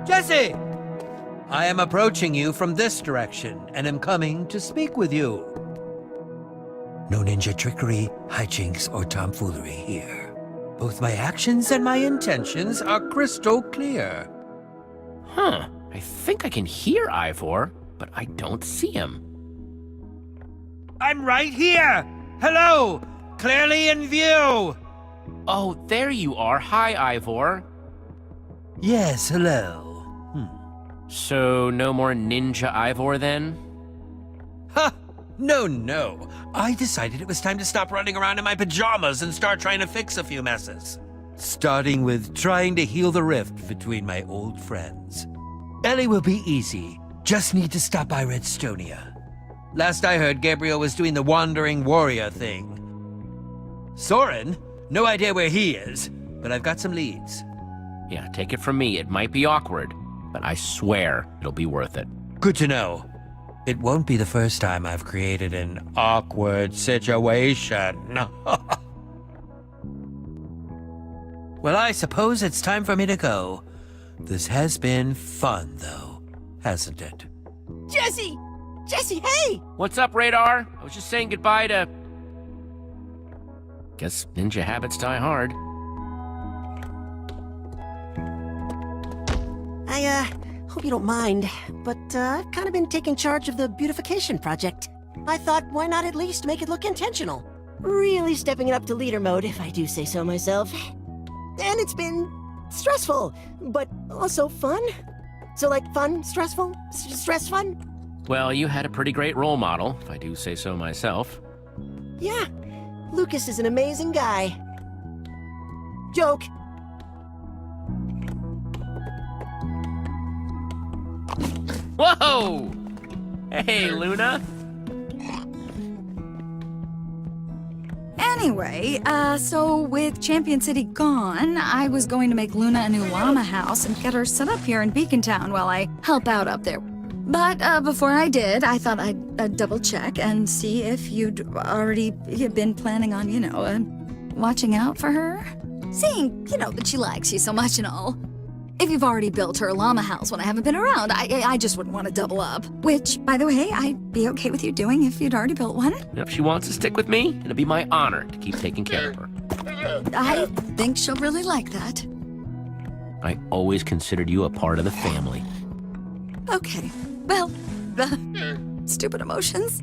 Jesse! I am approaching you from this direction, and am coming to speak with you. No ninja trickery, hijinks, or tomfoolery here. Both my actions and my intentions are crystal clear. Huh. I think I can hear Ivor, but I don't see him. I'm right here! Hello! Clearly in view! Oh, there you are. Hi, Ivor. Yes, hello. So, no more Ninja Ivor, then? Ha! No. I decided it was time to stop running around in my pajamas and start trying to fix a few messes. Starting with trying to heal the rift between my old friends. Ellie will be easy. Just need to stop by Redstonia. Last I heard, Gabriel was doing the Wandering Warrior thing. Soren? No idea where he is, but I've got some leads. Yeah, take it from me. It might be awkward, but I swear it'll be worth it. Good to know. It won't be the first time I've created an awkward situation. Well, I suppose it's time for me to go. This has been fun, though, hasn't it? Jesse! Jesse, hey! What's up, Radar? I was just saying goodbye to... Guess ninja habits die hard. I hope you don't mind, but I've kind of been taking charge of the beautification project. I thought, why not at least make it look intentional? Really stepping it up to leader mode, if I do say so myself. And it's been stressful, but also fun. So like fun, stressful, stress fun? Well, you had a pretty great role model, if I do say so myself. Yeah, Lucas is an amazing guy. Joke. Whoa! Hey, Luna. Anyway, so with Champion City gone, I was going to make Luna a new llama house and get her set up here in Beacon Town while I help out up there. But before I did, I thought I'd double check and see if you'd already been planning on, watching out for her. Seeing, that she likes you so much and all. If you've already built her a llama house when I haven't been around, I just wouldn't want to double up. Which, by the way, I'd be okay with you doing if you'd already built one. If she wants to stick with me, it'll be my honor to keep taking care of her. I think she'll really like that. I always considered you a part of the family. Okay, well, stupid emotions.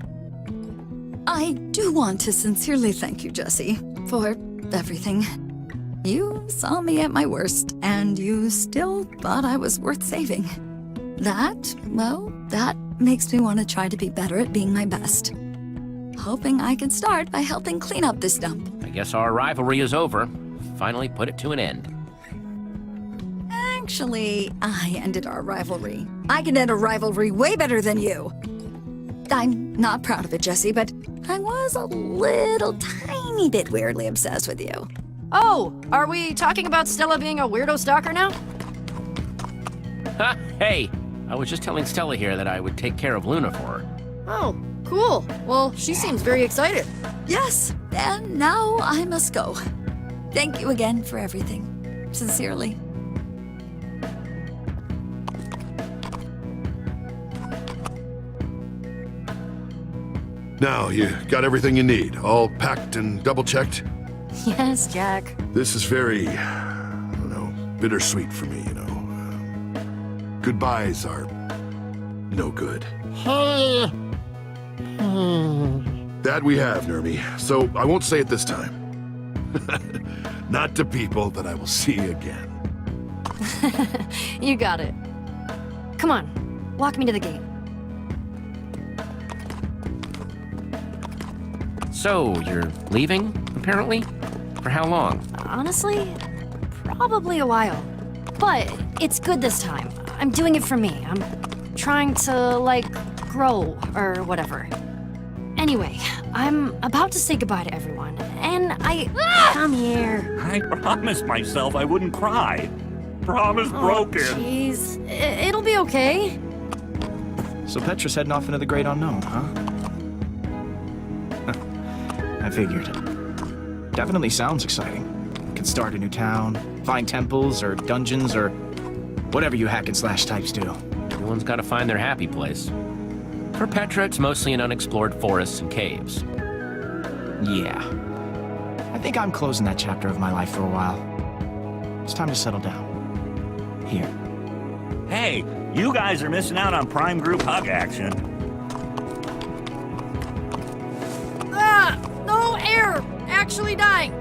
I do want to sincerely thank you, Jesse, for everything. You saw me at my worst, and you still thought I was worth saving. That makes me want to try to be better at being my best. Hoping I can start by helping clean up this dump. I guess our rivalry is over. Finally put it to an end. Actually, I ended our rivalry. I can end a rivalry way better than you. I'm not proud of it, Jesse, but I was a little tiny bit weirdly obsessed with you. Oh, are we talking about Stella being a weirdo stalker now? Ha! Hey, I was just telling Stella here that I would take care of Luna for her. Oh, cool. Well, she seems very excited. Yes, and now I must go. Thank you again for everything. Sincerely. Now, you got everything you need, all packed and double-checked? Yes, Jack. This is very, bittersweet for me, Goodbyes are no good. That we have, Nermi, so I won't say it this time. Not to people that I will see again. You got it. Come on, walk me to the gate. So, you're leaving, apparently? For how long? Honestly, probably a while. But it's good this time. I'm doing it for me. I'm trying to, grow, or whatever. Anyway, I'm about to say goodbye to everyone, and Come here. I promised myself I wouldn't cry. Promise broken. Jeez. It'll be okay. So Petra's heading off into the great unknown, huh? I figured. Definitely sounds exciting. Could start a new town, find temples or dungeons or whatever you hack and slash types do. Everyone's got to find their happy place. For Petra, it's mostly in unexplored forests and caves. Yeah. I think I'm closing that chapter of my life for a while. It's time to settle down. Here. Hey, you guys are missing out on Prime Group hug action. No air! Actually dying.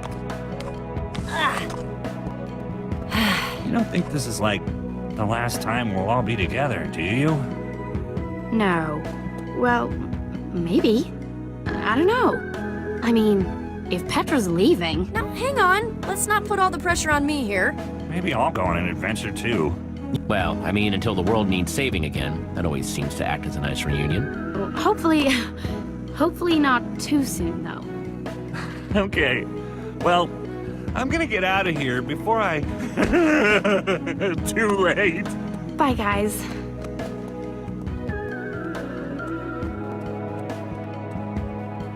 You don't think this is like the last time we'll all be together, do you? No. Well, maybe. I don't know. I mean, if Petra's leaving... Now, hang on. Let's not put all the pressure on me here. Maybe I'll go on an adventure too. Well, I mean, until the world needs saving again. That always seems to act as a nice reunion. Hopefully not too soon, though. Okay. Well, I'm gonna get out of here before I... Too late. Bye, guys.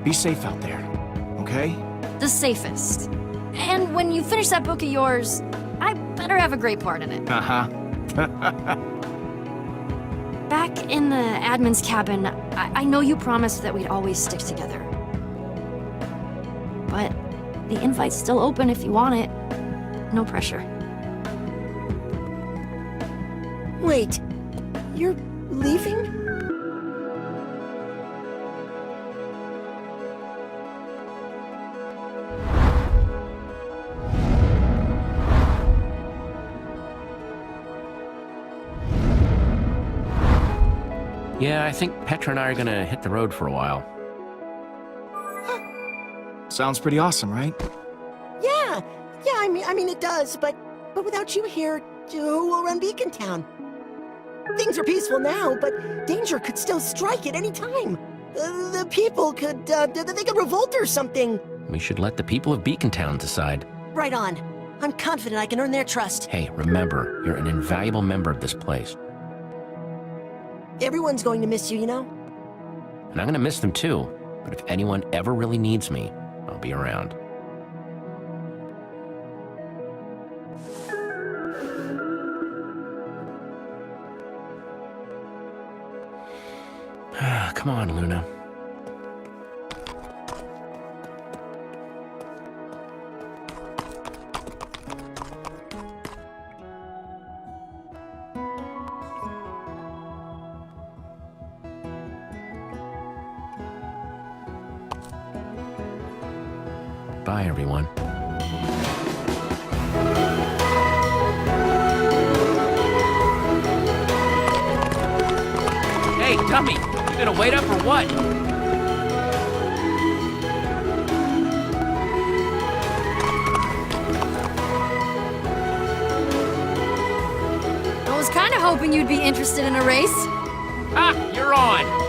Be safe out there, okay? The safest. And when you finish that book of yours, I better have a great part in it. Uh-huh. Back in the admin's cabin, I know you promised that we'd always stick together. But the invite's still open if you want it. No pressure. Wait, you're leaving? Yeah, I think Petra and I are gonna hit the road for a while. Sounds pretty awesome, right? Yeah, I mean it does, but without you here, who will run Beacon Town? Things are peaceful now, but danger could still strike at any time. The people could, they could revolt or something. We should let the people of Beacon Town decide. Right on. I'm confident I can earn their trust. Hey, remember, you're an invaluable member of this place. Everyone's going to miss you, you know? And I'm gonna miss them too, but if anyone ever really needs me, I'll be around. Come on, Luna. Bye, everyone. Hey, dummy! You gonna wait up or what? I was kind of hoping you'd be interested in a race. Ah, you're on!